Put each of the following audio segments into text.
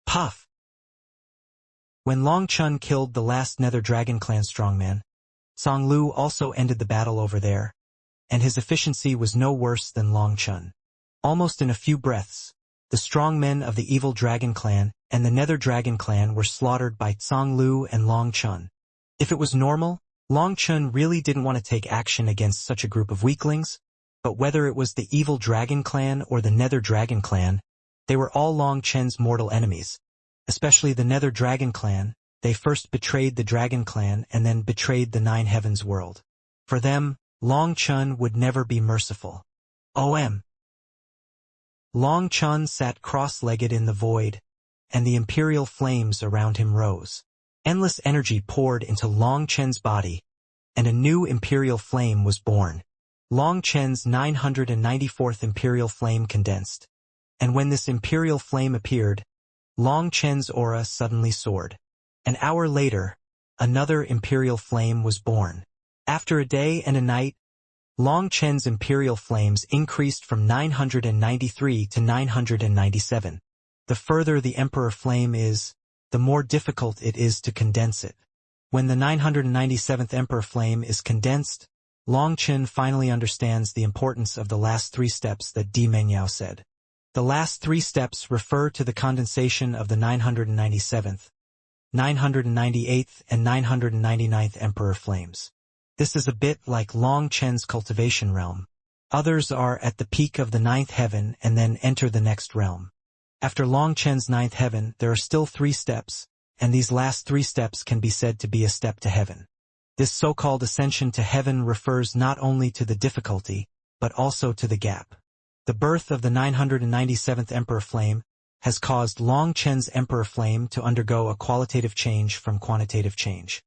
Puff! When Long Chun killed the last Nether Dragon Clan strongman, Song Lu also ended the battle over there, and his efficiency was no worse than Long Chun. Almost in a few breaths, the strongmen of the evil Dragon Clan and the Nether Dragon Clan were slaughtered by Song Lu and Long Chun. If it was normal, Long Chun really didn't want to take action against such a group of weaklings, but whether it was the evil Dragon Clan or the Nether Dragon Clan, they were all Long Chun's mortal enemies. Especially the Nether Dragon Clan, they first betrayed the Dragon Clan and then betrayed the Nine Heavens world. For them, Long Chun would never be merciful. Long Chun sat cross-legged in the void, and the imperial flames around him rose. Endless energy poured into Long Chen's body, and a new imperial flame was born. Long Chen's 994th imperial flame condensed, and when this imperial flame appeared, Long Chen's aura suddenly soared. An hour later, another imperial flame was born. After a day and a night, Long Chen's imperial flames increased from 993 to 997. The further the emperor flame is, the more difficult it is to condense it. When the 997th emperor flame is condensed, Long Chen finally understands the importance of the last three steps that Di Mengyao said. The last three steps refer to the condensation of the 997th, 998th, and 999th emperor flames. This is a bit like Long Chen's cultivation realm. Others are at the peak of the ninth heaven and then enter the next realm. After Long Chen's ninth heaven, there are still three steps, and these last three steps can be said to be a step to heaven. This so-called ascension to heaven refers not only to the difficulty, but also to the gap. The birth of the 997th Emperor Flame has caused Long Chen's Emperor Flame to undergo a qualitative change from quantitative change.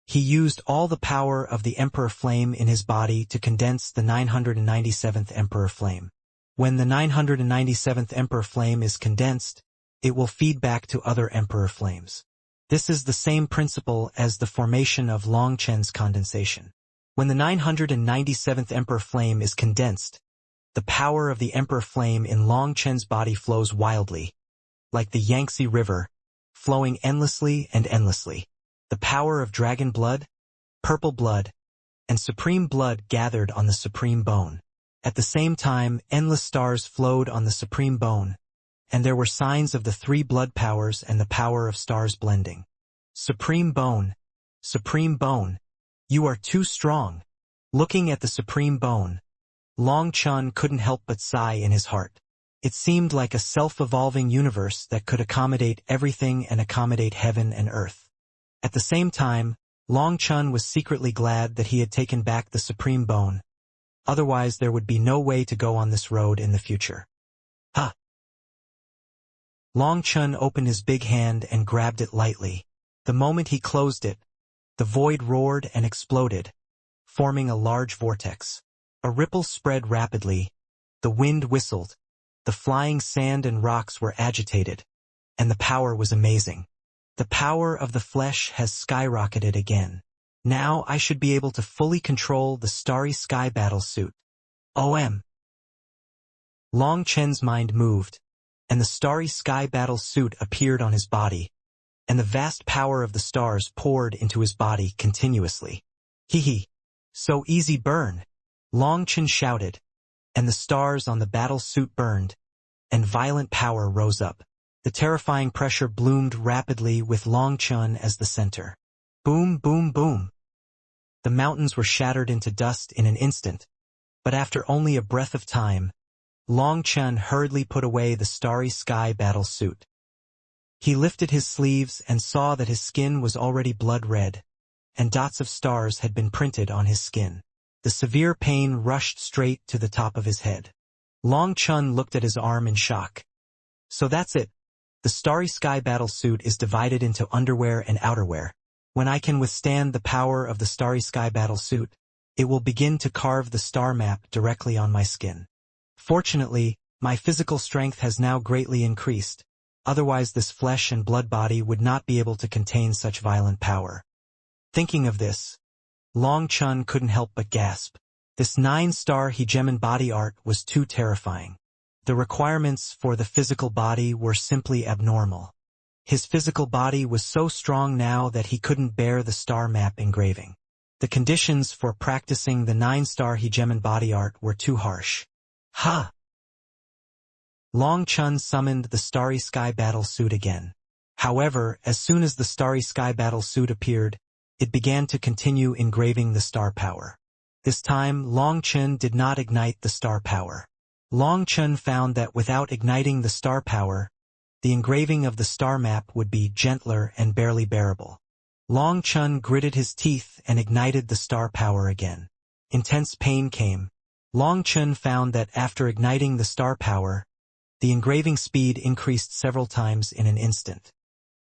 He used all the power of the Emperor Flame in his body to condense the 997th Emperor Flame. When the 997th Emperor Flame is condensed, it will feed back to other Emperor Flames. This is the same principle as the formation of Long Chen's condensation. When the 997th Emperor Flame is condensed, the power of the Emperor Flame in Long Chen's body flows wildly, like the Yangtze River, flowing endlessly and endlessly. The power of dragon blood, purple blood, and supreme blood gathered on the supreme bone. At the same time, endless stars flowed on the supreme bone, and there were signs of the three blood powers and the power of stars blending. Supreme bone, you are too strong. Looking at the supreme bone, Long Chun couldn't help but sigh in his heart. It seemed like a self-evolving universe that could accommodate everything and accommodate heaven and earth. At the same time, Long Chun was secretly glad that he had taken back the supreme bone. Otherwise there would be no way to go on this road in the future. Long Chun opened his big hand and grabbed it lightly. The moment he closed it, the void roared and exploded, forming a large vortex. A ripple spread rapidly, the wind whistled, the flying sand and rocks were agitated, and the power was amazing. The power of the flesh has skyrocketed again. Now I should be able to fully control the Starry Sky battle suit. Long Chen's mind moved, and the Starry Sky battle suit appeared on his body, and the vast power of the stars poured into his body continuously. So easy burn, Long Chen shouted, and the stars on the battle suit burned, and violent power rose up. The terrifying pressure bloomed rapidly with Long Chun as the center. Boom, boom, boom. The mountains were shattered into dust in an instant, but after only a breath of time, Long Chun hurriedly put away the Starry Sky battle suit. He lifted his sleeves and saw that his skin was already blood red, and dots of stars had been printed on his skin. The severe pain rushed straight to the top of his head. Long Chun looked at his arm in shock. So that's it. The Starry Sky battle suit is divided into underwear and outerwear. When I can withstand the power of the Starry Sky battle suit, it will begin to carve the star map directly on my skin. Fortunately, my physical strength has now greatly increased. Otherwise this flesh and blood body would not be able to contain such violent power. Thinking of this, Long Chun couldn't help but gasp. This 9-star hegemon body art was too terrifying. The requirements for the physical body were simply abnormal. His physical body was so strong now that he couldn't bear the star map engraving. The conditions for practicing the 9-star hegemon body art were too harsh. Ha! Long Chun summoned the Starry Sky Battle Suit again. However, as soon as the Starry Sky Battle Suit appeared, it began to continue engraving the star power. This time, Long Chun did not ignite the star power. Long Chun found that without igniting the star power, the engraving of the star map would be gentler and barely bearable. Long Chun gritted his teeth and ignited the star power again. Intense pain came. Long Chun found that after igniting the star power, the engraving speed increased several times in an instant.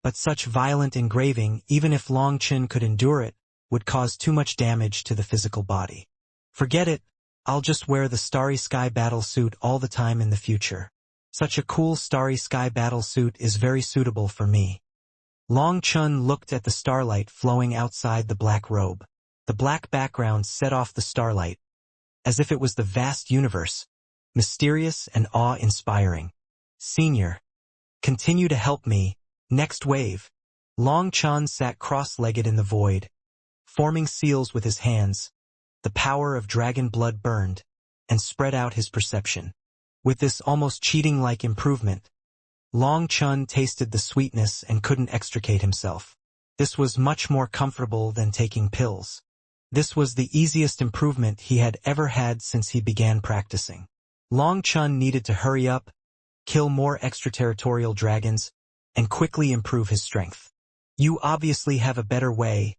But such violent engraving, even if Long Chun could endure it, would cause too much damage to the physical body. Forget it, I'll just wear the Starry Sky Battle Suit all the time in the future. Such a cool Starry Sky Battle Suit is very suitable for me. Long Chun looked at the starlight flowing outside the black robe. The black background set off the starlight, as if it was the vast universe, mysterious and awe-inspiring. Senior, continue to help me. Next wave. Long Chun sat cross-legged in the void, forming seals with his hands. The power of dragon blood burned, and spread out his perception. With this almost cheating-like improvement, Long Chun tasted the sweetness and couldn't extricate himself. This was much more comfortable than taking pills. This was the easiest improvement he had ever had since he began practicing. Long Chun needed to hurry up, kill more extraterritorial dragons, and quickly improve his strength. You obviously have a better way.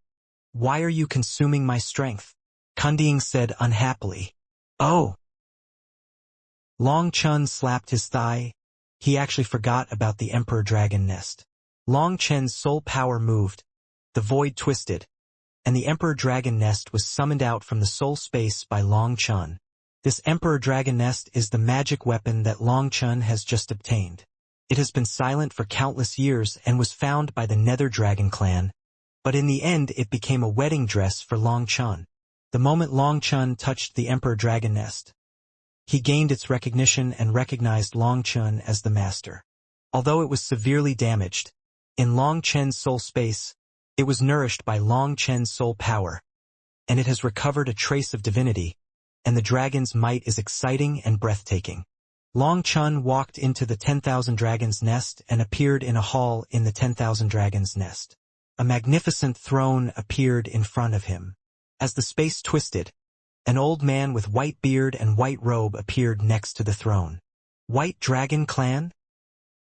Why are you consuming my strength? Kunding said unhappily. Oh! Long Chun slapped his thigh. He actually forgot about the Emperor Dragon Nest. Long Chun's soul power moved, the void twisted, and the Emperor Dragon Nest was summoned out from the soul space by Long Chun. This Emperor Dragon Nest is the magic weapon that Long Chun has just obtained. It has been silent for countless years and was found by the Nether Dragon clan, but in the end it became a wedding dress for Long Chun. The moment Long Chun touched the Emperor Dragon Nest, he gained its recognition and recognized Long Chun as the master. Although it was severely damaged, in Long Chun's soul space, it was nourished by Long Chun's soul power, and it has recovered a trace of divinity, and the dragon's might is exciting and breathtaking. Long Chun walked into the 10,000 Dragons Nest and appeared in a hall in the 10,000 Dragons Nest. A magnificent throne appeared in front of him. As the space twisted, an old man with white beard and white robe appeared next to the throne. White Dragon Clan?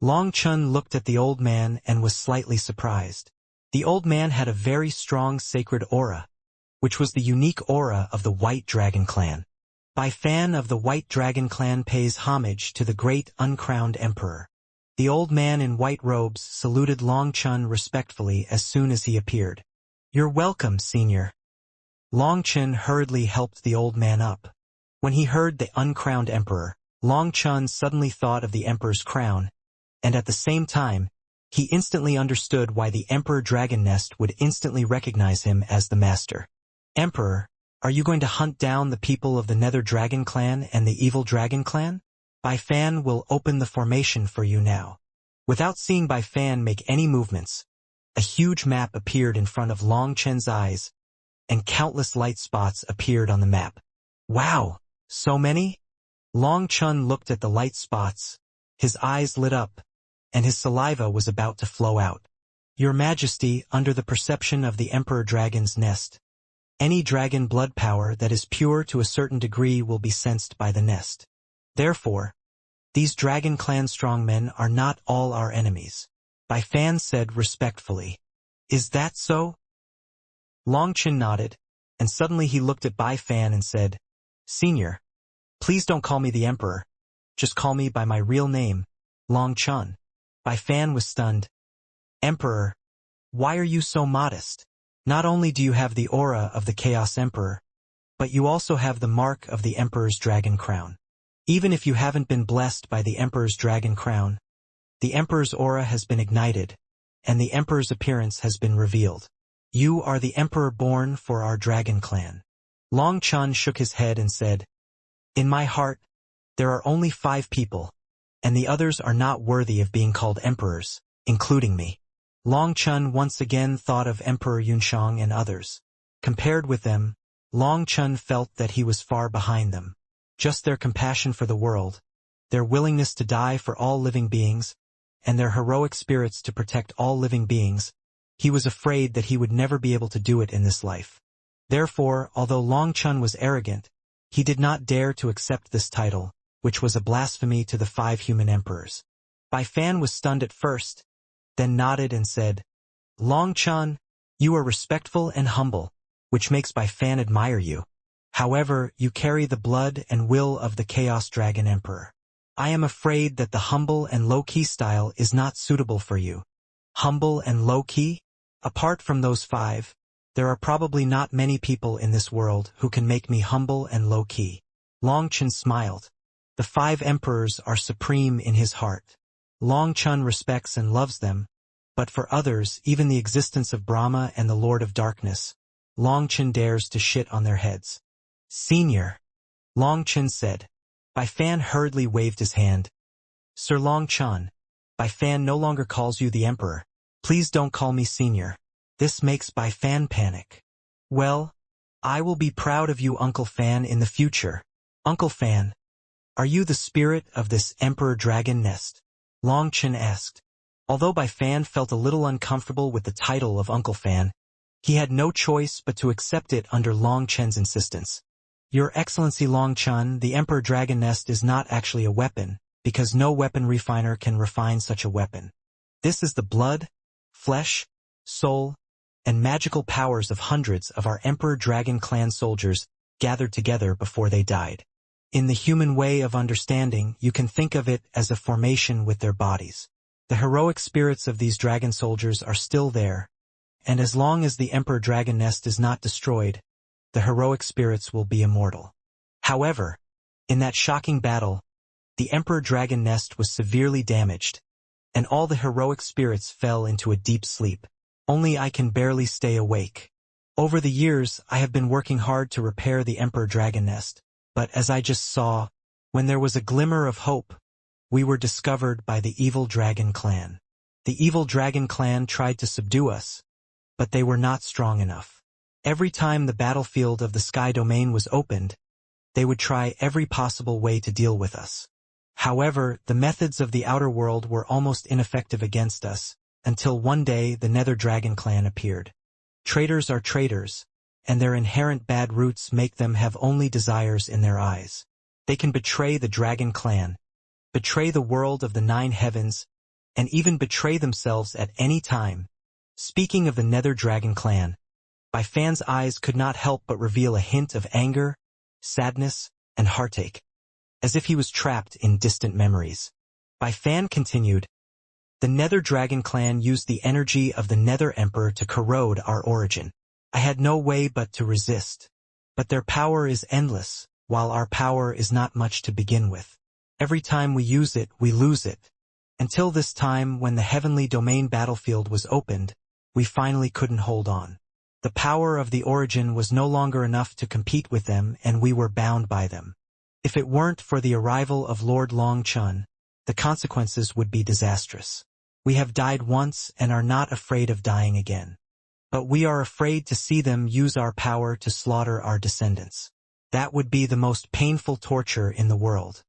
Long Chun looked at the old man and was slightly surprised. The old man had a very strong sacred aura, which was the unique aura of the White Dragon Clan. Bai Fan of the White Dragon Clan pays homage to the great uncrowned emperor. The old man in white robes saluted Long Chun respectfully as soon as he appeared. You're welcome, senior. Long Chun hurriedly helped the old man up. When he heard the uncrowned emperor, Long Chun suddenly thought of the emperor's crown, and at the same time, he instantly understood why the Emperor Dragon Nest would instantly recognize him as the master. Emperor, are you going to hunt down the people of the Nether Dragon Clan and the Evil Dragon Clan? Bai Fan will open the formation for you now. Without seeing Bai Fan make any movements, a huge map appeared in front of Long Chun's eyes, and countless light spots appeared on the map. Wow, so many? Long Chun looked at the light spots, his eyes lit up, and his saliva was about to flow out. Your Majesty, under the perception of the Emperor Dragon's Nest, any dragon blood power that is pure to a certain degree will be sensed by the nest. Therefore, these Dragon Clan strongmen are not all our enemies. Bai Fan said respectfully. Is that so? Long Chun nodded, and suddenly he looked at Bai Fan and said, Senior, please don't call me the Emperor. Just call me by my real name, Long Chun. Bai Fan was stunned. Emperor, why are you so modest? Not only do you have the aura of the Chaos Emperor, but you also have the mark of the Emperor's Dragon Crown. Even if you haven't been blessed by the Emperor's Dragon Crown, the Emperor's aura has been ignited, and the Emperor's appearance has been revealed. You are the Emperor born for our Dragon Clan. Long Chun shook his head and said, In my heart, there are only 5 people, and the others are not worthy of being called emperors, including me. Long Chun once again thought of Emperor Yunshang and others. Compared with them, Long Chun felt that he was far behind them. Just their compassion for the world, their willingness to die for all living beings, and their heroic spirits to protect all living beings, he was afraid that he would never be able to do it in this life. Therefore, although Long Chun was arrogant, he did not dare to accept this title, which was a blasphemy to the 5 human emperors. Bai Fan was stunned at first, then nodded and said, "Long Chun, you are respectful and humble, which makes Bai Fan admire you. However, you carry the blood and will of the Chaos Dragon Emperor. I am afraid that the humble and low-key style is not suitable for you." Humble and low-key? Apart from those 5, there are probably not many people in this world who can make me humble and low-key. Long Chun smiled. The 5 emperors are supreme in his heart. Long Chun respects and loves them, but for others, even the existence of Brahma and the Lord of Darkness, Long Chun dares to shit on their heads. "Senior," Long Chun said. Bai Fan hurriedly waved his hand. "Sir Long Chun, Bai Fan no longer calls you the Emperor. Please don't call me Senior. This makes Bai Fan panic." "Well, I will be proud of you, Uncle Fan, in the future." "Uncle Fan, are you the spirit of this Emperor Dragon nest?" Long Chun asked. Although Bai Fan felt a little uncomfortable with the title of Uncle Fan, he had no choice but to accept it under Long Chun's insistence. "Your Excellency Long Chun, the Emperor Dragon Nest is not actually a weapon, because no weapon refiner can refine such a weapon. This is the blood, flesh, soul, and magical powers of hundreds of our Emperor Dragon clan soldiers gathered together before they died. In the human way of understanding, you can think of it as a formation with their bodies. The heroic spirits of these dragon soldiers are still there, and as long as the Emperor Dragon Nest is not destroyed, the heroic spirits will be immortal. However, in that shocking battle, the Emperor Dragon Nest was severely damaged, and all the heroic spirits fell into a deep sleep. Only I can barely stay awake. Over the years, I have been working hard to repair the Emperor Dragon Nest, but as I just saw, when there was a glimmer of hope, we were discovered by the Evil Dragon Clan. The Evil Dragon Clan tried to subdue us, but they were not strong enough. Every time the battlefield of the Sky Domain was opened, they would try every possible way to deal with us. However, the methods of the outer world were almost ineffective against us, until one day the Nether Dragon Clan appeared. Traitors are traitors, and their inherent bad roots make them have only desires in their eyes. They can betray the Dragon Clan, betray the world of the 9 heavens, and even betray themselves at any time. Speaking of the Nether Dragon Clan, Bai Fan's eyes could not help but reveal a hint of anger, sadness, and heartache, as if he was trapped in distant memories. Bai Fan continued, "The Nether Dragon Clan used the energy of the Nether Emperor to corrode our origin. I had no way but to resist. But their power is endless, while our power is not much to begin with. Every time we use it, we lose it. Until this time, when the Heavenly Domain battlefield was opened, we finally couldn't hold on. The power of the origin was no longer enough to compete with them, and we were bound by them. If it weren't for the arrival of Lord Long Chun, the consequences would be disastrous. We have died once and are not afraid of dying again. But we are afraid to see them use our power to slaughter our descendants. That would be the most painful torture in the world.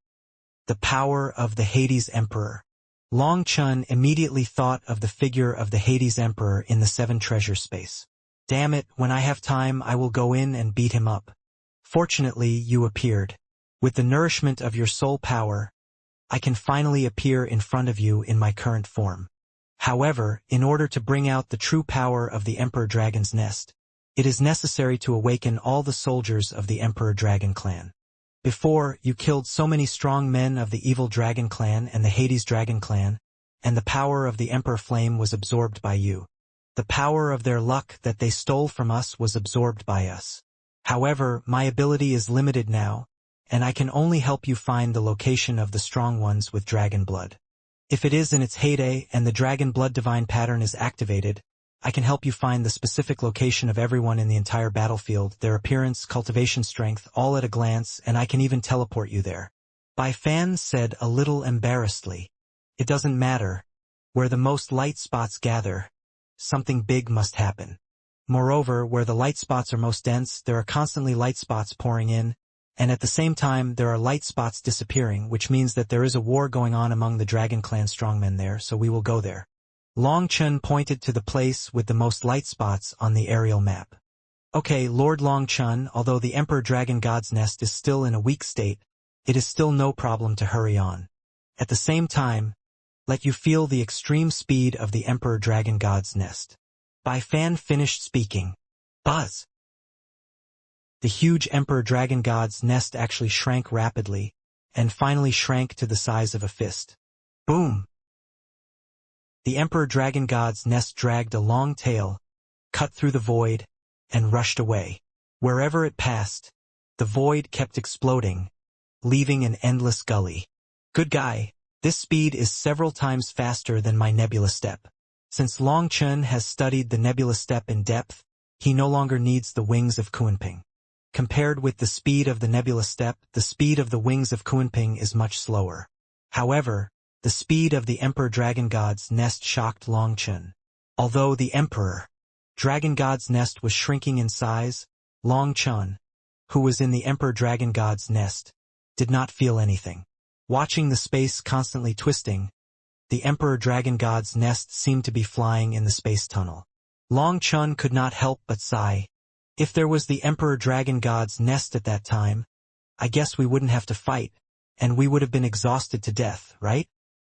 The power of the Hades Emperor." Long Chun immediately thought of the figure of the Hades Emperor in the 7 treasure space. "Damn it, when I have time I will go in and beat him up. Fortunately, you appeared. With the nourishment of your soul power, I can finally appear in front of you in my current form. However, in order to bring out the true power of the Emperor Dragon's Nest, it is necessary to awaken all the soldiers of the Emperor Dragon Clan. Before, you killed so many strong men of the Evil Dragon Clan and the Hades Dragon Clan, and the power of the Emperor Flame was absorbed by you. The power of their luck that they stole from us was absorbed by us. However, my ability is limited now, and I can only help you find the location of the strong ones with dragon blood. If it is in its heyday and the dragon blood divine pattern is activated, I can help you find the specific location of everyone in the entire battlefield, their appearance, cultivation strength, all at a glance, and I can even teleport you there." Bai Fan said a little embarrassedly, "It doesn't matter. Where the most light spots gather, something big must happen. Moreover, where the light spots are most dense, there are constantly light spots pouring in, and at the same time there are light spots disappearing, which means that there is a war going on among the Dragon Clan strongmen there, so we will go there. Long Chen pointed to the place with the most light spots on the aerial map. Okay, Lord Long Chen, although the Emperor Dragon God's nest is still in a weak state, it is still no problem to hurry on. At the same time, let you feel the extreme speed of the Emperor Dragon God's nest. Bai Fan finished speaking. Buzz! The huge Emperor Dragon God's nest actually shrank rapidly, and finally shrank to the size of a fist. Boom! The Emperor Dragon God's nest dragged a long tail, cut through the void, and rushed away. Wherever it passed, the void kept exploding, leaving an endless gully. Good guy, this speed is several times faster than my nebula step. Since Long Chen has studied the nebula step in depth, he no longer needs the wings of Kunping. Compared with the speed of the nebula step, the speed of the wings of Kunping is much slower. However, the speed of the Emperor Dragon God's nest shocked Long Chen. Although the Emperor Dragon God's nest was shrinking in size, Long Chen, who was in the Emperor Dragon God's nest, did not feel anything. Watching the space constantly twisting, the Emperor Dragon God's nest seemed to be flying in the space tunnel. Long Chen could not help but sigh. If there was the Emperor Dragon God's nest at that time, I guess we wouldn't have to fight, and we would have been exhausted to death, right?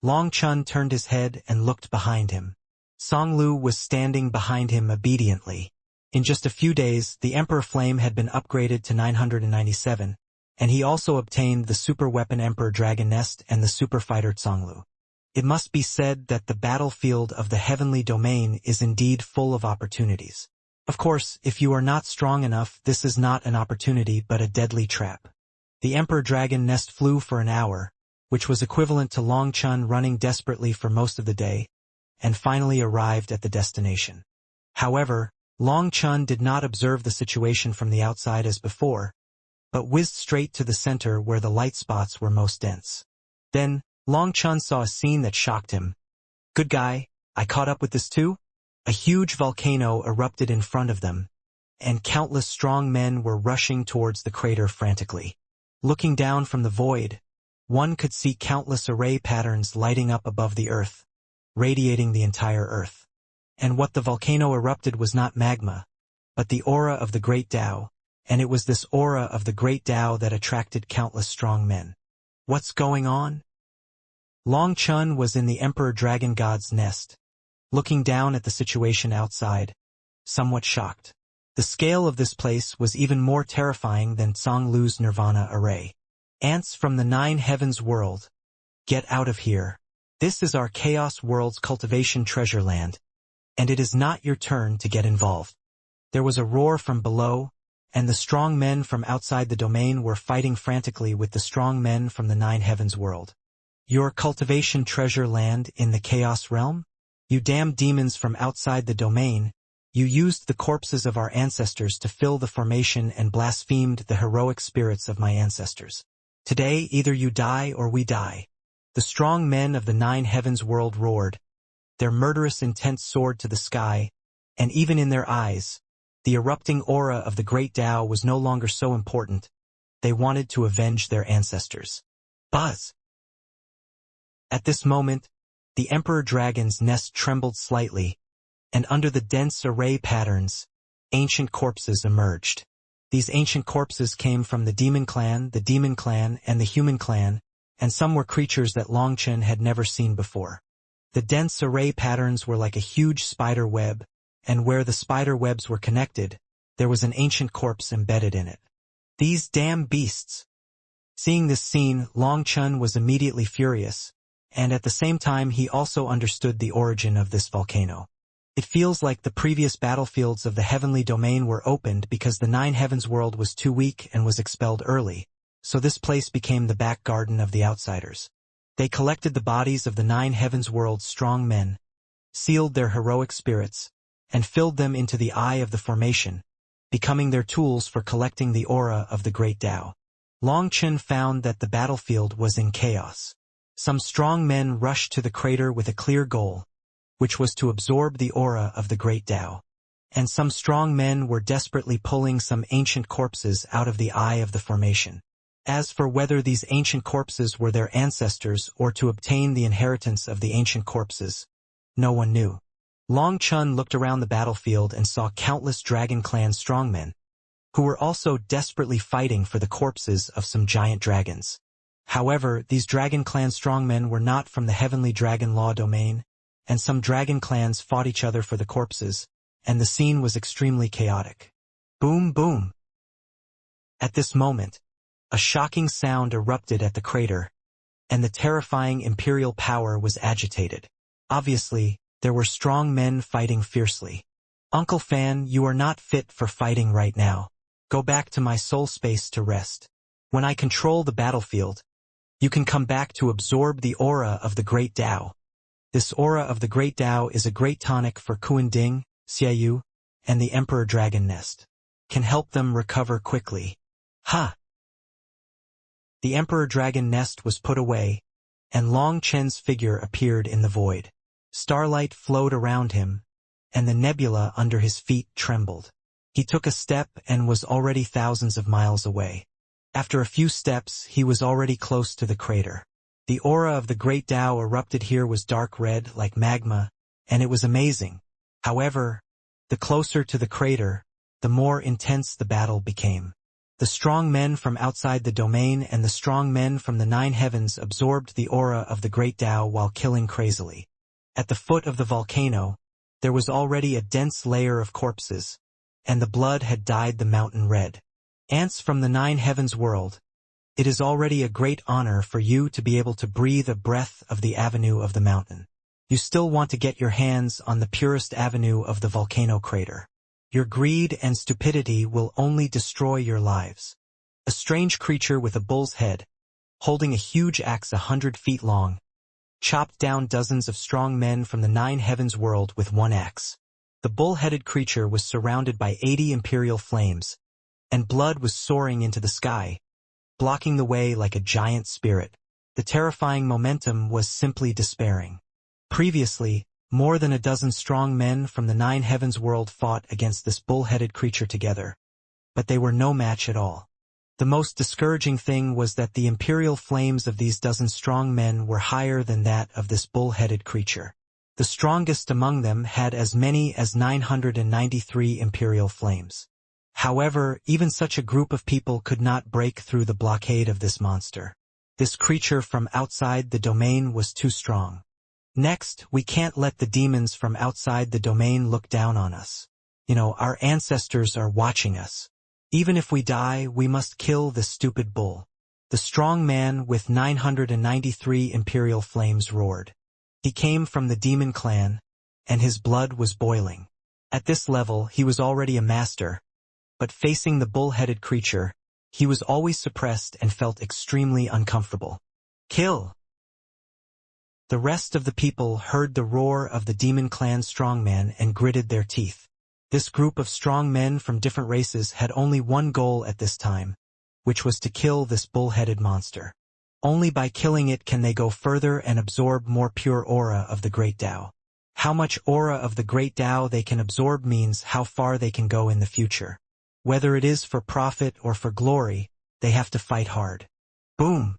Long Chen turned his head and looked behind him. Song Lu was standing behind him obediently. In just a few days, the Emperor Flame had been upgraded to 997, and he also obtained the super weapon Emperor Dragon Nest and the super fighter Song Lu. It must be said that the battlefield of the heavenly domain is indeed full of opportunities. Of course, if you are not strong enough, this is not an opportunity but a deadly trap. The Emperor Dragon Nest flew for an hour, which was equivalent to Long Chen running desperately for most of the day, and finally arrived at the destination. However, Long Chen did not observe the situation from the outside as before, but whizzed straight to the center where the light spots were most dense. Then, Long Chen saw a scene that shocked him. Good guy, I caught up with this too? A huge volcano erupted in front of them, and countless strong men were rushing towards the crater frantically. Looking down from the void, one could see countless array patterns lighting up above the earth, radiating the entire earth. And what the volcano erupted was not magma, but the aura of the Great Tao, and it was this aura of the Great Tao that attracted countless strong men. What's going on? Long Chen was in the Emperor Dragon God's nest, looking down at the situation outside, somewhat shocked. The scale of this place was even more terrifying than Song Lu's Nirvana array. Ants from the Nine Heavens world, get out of here. This is our Chaos World's Cultivation treasure land, and it is not your turn to get involved. There was a roar from below, and the strong men from outside the domain were fighting frantically with the strong men from the Nine Heavens world. Your Cultivation treasure land in the Chaos realm? You damned demons from outside the domain, you used the corpses of our ancestors to fill the formation and blasphemed the heroic spirits of my ancestors. Today either you die or we die. The strong men of the Nine Heavens world roared. Their murderous intent soared to the sky, and even in their eyes, the erupting aura of the Great Tao was no longer so important. They wanted to avenge their ancestors. Buzz! At this moment, the Emperor Dragon's nest trembled slightly, and under the dense array patterns, ancient corpses emerged. These ancient corpses came from the Demon Clan, and the Human Clan, and some were creatures that Long Chen had never seen before. The dense array patterns were like a huge spider web, and where the spider webs were connected, there was an ancient corpse embedded in it. These damn beasts! Seeing this scene, Long Chen was immediately furious, and at the same time he also understood the origin of this volcano. It feels like the previous battlefields of the heavenly domain were opened because the Nine Heavens world was too weak and was expelled early, so this place became the back garden of the outsiders. They collected the bodies of the Nine Heavens world's strong men, sealed their heroic spirits, and filled them into the eye of the formation, becoming their tools for collecting the aura of the Great Tao. Long Chen found that the battlefield was in chaos. Some strong men rushed to the crater with a clear goal, which was to absorb the aura of the great Tao. And some strong men were desperately pulling some ancient corpses out of the eye of the formation. As for whether these ancient corpses were their ancestors or to obtain the inheritance of the ancient corpses, no one knew. Long Chun looked around the battlefield and saw countless Dragon Clan strongmen, who were also desperately fighting for the corpses of some giant dragons. However, these Dragon Clan strongmen were not from the Heavenly Dragon Law domain, and some Dragon Clans fought each other for the corpses, and the scene was extremely chaotic. Boom, boom. At this moment, a shocking sound erupted at the crater, and the terrifying imperial power was agitated. Obviously, there were strong men fighting fiercely. Uncle Fan, you are not fit for fighting right now. Go back to my soul space to rest. When I control the battlefield, you can come back to absorb the aura of the Great Tao. This aura of the Great Tao is a great tonic for Kuan Ding, Xiaoyu, and the Emperor Dragon Nest. Can help them recover quickly. Ha! The Emperor Dragon Nest was put away, and Long Chen's figure appeared in the void. Starlight flowed around him, and the nebula under his feet trembled. He took a step and was already thousands of miles away. After a few steps, he was already close to the crater. The aura of the Great Tao erupted here was dark red like magma, and it was amazing. However, the closer to the crater, the more intense the battle became. The strong men from outside the domain and the strong men from the 9 heavens absorbed the aura of the Great Tao while killing crazily. At the foot of the volcano, there was already a dense layer of corpses, and the blood had dyed the mountain red. Ants from the 9 heavens world, it is already a great honor for you to be able to breathe a breath of the avenue of the mountain. You still want to get your hands on the purest avenue of the volcano crater. Your greed and stupidity will only destroy your lives. A strange creature with a bull's head, holding a huge axe 100 feet long, chopped down dozens of strong men from the 9 heavens world with one axe. The bull-headed creature was surrounded by 80 imperial flames, and blood was soaring into the sky, blocking the way like a giant spirit. The terrifying momentum was simply despairing. Previously, more than a dozen strong men from the 9 heavens world fought against this bull-headed creature together, but they were no match at all. The most discouraging thing was that the imperial flames of these dozen strong men were higher than that of this bull-headed creature. The strongest among them had as many as 993 imperial flames. However, even such a group of people could not break through the blockade of this monster. This creature from outside the domain was too strong. Next, we can't let the demons from outside the domain look down on us. Our ancestors are watching us. Even if we die, we must kill this stupid bull. The strong man with 993 imperial flames roared. He came from the demon clan, and his blood was boiling. At this level, he was already a master, but facing the bull-headed creature, he was always suppressed and felt extremely uncomfortable. Kill! The rest of the people heard the roar of the demon clan strongman and gritted their teeth. This group of strong men from different races had only one goal at this time, which was to kill this bull-headed monster. Only by killing it can they go further and absorb more pure aura of the Great Tao. How much aura of the Great Tao they can absorb means how far they can go in the future. Whether it is for profit or for glory, they have to fight hard. Boom!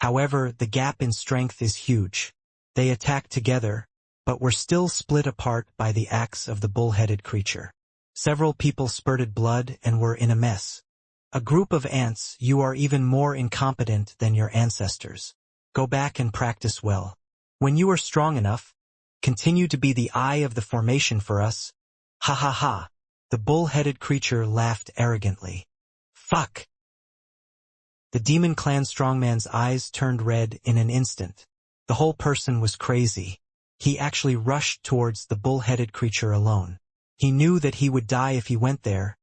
However, the gap in strength is huge. They attack together, but were still split apart by the axe of the bull-headed creature. Several people spurted blood and were in a mess. A group of ants, you are even more incompetent than your ancestors. Go back and practice well. When you are strong enough, continue to be the eye of the formation for us. Ha ha ha. The bull-headed creature laughed arrogantly. Fuck! The demon clan strongman's eyes turned red in an instant. The whole person was crazy. He actually rushed towards the bull-headed creature alone. He knew that he would die if he went there,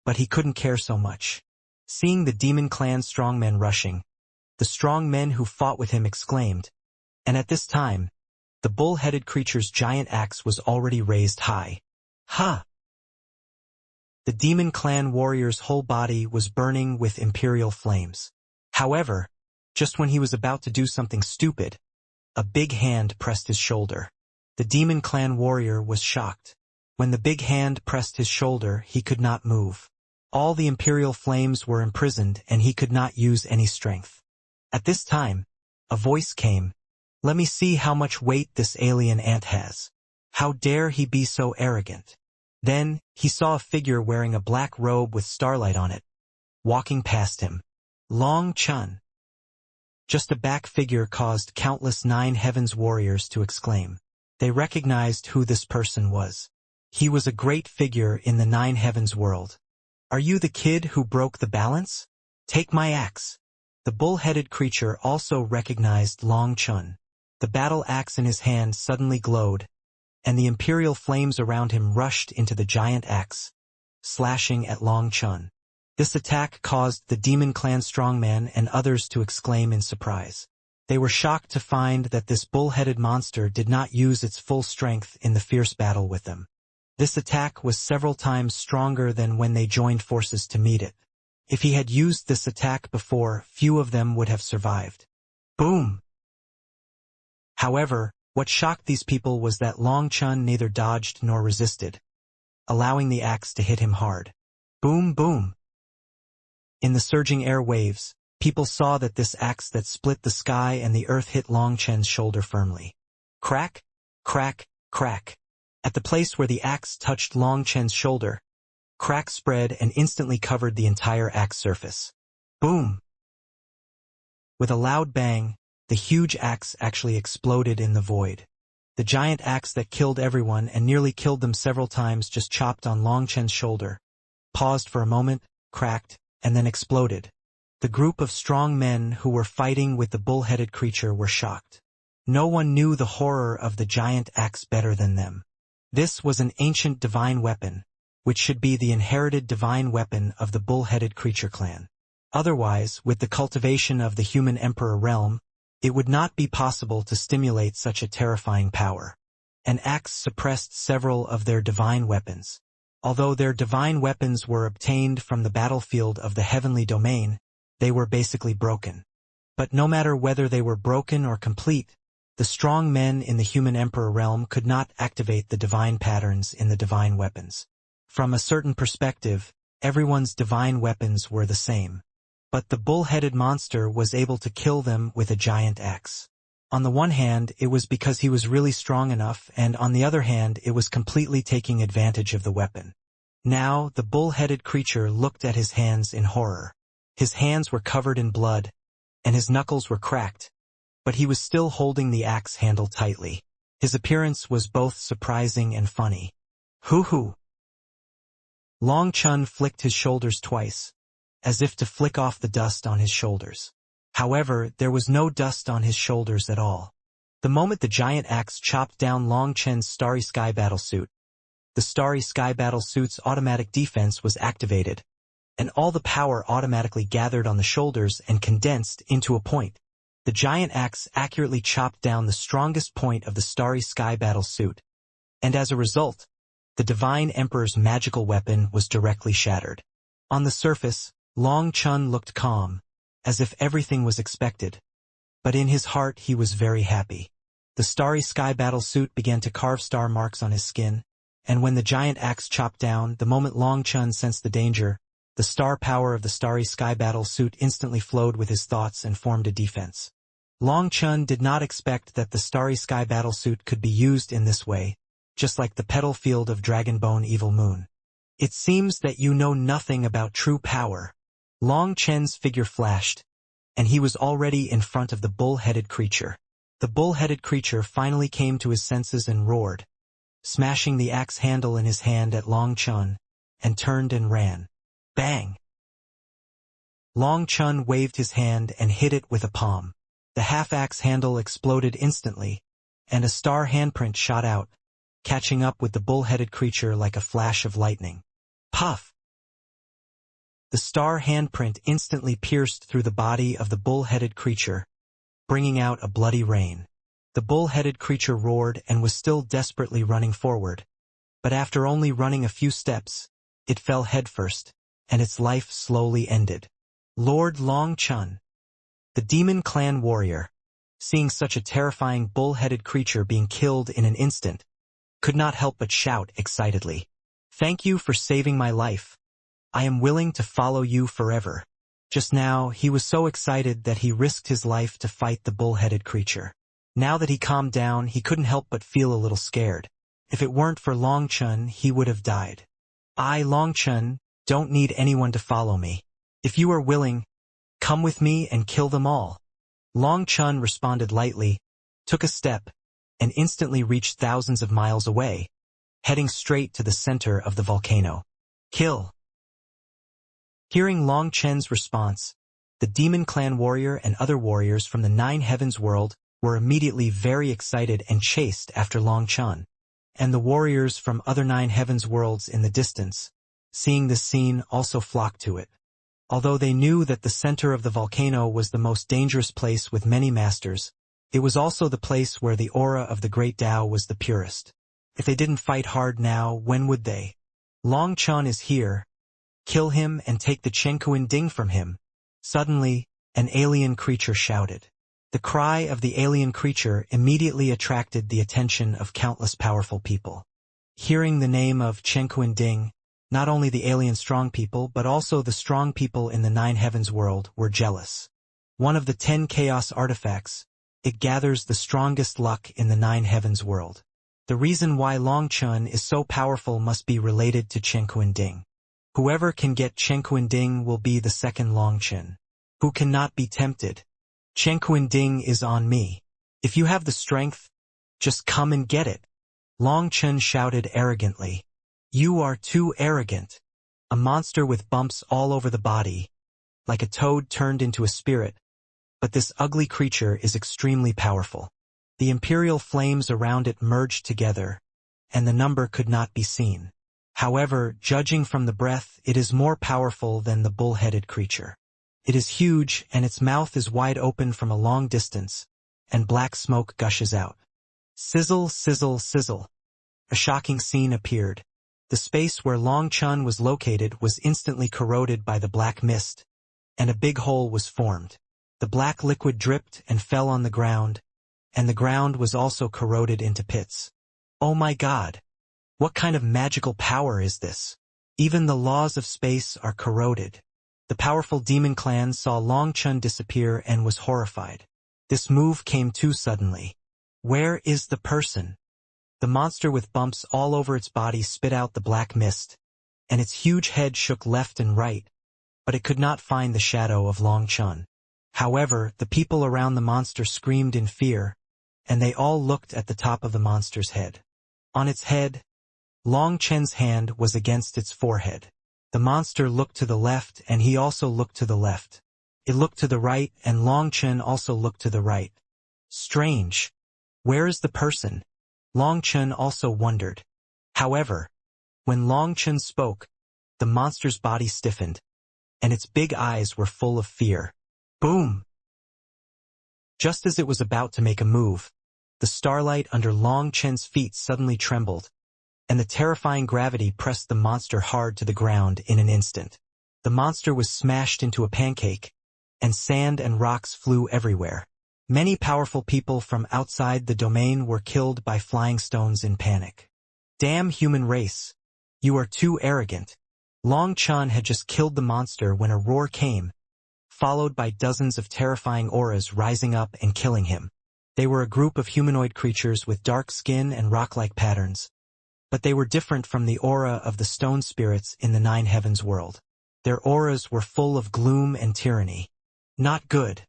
but he couldn't care so much. Seeing the demon clan strongmen rushing, the strong men who fought with him exclaimed, and at this time, the bull-headed creature's giant axe was already raised high. Ha! The demon clan warrior's whole body was burning with imperial flames. However, just when he was about to do something stupid, a big hand pressed his shoulder. The demon clan warrior was shocked. When the big hand pressed his shoulder, he could not move. All the imperial flames were imprisoned and he could not use any strength. At this time, a voice came. "Let me see how much weight this alien ant has. How dare he be so arrogant?" Then, he saw a figure wearing a black robe with starlight on it, walking past him. Long Chun. Just a back figure caused countless Nine Heavens warriors to exclaim. They recognized who this person was. He was a great figure in the Nine Heavens world. "Are you the kid who broke the balance? Take my axe." The bull-headed creature also recognized Long Chun. The battle axe in his hand suddenly glowed, and the imperial flames around him rushed into the giant axe, slashing at Long Chun. This attack caused the Demon Clan strongman and others to exclaim in surprise. They were shocked to find that this bull-headed monster did not use its full strength in the fierce battle with them. This attack was several times stronger than when they joined forces to meet it. If he had used this attack before, few of them would have survived. Boom! However, what shocked these people was that Long Chun neither dodged nor resisted, allowing the axe to hit him hard. Boom, boom! In the surging air waves, people saw that this axe that split the sky and the earth hit Long Chun's shoulder firmly. Crack, crack, crack. At the place where the axe touched Long Chun's shoulder, cracks spread and instantly covered the entire axe surface. Boom! With a loud bang, the huge axe actually exploded in the void. The giant axe that killed everyone and nearly killed them several times just chopped on Long Chun's shoulder, paused for a moment, cracked, and then exploded. The group of strong men who were fighting with the bull-headed creature were shocked. No one knew the horror of the giant axe better than them. This was an ancient divine weapon, which should be the inherited divine weapon of the bull-headed creature clan. Otherwise, with the cultivation of the human emperor realm, it would not be possible to stimulate such a terrifying power. An axe suppressed several of their divine weapons. Although their divine weapons were obtained from the battlefield of the heavenly domain, they were basically broken. But no matter whether they were broken or complete, the strong men in the human emperor realm could not activate the divine patterns in the divine weapons. From a certain perspective, everyone's divine weapons were the same. But the bull-headed monster was able to kill them with a giant axe. On the one hand, it was because he was really strong enough, and on the other hand, it was completely taking advantage of the weapon. Now, the bull-headed creature looked at his hands in horror. His hands were covered in blood, and his knuckles were cracked, but he was still holding the axe handle tightly. His appearance was both surprising and funny. Hoo-hoo! Long Chun flicked his shoulders twice, as if to flick off the dust on his shoulders. However, there was no dust on his shoulders at all. The moment the giant axe chopped down Long Chun's Starry Sky Battlesuit, the Starry Sky Battlesuit's automatic defense was activated, and all the power automatically gathered on the shoulders and condensed into a point. The giant axe accurately chopped down the strongest point of the Starry Sky Battlesuit, and as a result, the Divine Emperor's magical weapon was directly shattered. On the surface, Long Chun looked calm, as if everything was expected, but in his heart he was very happy. The Starry Sky Battlesuit began to carve star marks on his skin, and when the giant axe chopped down, the moment Long Chun sensed the danger, the star power of the Starry Sky Battlesuit instantly flowed with his thoughts and formed a defense. Long Chun did not expect that the Starry Sky Battlesuit could be used in this way, just like the petal field of Dragonbone Evil Moon. It seems that you know nothing about true power. Long Chun's figure flashed, and he was already in front of the bull-headed creature. The bull-headed creature finally came to his senses and roared, smashing the axe handle in his hand at Long Chun, and turned and ran. Bang! Long Chun waved his hand and hit it with a palm. The half-axe handle exploded instantly, and a star handprint shot out, catching up with the bull-headed creature like a flash of lightning. Puff! The star handprint instantly pierced through the body of the bull-headed creature, bringing out a bloody rain. The bull-headed creature roared and was still desperately running forward, but after only running a few steps, it fell headfirst, and its life slowly ended. Lord Long Chun, the Demon Clan warrior, seeing such a terrifying bull-headed creature being killed in an instant, could not help but shout excitedly, "Thank you for saving my life. I am willing to follow you forever." Just now, he was so excited that he risked his life to fight the bull-headed creature. Now that he calmed down, he couldn't help but feel a little scared. If it weren't for Long Chun, he would have died. "I, Long Chun, don't need anyone to follow me. If you are willing, come with me and kill them all." Long Chun responded lightly, took a step, and instantly reached thousands of miles away, heading straight to the center of the volcano. "Kill." Hearing Long Chen's response, the Demon Clan warrior and other warriors from the Nine Heavens world were immediately very excited and chased after Long Chun. And the warriors from other Nine Heavens worlds in the distance, seeing this scene, also flocked to it. Although they knew that the center of the volcano was the most dangerous place with many masters, it was also the place where the aura of the Great Tao was the purest. If they didn't fight hard now, when would they? "Long Chun is here. Kill him and take the Chenkuan Ding from him." Suddenly, an alien creature shouted. The cry of the alien creature immediately attracted the attention of countless powerful people. Hearing the name of Chenkuan Ding, not only the alien strong people but also the strong people in the Nine Heavens world were jealous. One of the 10 chaos artifacts, it gathers the strongest luck in the Nine Heavens world. The reason why Long Chun is so powerful must be related to Chenkuan Ding. Whoever can get Chenkuan Ding will be the second Long Chun. Who cannot be tempted? Chenkuan Ding is on me. If you have the strength, just come and get it. Long Chun shouted arrogantly. "You are too arrogant." A monster with bumps all over the body, like a toad turned into a spirit, but this ugly creature is extremely powerful. The imperial flames around it merged together, and the number could not be seen. However, judging from the breath, it is more powerful than the bull-headed creature. It is huge, and its mouth is wide open from a long distance, and black smoke gushes out. Sizzle, sizzle, sizzle. A shocking scene appeared. The space where Long Chun was located was instantly corroded by the black mist, and a big hole was formed. The black liquid dripped and fell on the ground, and the ground was also corroded into pits. Oh my God! What kind of magical power is this? Even the laws of space are corroded. The powerful demon clan saw Long Chun disappear and was horrified. This move came too suddenly. Where is the person? The monster with bumps all over its body spit out the black mist, and its huge head shook left and right, but it could not find the shadow of Long Chun. However, the people around the monster screamed in fear, and they all looked at the top of the monster's head. On its head, Long Chen's hand was against its forehead. The monster looked to the left and he also looked to the left. It looked to the right and Long Chen also looked to the right. Strange. Where is the person? Long Chen also wondered. However, when Long Chen spoke, the monster's body stiffened, and its big eyes were full of fear. Boom! Just as it was about to make a move, the starlight under Long Chen's feet suddenly trembled, and the terrifying gravity pressed the monster hard to the ground in an instant. The monster was smashed into a pancake, and sand and rocks flew everywhere. Many powerful people from outside the domain were killed by flying stones in panic. Damn human race! You are too arrogant. Long Chun had just killed the monster when a roar came, followed by dozens of terrifying auras rising up and killing him. They were a group of humanoid creatures with dark skin and rock-like patterns, but they were different from the aura of the stone spirits in the Nine Heavens world. Their auras were full of gloom and tyranny. Not good.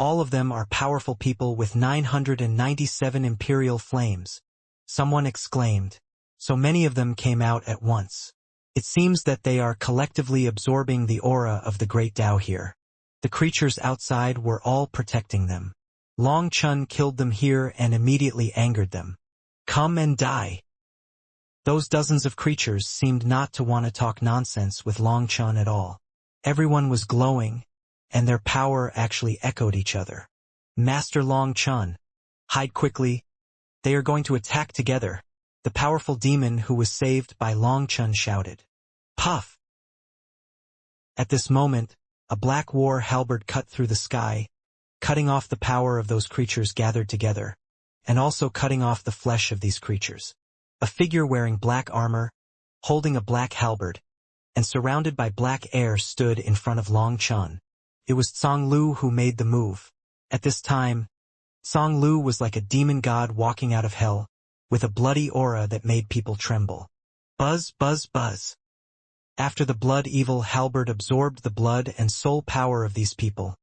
All of them are powerful people with 997 imperial flames. Someone exclaimed. So many of them came out at once. It seems that they are collectively absorbing the aura of the Great Tao here. The creatures outside were all protecting them. Long Chun killed them here and immediately angered them. Come and die. Those dozens of creatures seemed not to want to talk nonsense with Long Chun at all. Everyone was glowing, and their power actually echoed each other. Master Long Chun, hide quickly. They are going to attack together. The powerful demon who was saved by Long Chun shouted. Puff! At this moment, a black war halberd cut through the sky, cutting off the power of those creatures gathered together, and also cutting off the flesh of these creatures. A figure wearing black armor, holding a black halberd, and surrounded by black air stood in front of Long Chun. It was Tsang Lu who made the move. At this time, Tsang Lu was like a demon god walking out of hell, with a bloody aura that made people tremble. Buzz, buzz, buzz. After the blood-evil halberd absorbed the blood and soul power of these people,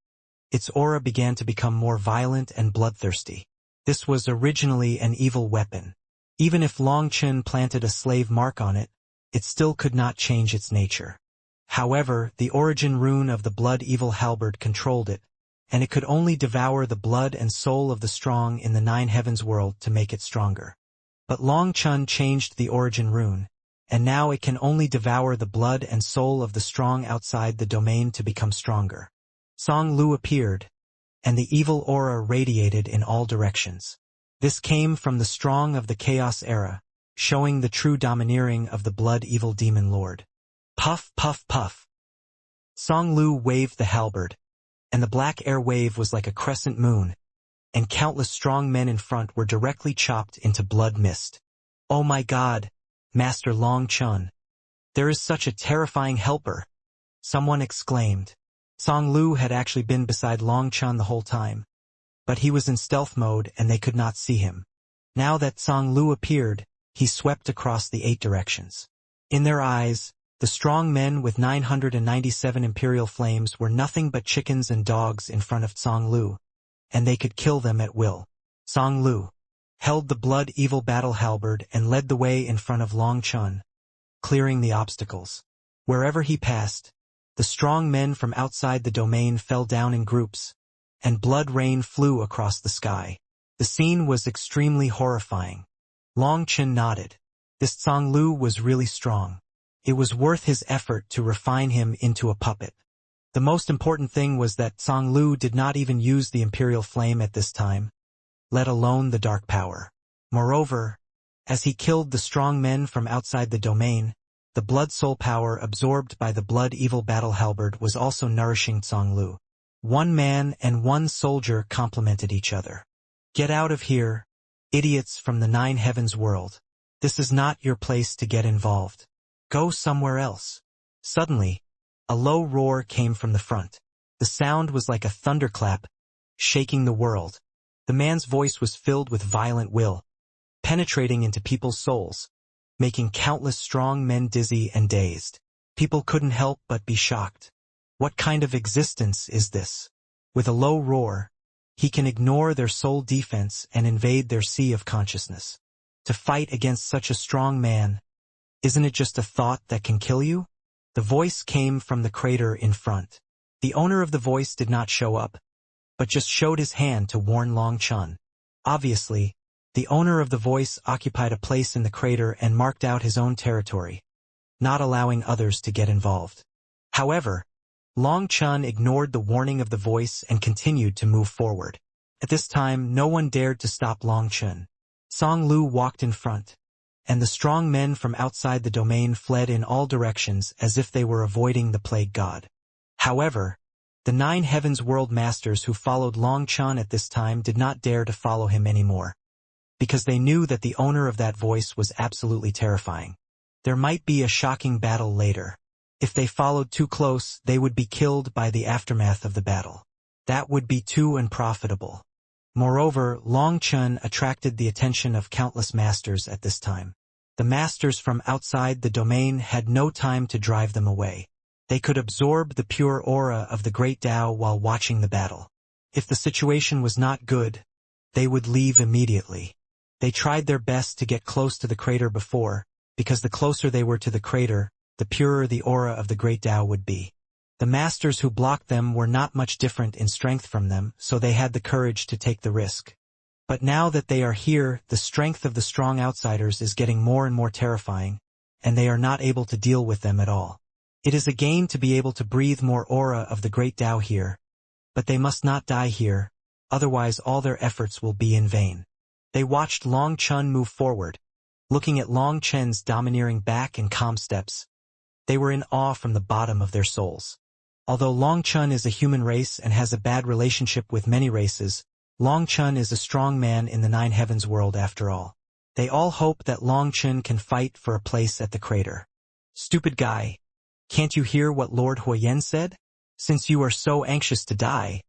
its aura began to become more violent and bloodthirsty. This was originally an evil weapon. Even if Long Chun planted a slave mark on it, it still could not change its nature. However, the origin rune of the blood-evil halberd controlled it, and it could only devour the blood and soul of the strong in the Nine Heavens world to make it stronger. But Long Chun changed the origin rune, and now it can only devour the blood and soul of the strong outside the domain to become stronger. Tsang Lu appeared, and the evil aura radiated in all directions. This came from the strong of the Chaos era, showing the true domineering of the blood-evil demon lord. Puff, puff, puff. Tsang Lu waved the halberd, and the black air wave was like a crescent moon, and countless strong men in front were directly chopped into blood mist. Oh my God, Master Long Chun! There is such a terrifying helper! Someone exclaimed. Tsang Lu had actually been beside Long Chun the whole time, but he was in stealth mode and they could not see him. Now that Tsang Lu appeared, he swept across the 8 directions. In their eyes, the strong men with 997 imperial flames were nothing but chickens and dogs in front of Tsang Lu, and they could kill them at will. Tsang Lu held the blood-evil battle halberd and led the way in front of Long Chun, clearing the obstacles. Wherever he passed, the strong men from outside the domain fell down in groups, and blood rain flew across the sky. The scene was extremely horrifying. Long Chun nodded. This Tsang Lu was really strong. It was worth his effort to refine him into a puppet. The most important thing was that Tsang Lu did not even use the imperial flame at this time, let alone the dark power. Moreover, as he killed the strong men from outside the domain, the blood-soul power absorbed by the blood-evil battle halberd was also nourishing Tsang Lu. One man and one soldier complemented each other. Get out of here, idiots from the Nine Heavens world. This is not your place to get involved. Go somewhere else. Suddenly, a low roar came from the front. The sound was like a thunderclap, shaking the world. The man's voice was filled with violent will, penetrating into people's souls, making countless strong men dizzy and dazed. People couldn't help but be shocked. What kind of existence is this? With a low roar, he can ignore their soul defense and invade their sea of consciousness. To fight against such a strong man, isn't it just a thought that can kill you? The voice came from the crater in front. The owner of the voice did not show up, but just showed his hand to warn Long Chun. Obviously, the owner of the voice occupied a place in the crater and marked out his own territory, not allowing others to get involved. However, Long Chun ignored the warning of the voice and continued to move forward. At this time, no one dared to stop Long Chun. Tsang Lu walked in front, and the strong men from outside the domain fled in all directions as if they were avoiding the plague god. However, the Nine Heavens world masters who followed Long Chun at this time did not dare to follow him anymore, because they knew that the owner of that voice was absolutely terrifying. There might be a shocking battle later. If they followed too close, they would be killed by the aftermath of the battle. That would be too unprofitable. Moreover, Long Chun attracted the attention of countless masters at this time. The masters from outside the domain had no time to drive them away. They could absorb the pure aura of the great Tao while watching the battle. If the situation was not good, they would leave immediately. They tried their best to get close to the crater before, because the closer they were to the crater, the purer the aura of the great Tao would be. The masters who blocked them were not much different in strength from them, so they had the courage to take the risk. But now that they are here, the strength of the strong outsiders is getting more and more terrifying, and they are not able to deal with them at all. It is a gain to be able to breathe more aura of the great Tao here, but they must not die here, otherwise all their efforts will be in vain. They watched Long Chun move forward, looking at Long Chun's domineering back and calm steps. They were in awe from the bottom of their souls. Although Long Chun is a human race and has a bad relationship with many races, Long Chun is a strong man in the Nine Heavens world after all. They all hope that Long Chun can fight for a place at the crater. Stupid guy. Can't you hear what Lord Huoyen said? Since you are so anxious to die,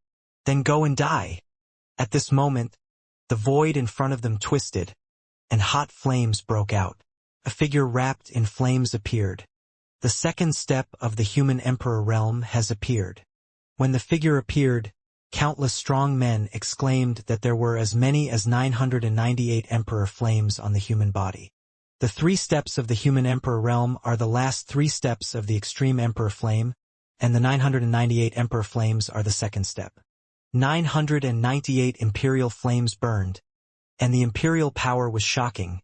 then go and die. At this moment, the void in front of them twisted, and hot flames broke out. A figure wrapped in flames appeared. The second step of the human emperor realm has appeared. When the figure appeared, countless strong men exclaimed that there were as many as 998 emperor flames on the human body. The 3 steps of the human emperor realm are the last 3 steps of the extreme emperor flame, and the 998 emperor flames are the second step. 998 imperial flames burned, and the imperial power was shocking,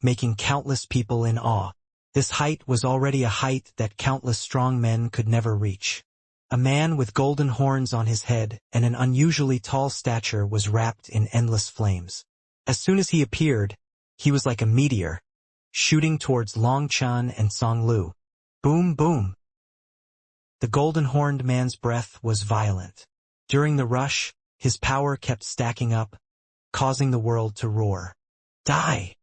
making countless people in awe. This height was already a height that countless strong men could never reach. A man with golden horns on his head and an unusually tall stature was wrapped in endless flames. As soon as he appeared, he was like a meteor, shooting towards Long Chun and Song Lu. Boom, boom. The golden-horned man's breath was violent. During the rush, his power kept stacking up, causing the world to roar. Die!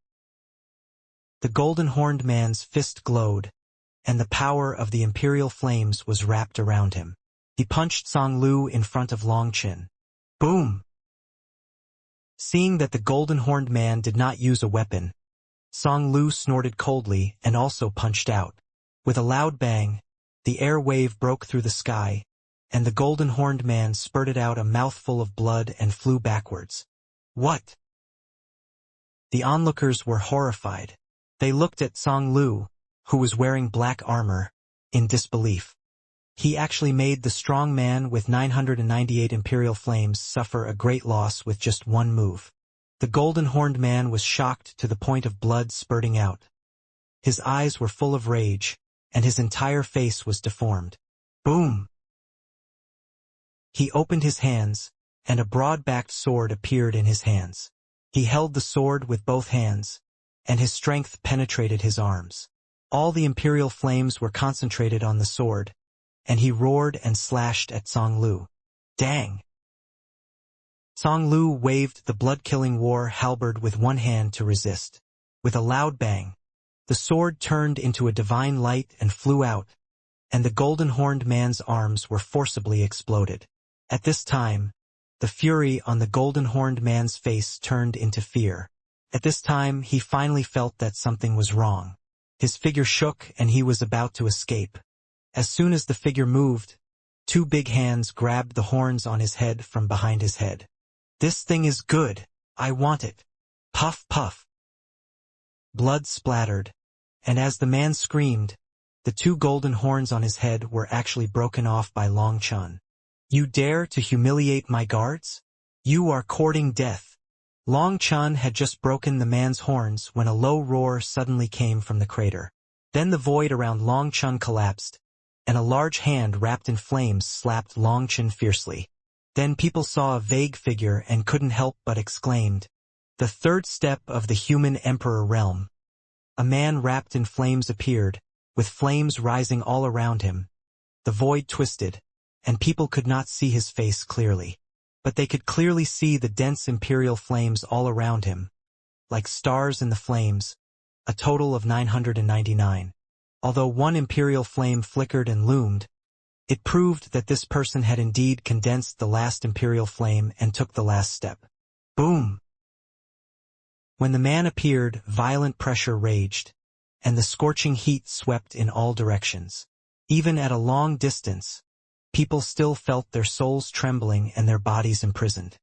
The golden-horned man's fist glowed, and the power of the imperial flames was wrapped around him. He punched Song Lu in front of Long Chun. Boom! Seeing that the golden-horned man did not use a weapon, Song Lu snorted coldly and also punched out. With a loud bang, the air wave broke through the sky, and the golden-horned man spurted out a mouthful of blood and flew backwards. What? The onlookers were horrified. They looked at Song Lu, who was wearing black armor, in disbelief. He actually made the strong man with 998 imperial flames suffer a great loss with just one move. The golden-horned man was shocked to the point of blood spurting out. His eyes were full of rage, and his entire face was deformed. Boom! He opened his hands, and a broad-backed sword appeared in his hands. He held the sword with both hands, and his strength penetrated his arms. All the imperial flames were concentrated on the sword, and he roared and slashed at Song Lu. Dang! Song Lu waved the blood-killing war halberd with one hand to resist. With a loud bang, the sword turned into a divine light and flew out, and the golden-horned man's arms were forcibly exploded. At this time, the fury on the golden-horned man's face turned into fear. At this time, he finally felt that something was wrong. His figure shook and he was about to escape. As soon as the figure moved, 2 big hands grabbed the horns on his head from behind his head. This thing is good. I want it. Puff, puff. Blood splattered, and as the man screamed, the 2 golden horns on his head were actually broken off by Long Chun. You dare to humiliate my guards? You are courting death. Long Chun had just broken the man's horns when a low roar suddenly came from the crater. Then the void around Long Chun collapsed, and a large hand wrapped in flames slapped Long Chun fiercely. Then people saw a vague figure and couldn't help but exclaimed, "The 3rd step of the human emperor realm." A man wrapped in flames appeared, with flames rising all around him. The void twisted, and people could not see his face clearly. But they could clearly see the dense imperial flames all around him, like stars in the flames, a total of 999. Although one imperial flame flickered and loomed, it proved that this person had indeed condensed the last imperial flame and took the last step. Boom! When the man appeared, violent pressure raged, and the scorching heat swept in all directions. Even at a long distance, people still felt their souls trembling and their bodies imprisoned.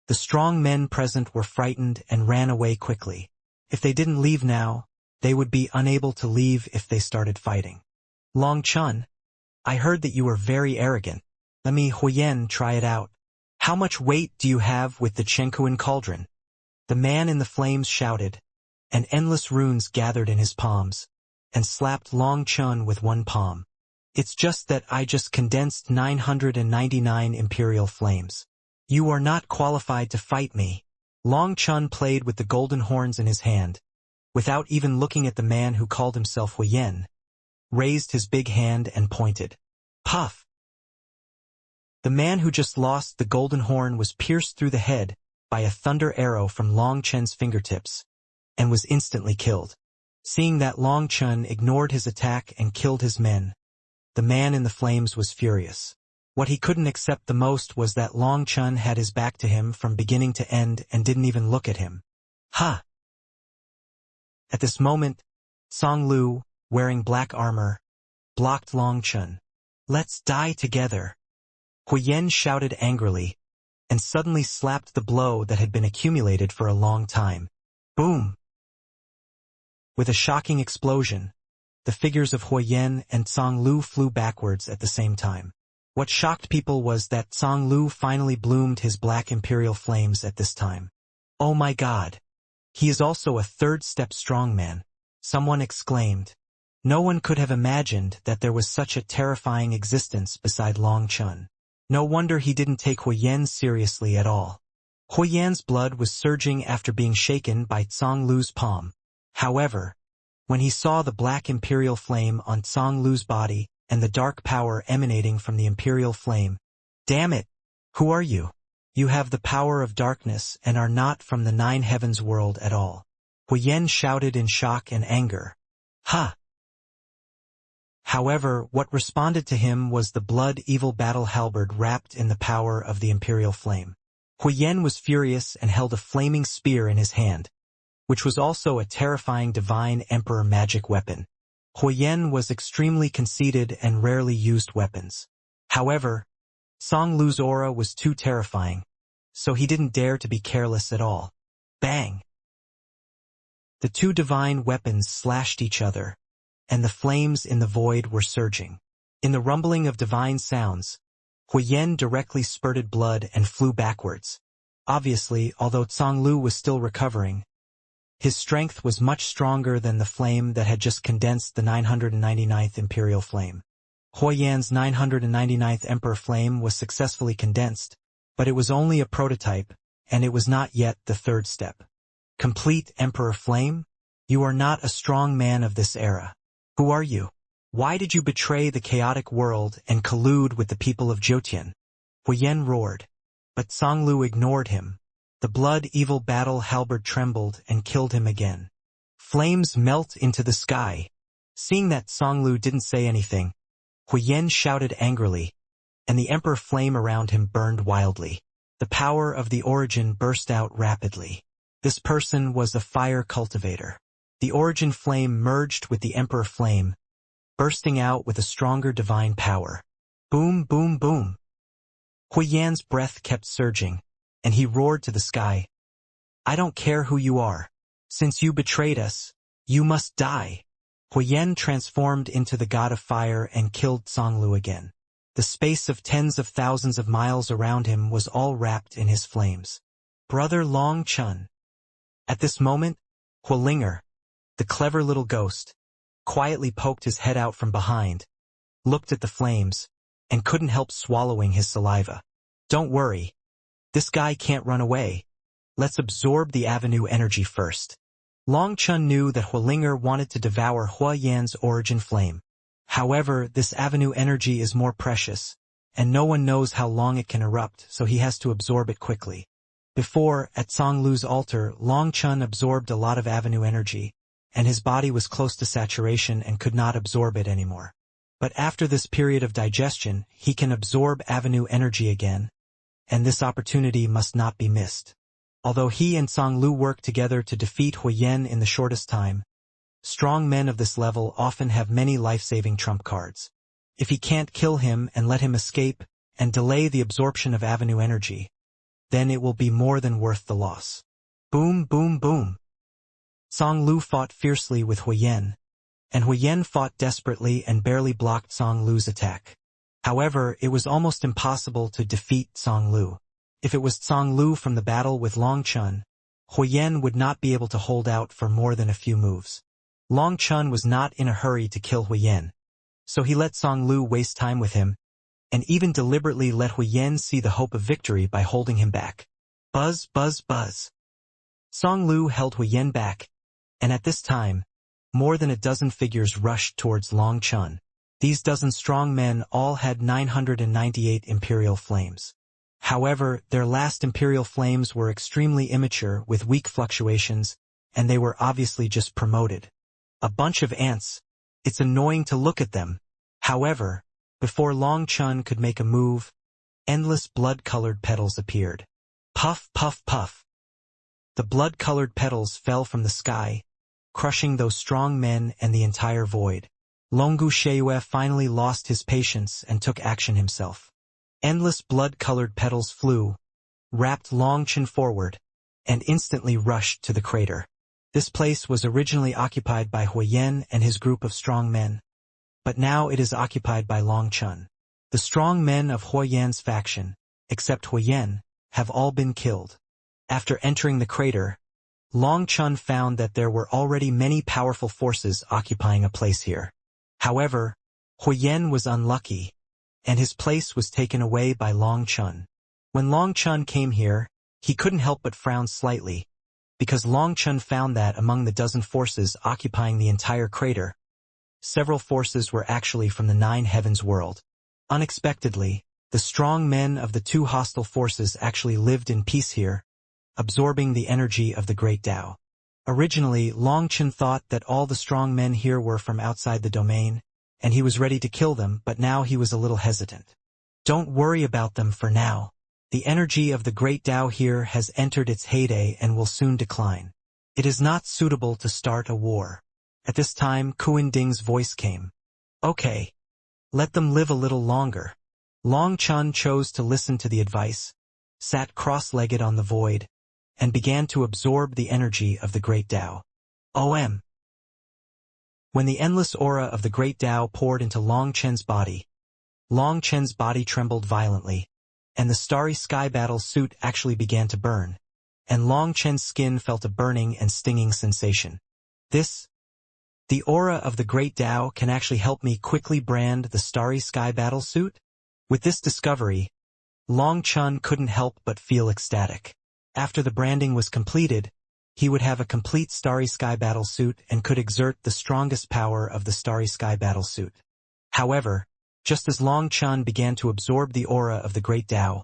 The strong men present were frightened and ran away quickly. If they didn't leave now, they would be unable to leave if they started fighting. Long Chun, I heard that you were very arrogant. Let me Huoyen try it out. How much weight do you have with the Chenkuan cauldron? The man in the flames shouted, and endless runes gathered in his palms, and slapped Long Chun with one palm. It's just that I just condensed 999 imperial flames. You are not qualified to fight me. Long Chun played with the golden horns in his hand, without even looking at the man who called himself Huoyen, raised his big hand and pointed. Puff! The man who just lost the golden horn was pierced through the head by a thunder arrow from Long Chen's fingertips, and was instantly killed. Seeing that Long Chen ignored his attack and killed his men, the man in the flames was furious. What he couldn't accept the most was that Long Chen had his back to him from beginning to end and didn't even look at him. Ha! At this moment, Song Lu, wearing black armor, blocked Long Chen. "Let's die together!" Huyen shouted angrily, and suddenly slapped the blow that had been accumulated for a long time. Boom! With a shocking explosion, the figures of Huyen and Song Lu flew backwards at the same time. What shocked people was that Song Lu finally bloomed his black imperial flames at this time. "Oh my God! He is also a third-step strongman," someone exclaimed. No one could have imagined that there was such a terrifying existence beside Long Chen. No wonder he didn't take Huyen seriously at all. Huyen's blood was surging after being shaken by Song Lu's palm. However, when he saw the black imperial flame on Song Lu's body and the dark power emanating from the imperial flame, "Damn it! Who are you? You have the power of darkness and are not from the Nine Heavens world at all." Huyen shouted in shock and anger. "Ha!" However, what responded to him was the blood-evil battle halberd wrapped in the power of the imperial flame. Huyen was furious and held a flaming spear in his hand, which was also a terrifying divine emperor magic weapon. Huyen was extremely conceited and rarely used weapons. However, Song Lu's aura was too terrifying, so he didn't dare to be careless at all. Bang! The two divine weapons slashed each other, and the flames in the void were surging. In the rumbling of divine sounds, Huyen directly spurted blood and flew backwards. Obviously, although Song Lu was still recovering, his strength was much stronger than the flame that had just condensed the 999th Imperial Flame. Huyen's 999th Emperor Flame was successfully condensed, but it was only a prototype, and it was not yet the third step. Complete Emperor Flame? You are not a strong man of this era. Who are you? Why did you betray the chaotic world and collude with the people of Jotian? Huyen roared, but Song Lu ignored him. The blood-evil battle halberd trembled and killed him again. Flames melt into the sky. Seeing that Song Lu didn't say anything, Huyen shouted angrily, and the emperor flame around him burned wildly. The power of the origin burst out rapidly. This person was the fire cultivator. The origin flame merged with the emperor flame, bursting out with a stronger divine power. Boom, boom, boom. Huyen's breath kept surging, and he roared to the sky. "I don't care who you are. Since you betrayed us, you must die." Huyen transformed into the god of fire and killed Song Lu again. The space of tens of thousands of miles around him was all wrapped in his flames. Brother Long Chen. At this moment, Huilinger, the clever little ghost, quietly poked his head out from behind, looked at the flames, and couldn't help swallowing his saliva. "Don't worry. This guy can't run away. Let's absorb the avenue energy first." Long Chen knew that Huilinger wanted to devour Huyen's origin flame. However, this avenue energy is more precious, and no one knows how long it can erupt, so he has to absorb it quickly. Before, at Song Lu's altar, Long Chen absorbed a lot of avenue energy, and his body was close to saturation and could not absorb it anymore. But after this period of digestion, he can absorb avenue energy again, and this opportunity must not be missed. Although he and Song Lu work together to defeat Huyen in the shortest time, strong men of this level often have many life-saving trump cards. If he can't kill him and let him escape and delay the absorption of avenue energy, then it will be more than worth the loss. Boom, boom, boom. Song Lu fought fiercely with Huyen, and Huyen fought desperately and barely blocked Song Lu's attack. However, it was almost impossible to defeat Song Lu. If it was Song Lu from the battle with Long Chen, Huyen would not be able to hold out for more than a few moves. Long Chen was not in a hurry to kill Huyen, so he let Song Lu waste time with him, and even deliberately let Huyen see the hope of victory by holding him back. Buzz, buzz, buzz. Song Lu held Huyen back, and at this time, more than a dozen figures rushed towards Long Chen. These dozen strong men all had 998 imperial flames. However, their last imperial flames were extremely immature with weak fluctuations, and they were obviously just promoted. A bunch of ants. It's annoying to look at them. However, before Long Chun could make a move, endless blood-colored petals appeared. Puff, puff, puff. The blood-colored petals fell from the sky, crushing those strong men and the entire void. Longu Sheue finally lost his patience and took action himself. Endless blood-colored petals flew, wrapped Long Chun forward, and instantly rushed to the crater. This place was originally occupied by Huyen and his group of strong men, but now it is occupied by Long Chun. The strong men of Huyen's faction, except Huyen, have all been killed. After entering the crater, Long Chun found that there were already many powerful forces occupying a place here. However, Huyen was unlucky, and his place was taken away by Long Chun. When Long Chun came here, he couldn't help but frown slightly, because Long Chun found that among the dozen forces occupying the entire crater, several forces were actually from the Nine Heavens world. Unexpectedly, the strong men of the two hostile forces actually lived in peace here, absorbing the energy of the Great Tao. Originally, Long Chun thought that all the strong men here were from outside the domain, and he was ready to kill them, but now he was a little hesitant. Don't worry about them for now. The energy of the Great Tao here has entered its heyday and will soon decline. It is not suitable to start a war. At this time, Kuan Ding's voice came. Okay. Let them live a little longer. Long Chun chose to listen to the advice, sat cross-legged on the void, and began to absorb the energy of the Great Tao. When the endless aura of the Great Tao poured into Long Chen's body trembled violently, and the starry sky battle suit actually began to burn, and Long Chen's skin felt a burning and stinging sensation. The aura of the Great Tao can actually help me quickly brand the starry sky battle suit? With this discovery, Long Chun couldn't help but feel ecstatic. After the branding was completed, he would have a complete Starry Sky battle suit and could exert the strongest power of the Starry Sky battle suit. However, just as Long Chun began to absorb the aura of the Great Tao,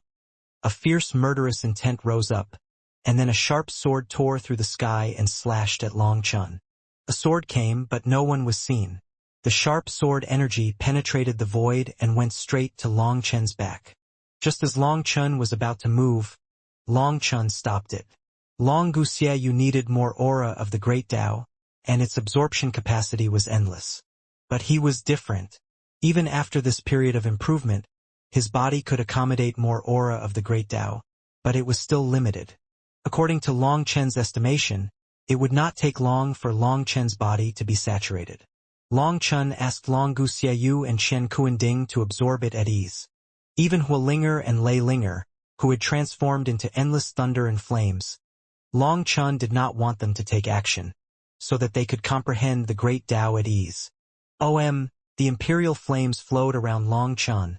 a fierce murderous intent rose up, and then a sharp sword tore through the sky and slashed at Long Chun. A sword came, but no one was seen. The sharp sword energy penetrated the void and went straight to Long Chen's back. Just as Long Chun was about to move, Long Chun stopped it. Long Guxie, you needed more aura of the Great Tao, and its absorption capacity was endless. But he was different. Even after this period of improvement, his body could accommodate more aura of the Great Tao, but it was still limited. According to Long Chen's estimation, it would not take long for Long Chen's body to be saturated. Long Chun asked Long Guxie and Shen Kuanding to absorb it at ease. Even Hualinger and Lei Linger, who had transformed into endless thunder and flames, Long Chun did not want them to take action, so that they could comprehend the Great Tao at ease. The imperial flames flowed around Long Chun.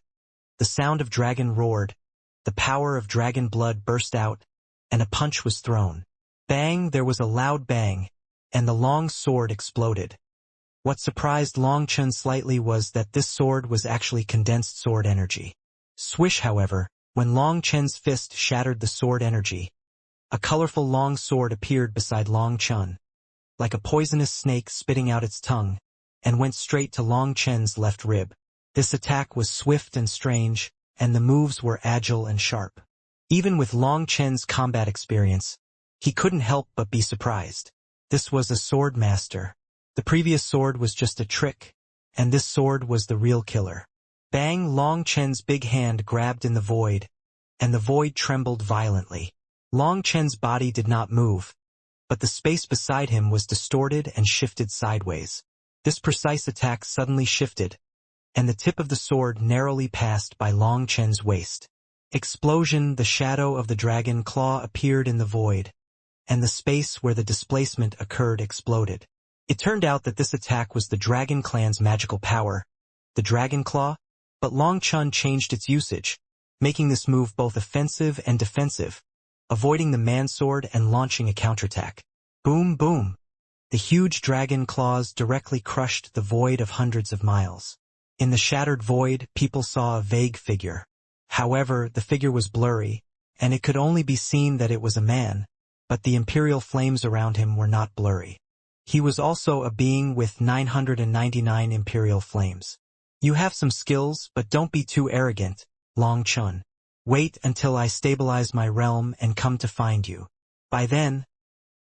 The sound of dragon roared, the power of dragon blood burst out, and a punch was thrown. Bang, there was a loud bang, and the long sword exploded. What surprised Long Chun slightly was that this sword was actually condensed sword energy. Swish, however, when Long Chen's fist shattered the sword energy, a colorful long sword appeared beside Long Chun, like a poisonous snake spitting out its tongue, and went straight to Long Chen's left rib. This attack was swift and strange, and the moves were agile and sharp. Even with Long Chen's combat experience, he couldn't help but be surprised. This was a sword master. The previous sword was just a trick, and this sword was the real killer. Bang! Long Chen's big hand grabbed in the void, and the void trembled violently. Long Chen's body did not move, but the space beside him was distorted and shifted sideways. This precise attack suddenly shifted, and the tip of the sword narrowly passed by Long Chen's waist. Explosion! The shadow of the dragon claw appeared in the void, and the space where the displacement occurred exploded. It turned out that this attack was the Dragon Clan's magical power, the Dragon Claw, but Long Chun changed its usage, making this move both offensive and defensive, avoiding the mansword and launching a counterattack. Boom, boom! The huge dragon claws directly crushed the void of hundreds of miles. In the shattered void, people saw a vague figure. However, the figure was blurry, and it could only be seen that it was a man, but the imperial flames around him were not blurry. He was also a being with 999 imperial flames. You have some skills, but don't be too arrogant, Long Chun. Wait until I stabilize my realm and come to find you. By then,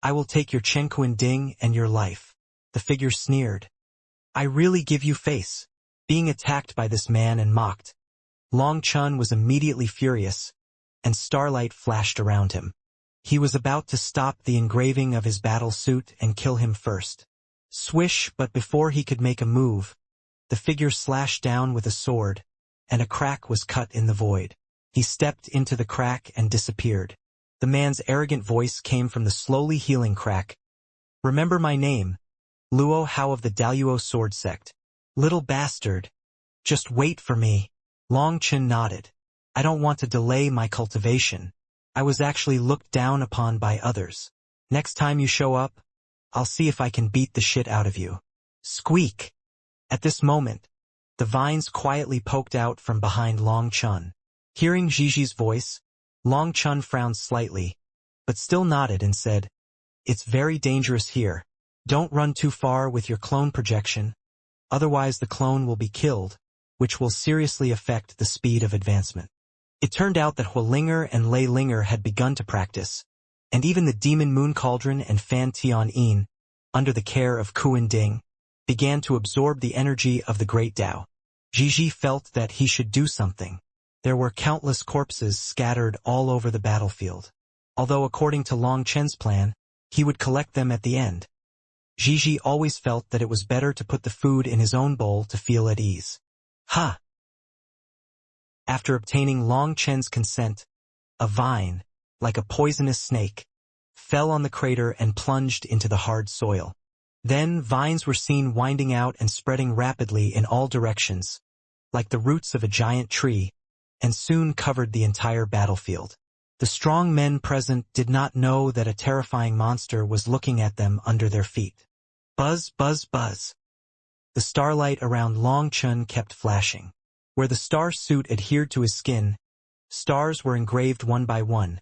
I will take your Chenkuan Ding and your life. The figure sneered. I really give you face. Being attacked by this man and mocked, Long Chun was immediately furious, and starlight flashed around him. He was about to stop the engraving of his battle suit and kill him first. Swish, but before he could make a move, the figure slashed down with a sword, and a crack was cut in the void. He stepped into the crack and disappeared. The man's arrogant voice came from the slowly healing crack. Remember my name, Luo Hao of the Daluo Sword Sect. Little bastard. Just wait for me. Long Chun nodded. I don't want to delay my cultivation. I was actually looked down upon by others. Next time you show up, I'll see if I can beat the shit out of you. Squeak. At this moment, the vines quietly poked out from behind Long Chun. Hearing Gigi's voice, Long Chun frowned slightly, but still nodded and said, It's very dangerous here. Don't run too far with your clone projection, otherwise the clone will be killed, which will seriously affect the speed of advancement. It turned out that Huolinger and Lei Linger had begun to practice, and even the Demon Moon Cauldron and Fan Tian Yin, under the care of Kuan Ding, began to absorb the energy of the Great Tao. Gigi felt that he should do something. There were countless corpses scattered all over the battlefield. Although according to Long Chen's plan, he would collect them at the end. Gigi always felt that it was better to put the food in his own bowl to feel at ease. Ha! After obtaining Long Chen's consent, a vine, like a poisonous snake, fell on the crater and plunged into the hard soil. Then vines were seen winding out and spreading rapidly in all directions, like the roots of a giant tree, and soon covered the entire battlefield. The strong men present did not know that a terrifying monster was looking at them under their feet. Buzz, buzz, buzz. The starlight around Long Chun kept flashing. Where the star suit adhered to his skin, stars were engraved one by one,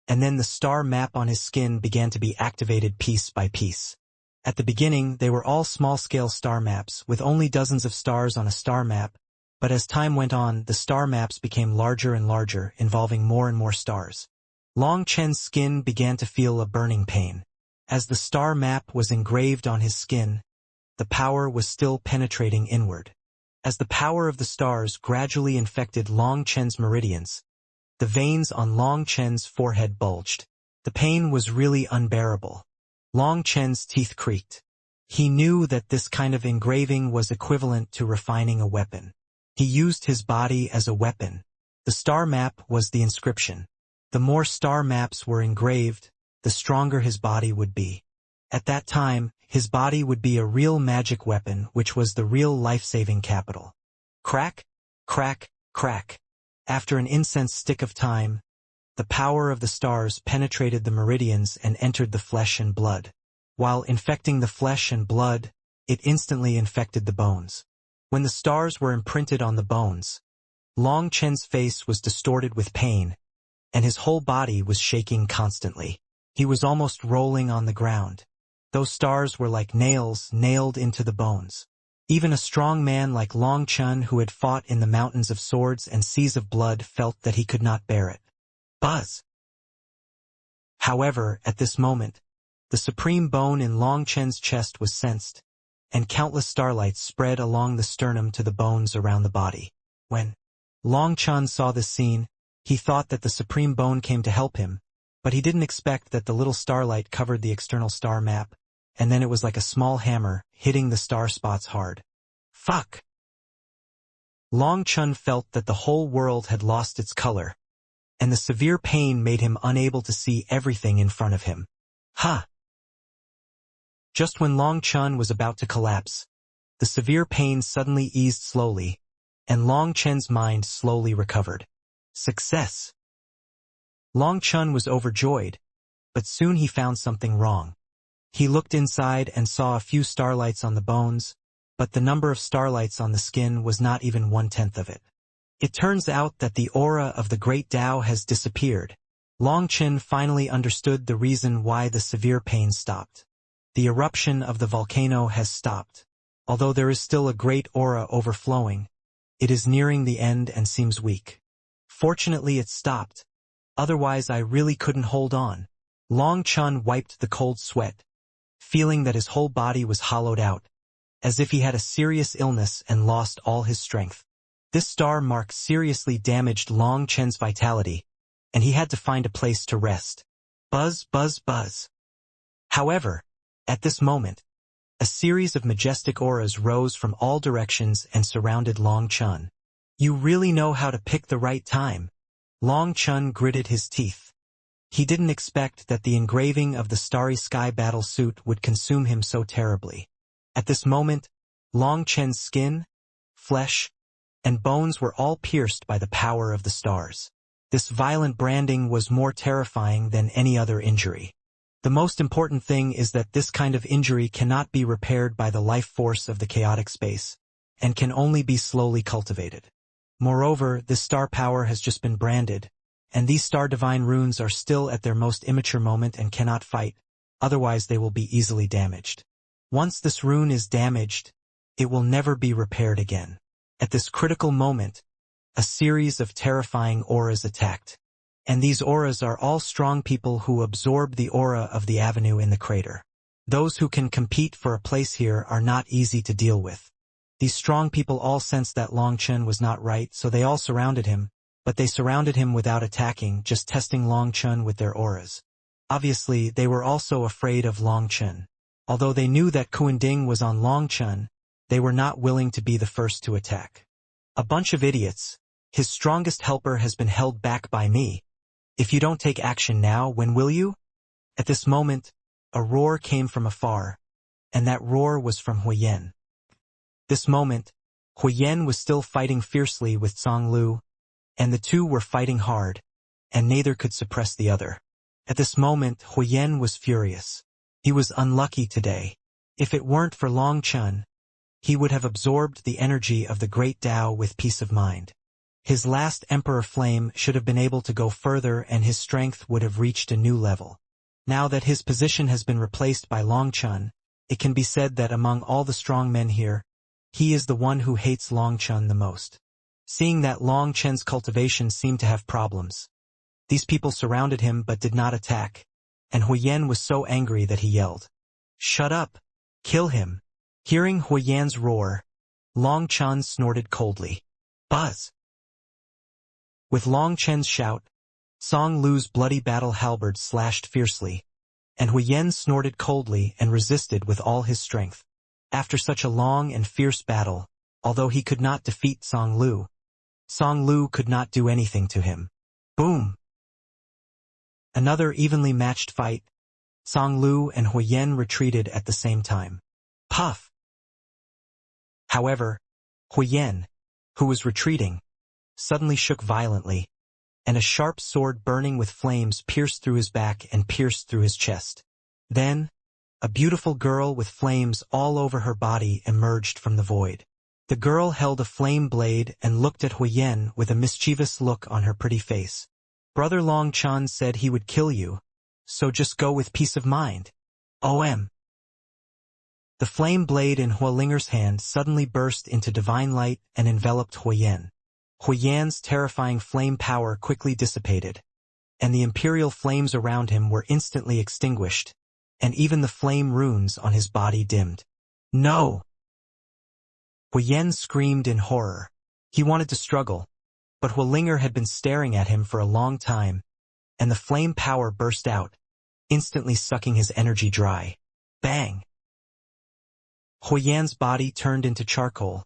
and then the star map on his skin began to be activated piece by piece. At the beginning, they were all small-scale star maps, with only dozens of stars on a star map, but as time went on, the star maps became larger and larger, involving more and more stars. Long Chen's skin began to feel a burning pain. As the star map was engraved on his skin, the power was still penetrating inward. As the power of the stars gradually infected Long Chen's meridians, the veins on Long Chen's forehead bulged. The pain was really unbearable. Long Chen's teeth creaked. He knew that this kind of engraving was equivalent to refining a weapon. He used his body as a weapon. The star map was the inscription. The more star maps were engraved, the stronger his body would be. At that time, his body would be a real magic weapon, which was the real life-saving capital. Crack, crack, crack. After an incense stick of time, the power of the stars penetrated the meridians and entered the flesh and blood. While infecting the flesh and blood, it instantly infected the bones. When the stars were imprinted on the bones, Long Chen's face was distorted with pain, and his whole body was shaking constantly. He was almost rolling on the ground. Those stars were like nails nailed into the bones. Even a strong man like Long Chun, who had fought in the mountains of swords and seas of blood, felt that he could not bear it. Buzz! However, at this moment, the supreme bone in Long Chen's chest was sensed, and countless starlights spread along the sternum to the bones around the body. When Long Chun saw this scene, he thought that the supreme bone came to help him, but he didn't expect that the little starlight covered the external star map, and then it was like a small hammer hitting the star spots hard. Fuck! Long Chun felt that the whole world had lost its color, and the severe pain made him unable to see everything in front of him. Ha! Just when Long Chun was about to collapse, the severe pain suddenly eased slowly, and Long Chen's mind slowly recovered. Success! Long Chun was overjoyed, but soon he found something wrong. He looked inside and saw a few starlights on the bones, but the number of starlights on the skin was not even 1/10 of it. It turns out that the aura of the great Tao has disappeared. Long Chen finally understood the reason why the severe pain stopped. The eruption of the volcano has stopped. Although there is still a great aura overflowing, it is nearing the end and seems weak. Fortunately it stopped. Otherwise I really couldn't hold on. Long Chen wiped the cold sweat, feeling that his whole body was hollowed out, as if he had a serious illness and lost all his strength. This star mark seriously damaged Long Chen's vitality, and he had to find a place to rest. Buzz, buzz, buzz. However, at this moment, a series of majestic auras rose from all directions and surrounded Long Chen. You really know how to pick the right time. Long Chen gritted his teeth. He didn't expect that the engraving of the Starry Sky battle suit would consume him so terribly. At this moment, Long Chen's skin, flesh, and bones were all pierced by the power of the stars. This violent branding was more terrifying than any other injury. The most important thing is that this kind of injury cannot be repaired by the life force of the chaotic space, and can only be slowly cultivated. Moreover, this star power has just been branded, and these star divine runes are still at their most immature moment and cannot fight, otherwise they will be easily damaged. Once this rune is damaged, it will never be repaired again. At this critical moment, a series of terrifying auras attacked. And these auras are all strong people who absorb the aura of the avenue in the crater. Those who can compete for a place here are not easy to deal with. These strong people all sensed that Long Chen was not right, so they all surrounded him, but they surrounded him without attacking, just testing Long Chen with their auras. Obviously, they were also afraid of Long Chen. Although they knew that Kuanding was on Long Chen, they were not willing to be the first to attack. A bunch of idiots. His strongest helper has been held back by me. If you don't take action now, when will you? At this moment, a roar came from afar, and that roar was from Huyen. This moment, Huyen was still fighting fiercely with Song Lu, and the two were fighting hard, and neither could suppress the other. At this moment, Huyen was furious. He was unlucky today. If it weren't for Long Chen, he would have absorbed the energy of the great Tao with peace of mind. His last Emperor Flame should have been able to go further and his strength would have reached a new level. Now that his position has been replaced by Long Chen, it can be said that among all the strong men here, he is the one who hates Long Chen the most. Seeing that Long Chen's cultivation seemed to have problems, these people surrounded him but did not attack, and Huyen was so angry that he yelled, "Shut up! Kill him!" Hearing Huyen's roar, Long Chen snorted coldly. Buzz! With Long Chen's shout, Song Lu's bloody battle halberd slashed fiercely, and Huyen snorted coldly and resisted with all his strength. After such a long and fierce battle, although he could not defeat Song Lu could not do anything to him. Boom! Another evenly matched fight. Song Lu and Huyen retreated at the same time. Puff! However, Huyen, who was retreating, suddenly shook violently, and a sharp sword burning with flames pierced through his back and pierced through his chest. Then, a beautiful girl with flames all over her body emerged from the void. The girl held a flame blade and looked at Huyen with a mischievous look on her pretty face. Brother Long Chen said he would kill you, so just go with peace of mind. OM. The flame blade in Hualinger's hand suddenly burst into divine light and enveloped Huyen. Huyen's terrifying flame power quickly dissipated, and the imperial flames around him were instantly extinguished, and even the flame runes on his body dimmed. No! Huyen screamed in horror. He wanted to struggle, but Hualinger had been staring at him for a long time, and the flame power burst out, instantly sucking his energy dry. Bang! Huyen's body turned into charcoal,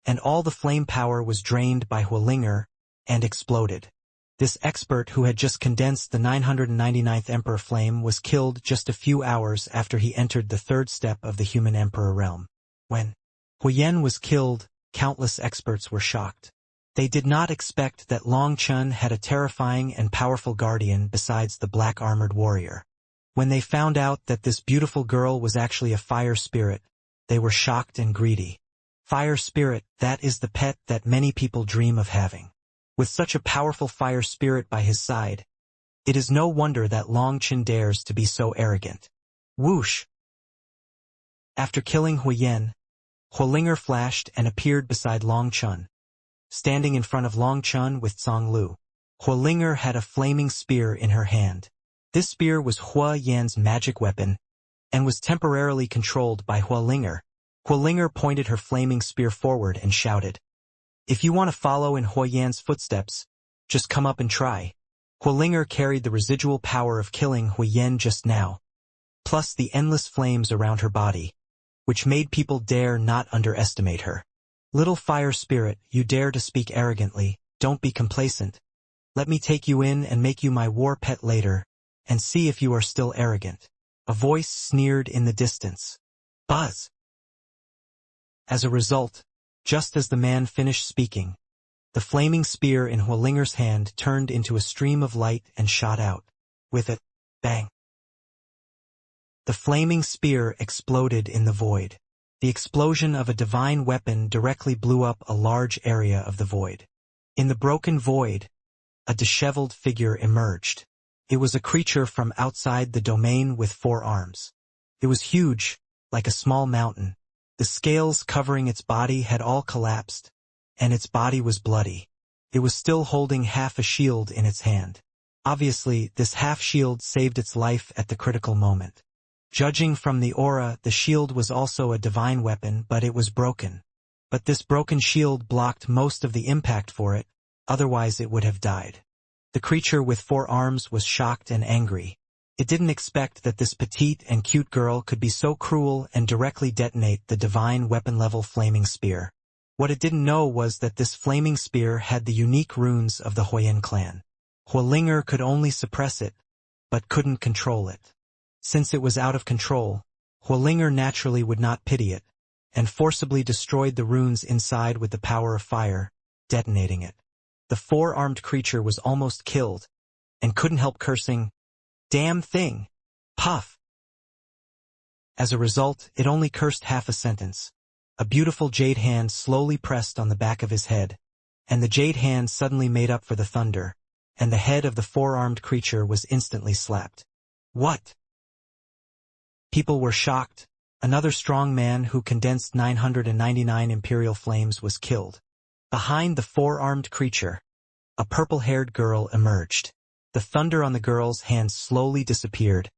and all the flame power was drained by Hualinger and exploded. This expert who had just condensed the 999th Emperor Flame was killed just a few hours after he entered the third step of the human Emperor realm. When Huyen was killed, countless experts were shocked. They did not expect that Long Chen had a terrifying and powerful guardian besides the black-armored warrior. When they found out that this beautiful girl was actually a fire spirit, they were shocked and greedy. Fire spirit, that is the pet that many people dream of having. With such a powerful fire spirit by his side, it is no wonder that Long Chen dares to be so arrogant. Whoosh! After killing Huyen, Huolinger flashed and appeared beside Long Chen, standing in front of Long Chen with Zhang Lu. Huolinger had a flaming spear in her hand. This spear was Hua Yan's magic weapon, and was temporarily controlled by Huolinger. Huolinger pointed her flaming spear forward and shouted, "If you want to follow in Hua Yan's footsteps, just come up and try." Huolinger carried the residual power of killing Huyen just now, plus the endless flames around her body, which made people dare not underestimate her. "Little fire spirit, you dare to speak arrogantly, don't be complacent. Let me take you in and make you my war pet later, and see if you are still arrogant." A voice sneered in the distance. Buzz! As a result, just as the man finished speaking, the flaming spear in Huolinger's hand turned into a stream of light and shot out. With a bang, the flaming spear exploded in the void. The explosion of a divine weapon directly blew up a large area of the void. In the broken void, a disheveled figure emerged. It was a creature from outside the domain with 4 arms. It was huge, like a small mountain. The scales covering its body had all collapsed, and its body was bloody. It was still holding half a shield in its hand. Obviously, this half-shield saved its life at the critical moment. Judging from the aura, the shield was also a divine weapon, but it was broken. But this broken shield blocked most of the impact for it, otherwise it would have died. The creature with 4 arms was shocked and angry. It didn't expect that this petite and cute girl could be so cruel and directly detonate the divine weapon-level flaming spear. What it didn't know was that this flaming spear had the unique runes of the Huoyan clan. Huolinger could only suppress it, but couldn't control it. Since it was out of control, Huolinger naturally would not pity it, and forcibly destroyed the runes inside with the power of fire, detonating it. The 4-armed creature was almost killed, and couldn't help cursing, "Damn thing! Puff!" As a result, it only cursed half a sentence. A beautiful jade hand slowly pressed on the back of his head, and the jade hand suddenly made up for the thunder, and the head of the 4-armed creature was instantly slapped. What? People were shocked. Another strong man who condensed 999 imperial flames was killed. Behind the 4-armed creature, a purple-haired girl emerged. The thunder on the girl's hand slowly disappeared,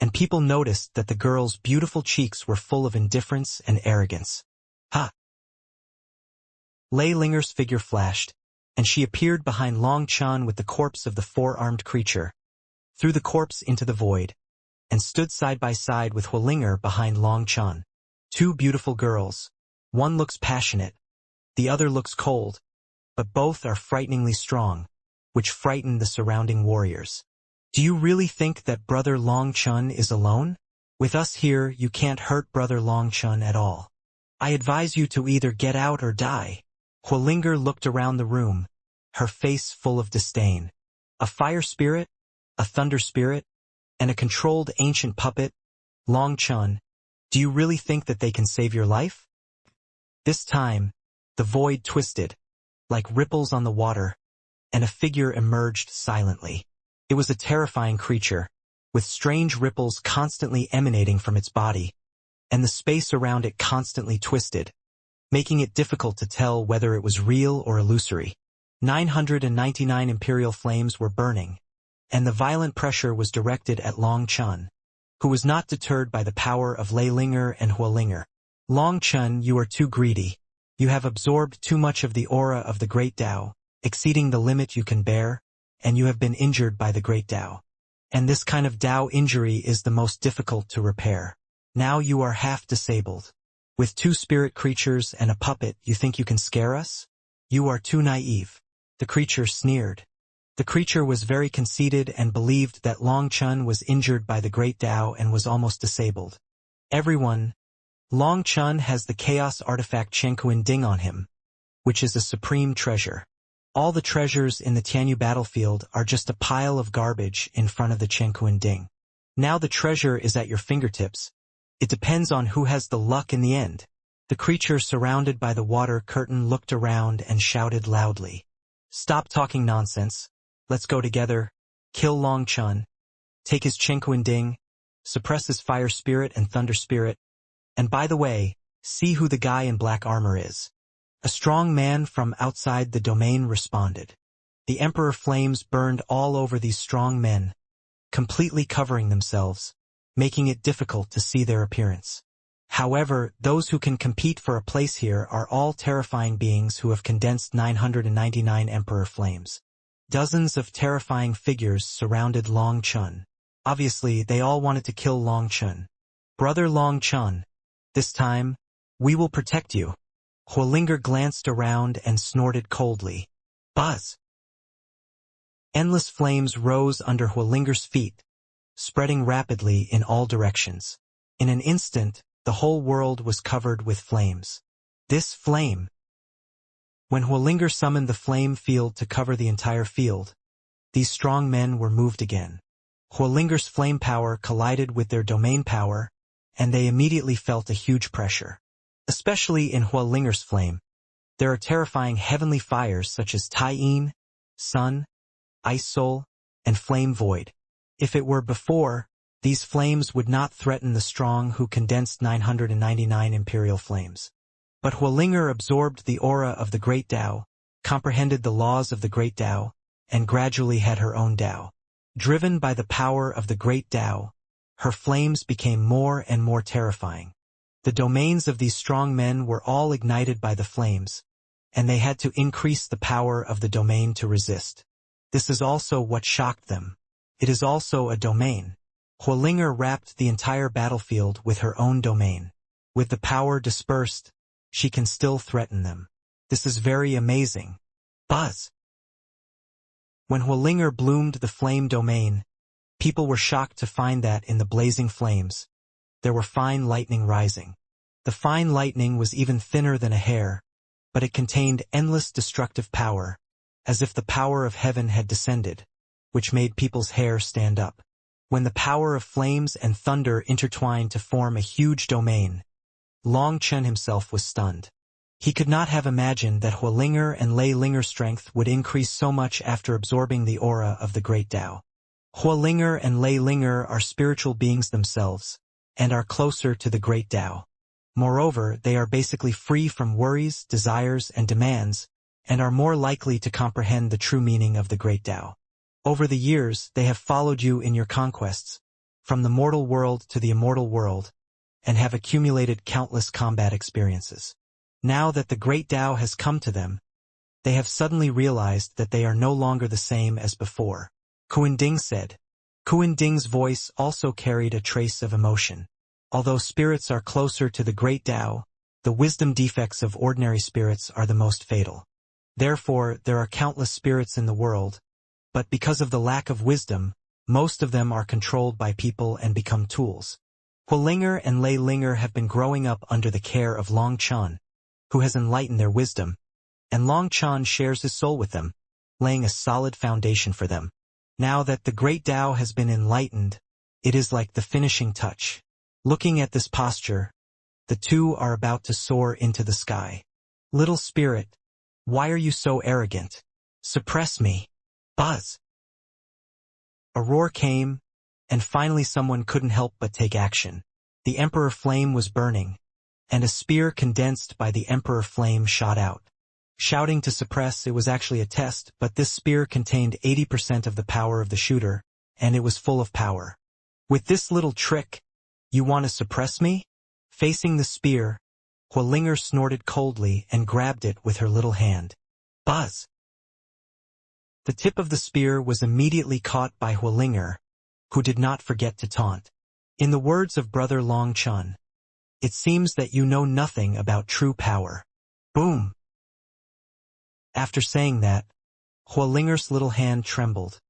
and people noticed that the girl's beautiful cheeks were full of indifference and arrogance. Ha! Lei Linger's figure flashed, and she appeared behind Long Chen with the corpse of the 4-armed creature, threw the corpse into the void, and stood side by side with Huolinger behind Long Chen. 2 beautiful girls. One looks passionate, the other looks cold, but both are frighteningly strong, which frightened the surrounding warriors. Do you really think that Brother Long Chen is alone? With us here, you can't hurt Brother Long Chen at all. I advise you to either get out or die. Huolinger looked around the room, her face full of disdain. A fire spirit, a thunder spirit, and a controlled ancient puppet? Long Chen, do you really think that they can save your life? This time, the void twisted, like ripples on the water, and a figure emerged silently. It was a terrifying creature, with strange ripples constantly emanating from its body, and the space around it constantly twisted, making it difficult to tell whether it was real or illusory. 999 imperial flames were burning, and the violent pressure was directed at Long Chen, who was not deterred by the power of Lei Linger and Huolinger. Long Chen, you are too greedy. You have absorbed too much of the aura of the Great Tao, exceeding the limit you can bear, and you have been injured by the Great Tao. And this kind of Tao injury is the most difficult to repair. Now you are half disabled. With 2 spirit creatures and a puppet, you think you can scare us? You are too naive. The creature sneered. The creature was very conceited and believed that Long Chen was injured by the Great Tao and was almost disabled. Everyone, Long Chen has the chaos artifact Chenkuan Ding on him, which is a supreme treasure. All the treasures in the Tianyu battlefield are just a pile of garbage in front of the Chenkuan Ding. Now the treasure is at your fingertips. It depends on who has the luck in the end. The creature surrounded by the water curtain looked around and shouted loudly. "Stop talking nonsense. Let's go together. Kill Long Chun. Take his Chenkuan Ding. Suppress his fire spirit and thunder spirit. And by the way, see who the guy in black armor is." A strong man from outside the domain responded. The Emperor flames burned all over these strong men, completely covering themselves, making it difficult to see their appearance. However, those who can compete for a place here are all terrifying beings who have condensed 999 Emperor flames. Dozens of terrifying figures surrounded Long Chun. Obviously, they all wanted to kill Long Chun. "Brother Long Chun, this time, we will protect you." Huolinger glanced around and snorted coldly. Buzz! Endless flames rose under Huolinger's feet, spreading rapidly in all directions. In an instant, the whole world was covered with flames. This flame! When Huolinger summoned the flame field to cover the entire field, these strong men were moved again. Huolinger's flame power collided with their domain power, and they immediately felt a huge pressure. Especially in Huolinger's flame, there are terrifying heavenly fires such as Taiyin, Sun, Ice Soul, and Flame Void. If it were before, these flames would not threaten the strong who condensed 999 imperial flames. But Huolinger absorbed the aura of the Great Tao, comprehended the laws of the Great Tao, and gradually had her own Tao. Driven by the power of the Great Tao, her flames became more and more terrifying. The domains of these strong men were all ignited by the flames, and they had to increase the power of the domain to resist. This is also what shocked them. It is also a domain. Huolinger wrapped the entire battlefield with her own domain. With the power dispersed, she can still threaten them. This is very amazing. Buzz! When Huolinger bloomed the flame domain, people were shocked to find that in the blazing flames, there were fine lightning rising. The fine lightning was even thinner than a hair, but it contained endless destructive power, as if the power of heaven had descended, which made people's hair stand up. When the power of flames and thunder intertwined to form a huge domain, Long Chen himself was stunned. He could not have imagined that Huolinger and Lei Linger's strength would increase so much after absorbing the aura of the Great Tao. Huolinger and Lei Linger are spiritual beings themselves, and are closer to the Great Tao. Moreover, they are basically free from worries, desires, and demands, and are more likely to comprehend the true meaning of the Great Tao. Over the years, they have followed you in your conquests, from the mortal world to the immortal world, and have accumulated countless combat experiences. Now that the Great Tao has come to them, they have suddenly realized that they are no longer the same as before. Kuan Ding said. Kuan Ding's voice also carried a trace of emotion. Although spirits are closer to the Great Tao, the wisdom defects of ordinary spirits are the most fatal. Therefore, there are countless spirits in the world, but because of the lack of wisdom, most of them are controlled by people and become tools. Huolinger and Lei Linger have been growing up under the care of Long Chan, who has enlightened their wisdom, and Long Chan shares his soul with them, laying a solid foundation for them. Now that the Great Tao has been enlightened, it is like the finishing touch. Looking at this posture, the two are about to soar into the sky. Little spirit, why are you so arrogant? Suppress me. Buzz! A roar came, and finally someone couldn't help but take action. The Emperor Flame was burning, and a spear condensed by the Emperor Flame shot out. Shouting to suppress, it was actually a test, but this spear contained 80% of the power of the shooter, and it was full of power. With this little trick, you want to suppress me? Facing the spear, Huolinger snorted coldly and grabbed it with her little hand. Buzz! The tip of the spear was immediately caught by Huolinger, who did not forget to taunt. In the words of Brother Long Chun, it seems that you know nothing about true power. Boom! After saying that, Huolinger's little hand trembled,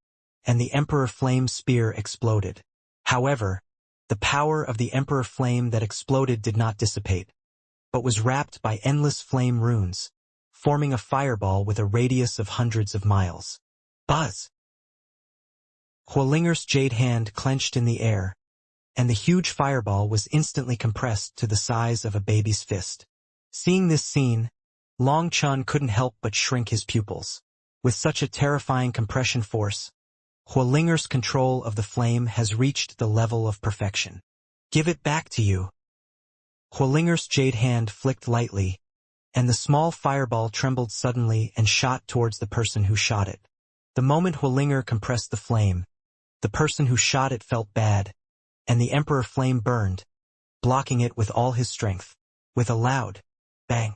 and the Emperor Flame spear exploded. However, the power of the Emperor Flame that exploded did not dissipate, but was wrapped by endless flame runes, forming a fireball with a radius of hundreds of miles. Buzz! Huolinger's jade hand clenched in the air, and the huge fireball was instantly compressed to the size of a baby's fist. Seeing this scene, Long Chun couldn't help but shrink his pupils. With such a terrifying compression force, Huolinger's control of the flame has reached the level of perfection. Give it back to you. Huolinger's jade hand flicked lightly, and the small fireball trembled suddenly and shot towards the person who shot it. The moment Huolinger compressed the flame, the person who shot it felt bad, and the Emperor flame burned, blocking it with all his strength. With a loud bang,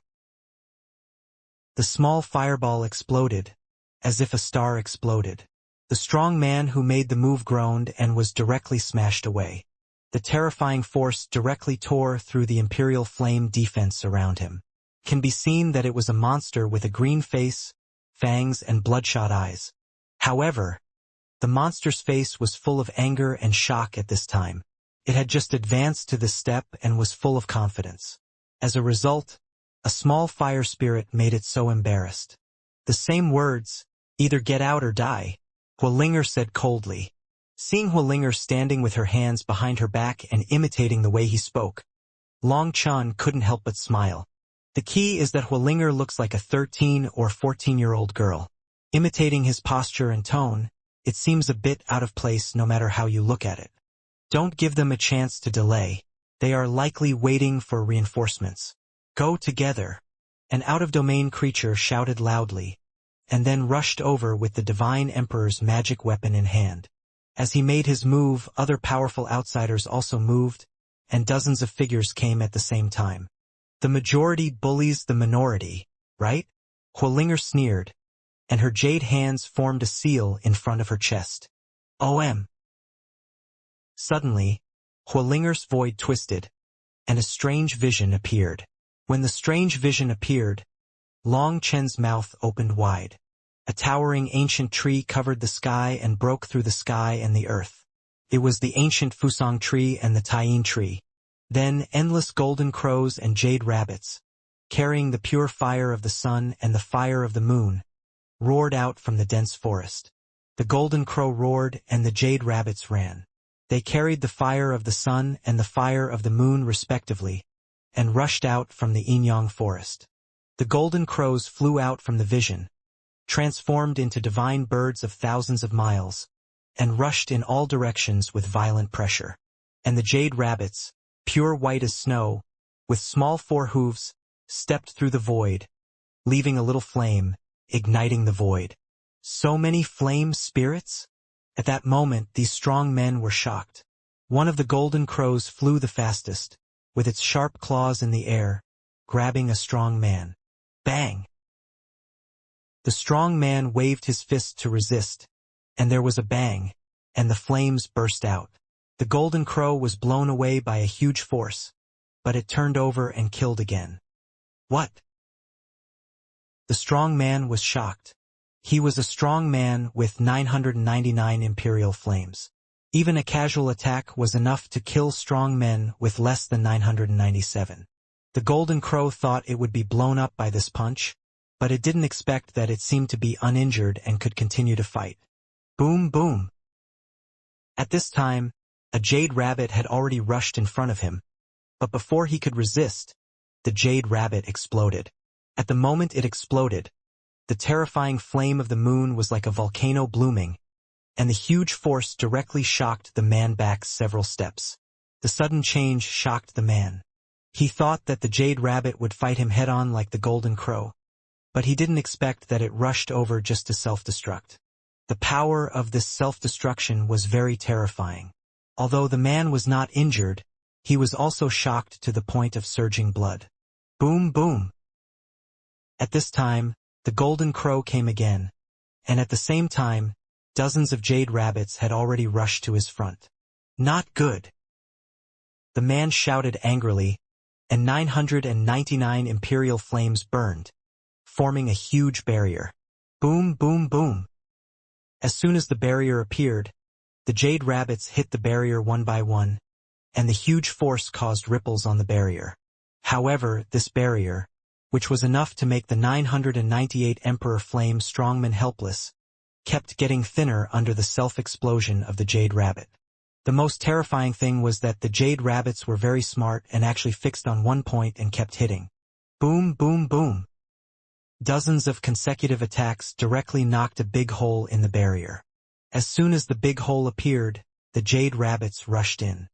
the small fireball exploded, as if a star exploded. The strong man who made the move groaned and was directly smashed away. The terrifying force directly tore through the Imperial flame defense around him. Can be seen that it was a monster with a green face, fangs and bloodshot eyes. However, the monster's face was full of anger and shock at this time. It had just advanced to this step and was full of confidence. As a result, a small fire spirit made it so embarrassed. The same words, either get out or die, Huolinger said coldly. Seeing Huolinger standing with her hands behind her back and imitating the way he spoke, Long Chun couldn't help but smile. The key is that Huolinger looks like a 13 or 14-year-old girl. Imitating his posture and tone, it seems a bit out of place no matter how you look at it. Don't give them a chance to delay. They are likely waiting for reinforcements. Go together. An out-of-domain creature shouted loudly, and then rushed over with the Divine Emperor's magic weapon in hand. As he made his move, other powerful outsiders also moved, and dozens of figures came at the same time. The majority bullies the minority, right? Huolinger sneered, and her jade hands formed a seal in front of her chest. OM. Suddenly, Huolinger's void twisted, and a strange vision appeared. When the strange vision appeared, Long Chen's mouth opened wide. A towering ancient tree covered the sky and broke through the sky and the earth. It was the ancient Fusang tree and the Taiyin tree. Then endless golden crows and jade rabbits, carrying the pure fire of the sun and the fire of the moon, roared out from the dense forest. The golden crow roared and the jade rabbits ran. They carried the fire of the sun and the fire of the moon respectively, and rushed out from the Yinyang forest. The golden crows flew out from the vision, transformed into divine birds of thousands of miles, and rushed in all directions with violent pressure. And the jade rabbits, pure white as snow, with small four hooves, stepped through the void, leaving a little flame, igniting the void. So many flame spirits? At that moment, these strong men were shocked. One of the golden crows flew the fastest, with its sharp claws in the air, grabbing a strong man. Bang! The strong man waved his fist to resist, and there was a bang, and the flames burst out. The golden crow was blown away by a huge force, but it turned over and killed again. What? The strong man was shocked. He was a strong man with 999 imperial flames. Even a casual attack was enough to kill strong men with less than 997. The golden crow thought it would be blown up by this punch, but it didn't expect that it seemed to be uninjured and could continue to fight. Boom, boom. At this time, a jade rabbit had already rushed in front of him, but before he could resist, the jade rabbit exploded. At the moment it exploded, the terrifying flame of the moon was like a volcano blooming, and the huge force directly shocked the man back several steps. The sudden change shocked the man. He thought that the jade rabbit would fight him head-on like the golden crow, but he didn't expect that it rushed over just to self-destruct. The power of this self-destruction was very terrifying. Although the man was not injured, he was also shocked to the point of surging blood. Boom, boom. At this time, the golden crow came again, and at the same time, dozens of jade rabbits had already rushed to his front. Not good. The man shouted angrily, and 999 imperial flames burned, forming a huge barrier. Boom, boom, boom. As soon as the barrier appeared, the jade rabbits hit the barrier one by one, and the huge force caused ripples on the barrier. However, this barrier, which was enough to make the 998 Emperor Flame strongmen helpless, kept getting thinner under the self-explosion of the jade rabbit. The most terrifying thing was that the jade rabbits were very smart and actually fixed on one point and kept hitting. Boom, boom, boom. Dozens of consecutive attacks directly knocked a big hole in the barrier. As soon as the big hole appeared, the jade rabbits rushed in.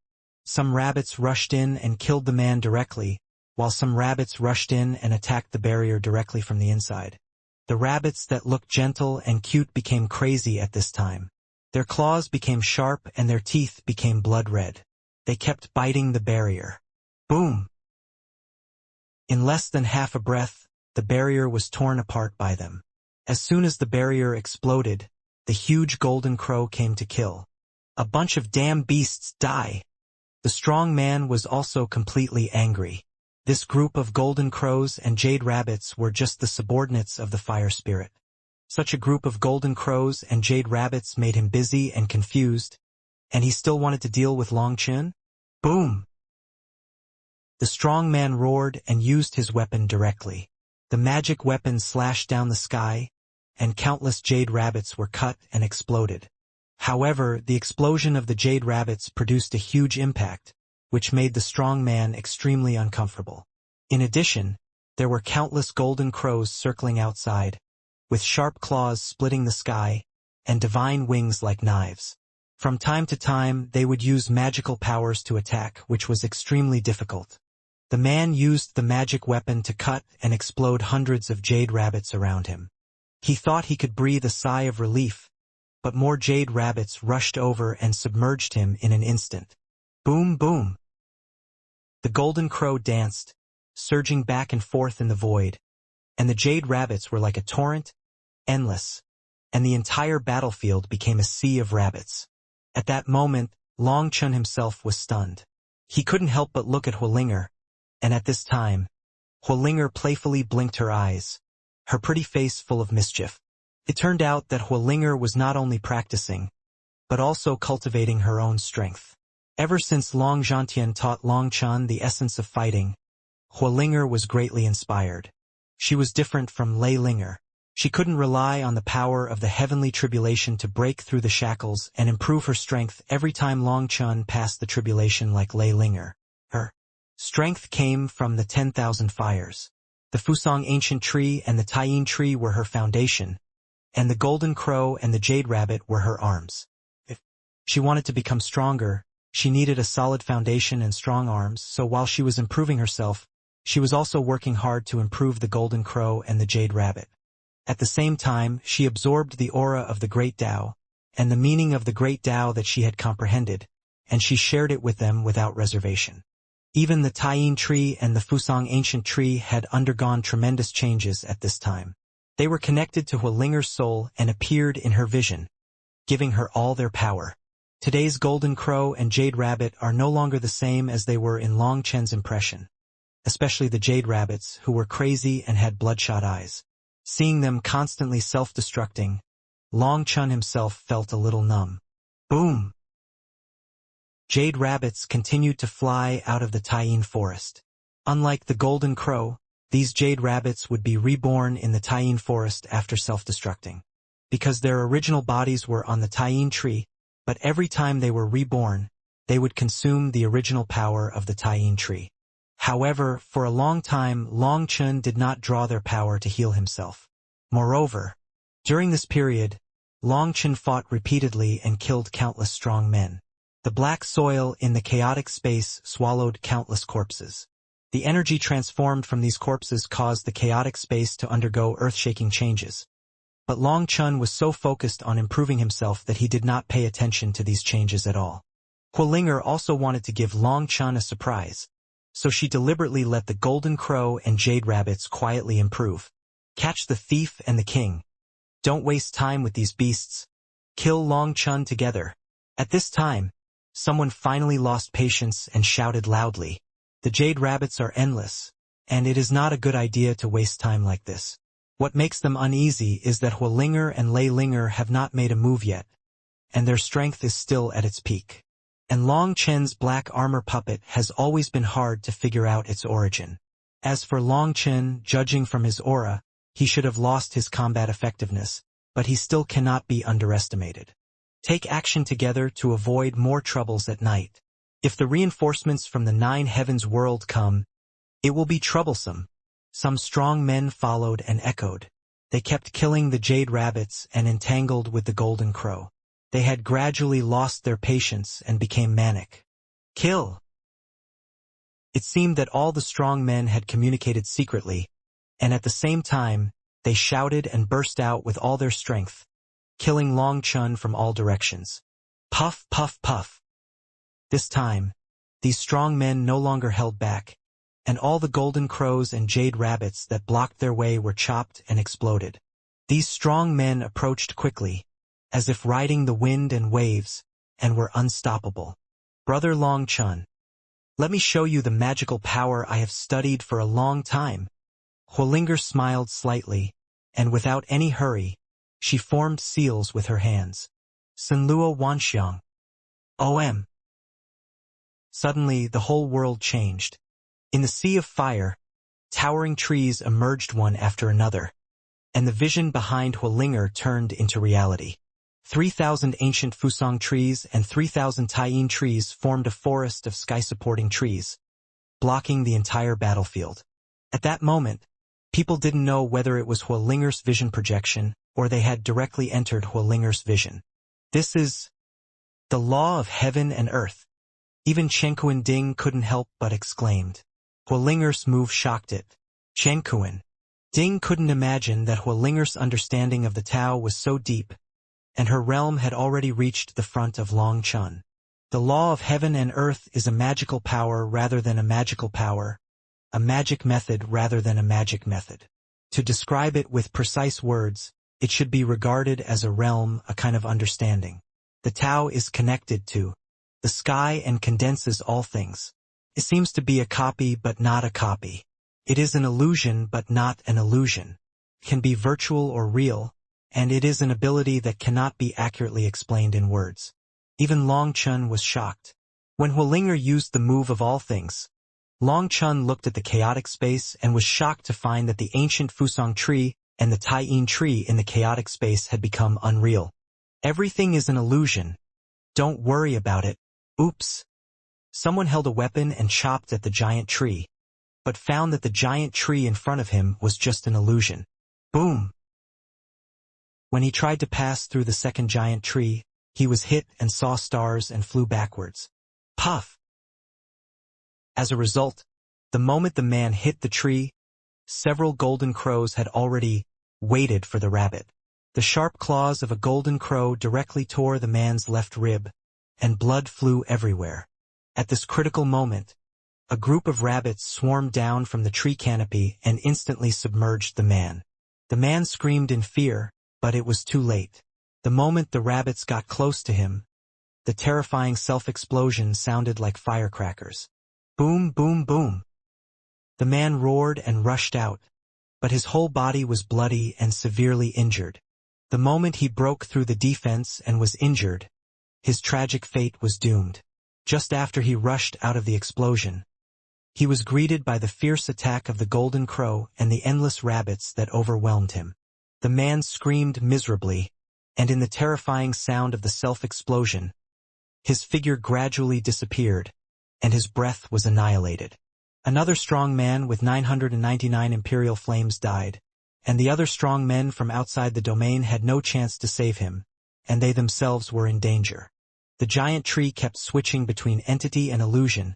Some rabbits rushed in and killed the man directly, while some rabbits rushed in and attacked the barrier directly from the inside. The rabbits that looked gentle and cute became crazy at this time. Their claws became sharp and their teeth became blood red. They kept biting the barrier. Boom! In less than half a breath, the barrier was torn apart by them. As soon as the barrier exploded, the huge golden crow came to kill. A bunch of damn beasts, die! The strong man was also completely angry. This group of golden crows and jade rabbits were just the subordinates of the fire spirit. Such a group of golden crows and jade rabbits made him busy and confused, and he still wanted to deal with Long Chen? Boom! The strong man roared and used his weapon directly. The magic weapon slashed down the sky, and countless jade rabbits were cut and exploded. However, the explosion of the jade rabbits produced a huge impact, which made the strong man extremely uncomfortable. In addition, there were countless golden crows circling outside, with sharp claws splitting the sky, and divine wings like knives. From time to time, they would use magical powers to attack, which was extremely difficult. The man used the magic weapon to cut and explode hundreds of jade rabbits around him. He thought he could breathe a sigh of relief, but more jade rabbits rushed over and submerged him in an instant. Boom, boom! The golden crow danced, surging back and forth in the void, and the jade rabbits were like a torrent, endless, and the entire battlefield became a sea of rabbits. At that moment, Long Chen himself was stunned. He couldn't help but look at Huolinger, and at this time, Huolinger playfully blinked her eyes, her pretty face full of mischief. It turned out that Huolinger was not only practicing, but also cultivating her own strength. Ever since Long Zhantian taught Long Chen the essence of fighting, Huolinger was greatly inspired. She was different from Lei Linger. She couldn't rely on the power of the heavenly tribulation to break through the shackles and improve her strength every time Long Chen passed the tribulation like Lei Linger. Her strength came from the 10,000 fires. The Fusang ancient tree and the Taiyin tree were her foundation, and the golden crow and the jade rabbit were her arms. If she wanted to become stronger, she needed a solid foundation and strong arms, so while she was improving herself, she was also working hard to improve the golden crow and the jade rabbit. At the same time, she absorbed the aura of the Great Tao, and the meaning of the Great Tao that she had comprehended, and she shared it with them without reservation. Even the Taiyin tree and the Fusang ancient tree had undergone tremendous changes at this time. They were connected to Huolinger's soul and appeared in her vision, giving her all their power. Today's golden crow and jade rabbit are no longer the same as they were in Long Chen's impression, especially the jade rabbits, who were crazy and had bloodshot eyes. Seeing them constantly self-destructing, Long Chen himself felt a little numb. Boom! Jade rabbits continued to fly out of the Taiyin forest. Unlike the golden crow, these jade rabbits would be reborn in the Taiyin forest after self-destructing. Because their original bodies were on the Taiyin tree, but every time they were reborn, they would consume the original power of the Taiyin tree. However, for a long time, Long Chen did not draw their power to heal himself. Moreover, during this period, Long Chen fought repeatedly and killed countless strong men. The black soil in the chaotic space swallowed countless corpses. The energy transformed from these corpses caused the chaotic space to undergo earth-shaking changes. But Long Chen was so focused on improving himself that he did not pay attention to these changes at all. Huolinger also wanted to give Long Chen a surprise, so she deliberately let the golden crow and jade rabbits quietly improve. Catch the thief and the king. Don't waste time with these beasts. Kill Long Chen together. At this time, someone finally lost patience and shouted loudly, "The jade rabbits are endless, and it is not a good idea to waste time like this." What makes them uneasy is that Huolinger and Lei Linger have not made a move yet, and their strength is still at its peak. And Long Chen's black armor puppet has always been hard to figure out its origin. As for Long Chen, judging from his aura, he should have lost his combat effectiveness, but he still cannot be underestimated. Take action together to avoid more troubles at night. If the reinforcements from the 9 heavens world come, it will be troublesome. Some strong men followed and echoed. They kept killing the jade rabbits and entangled with the golden crow. They had gradually lost their patience and became manic. Kill! It seemed that all the strong men had communicated secretly, and at the same time, they shouted and burst out with all their strength, killing Long Chun from all directions. Puff, puff, puff. This time, these strong men no longer held back, and all the golden crows and jade rabbits that blocked their way were chopped and exploded. These strong men approached quickly, as if riding the wind and waves, and were unstoppable. Brother Long Chun, let me show you the magical power I have studied for a long time. Huolinger smiled slightly, and without any hurry, she formed seals with her hands. Senluo Wanxiang. OM. Suddenly, the whole world changed. In the sea of fire, towering trees emerged one after another, and the vision behind Huolinger turned into reality. 3,000 ancient Fusang trees and 3,000 Taiyin trees formed a forest of sky-supporting trees, blocking the entire battlefield. At that moment, people didn't know whether it was Huolinger's vision projection or they had directly entered Huolinger's vision. This is the law of heaven and earth. Even Chengkuan Ding couldn't help but exclaimed. Huolinger's move shocked it. Chengkuan Ding couldn't imagine that Huolinger's understanding of the Tao was so deep, and her realm had already reached the front of Long Chun. The law of heaven and earth is a magical power rather than a magical power, a magic method rather than a magic method. To describe it with precise words, it should be regarded as a realm, a kind of understanding. The Tao is connected to the sky and condenses all things. It seems to be a copy but not a copy. It is an illusion but not an illusion. It can be virtual or real, and it is an ability that cannot be accurately explained in words. Even Long Chun was shocked. When Huolinger used the move of all things, Long Chun looked at the chaotic space and was shocked to find that the ancient Fusang tree and the Taiyin tree in the chaotic space had become unreal. Everything is an illusion. Don't worry about it. Oops. Someone held a weapon and chopped at the giant tree, but found that the giant tree in front of him was just an illusion. Boom! When he tried to pass through the second giant tree, he was hit and saw stars and flew backwards. Puff! As a result, the moment the man hit the tree, several golden crows had already waited for the rabbit. The sharp claws of a golden crow directly tore the man's left rib, and blood flew everywhere. At this critical moment, a group of rabbits swarmed down from the tree canopy and instantly submerged the man. The man screamed in fear, but it was too late. The moment the rabbits got close to him, the terrifying self-explosion sounded like firecrackers. Boom, boom, boom. The man roared and rushed out, but his whole body was bloody and severely injured. The moment he broke through the defense and was injured, his tragic fate was doomed. Just after he rushed out of the explosion, he was greeted by the fierce attack of the golden crow and the endless rabbits that overwhelmed him. The man screamed miserably, and in the terrifying sound of the self-explosion, his figure gradually disappeared, and his breath was annihilated. Another strong man with 999 imperial flames died, and the other strong men from outside the domain had no chance to save him, and they themselves were in danger. The giant tree kept switching between entity and illusion,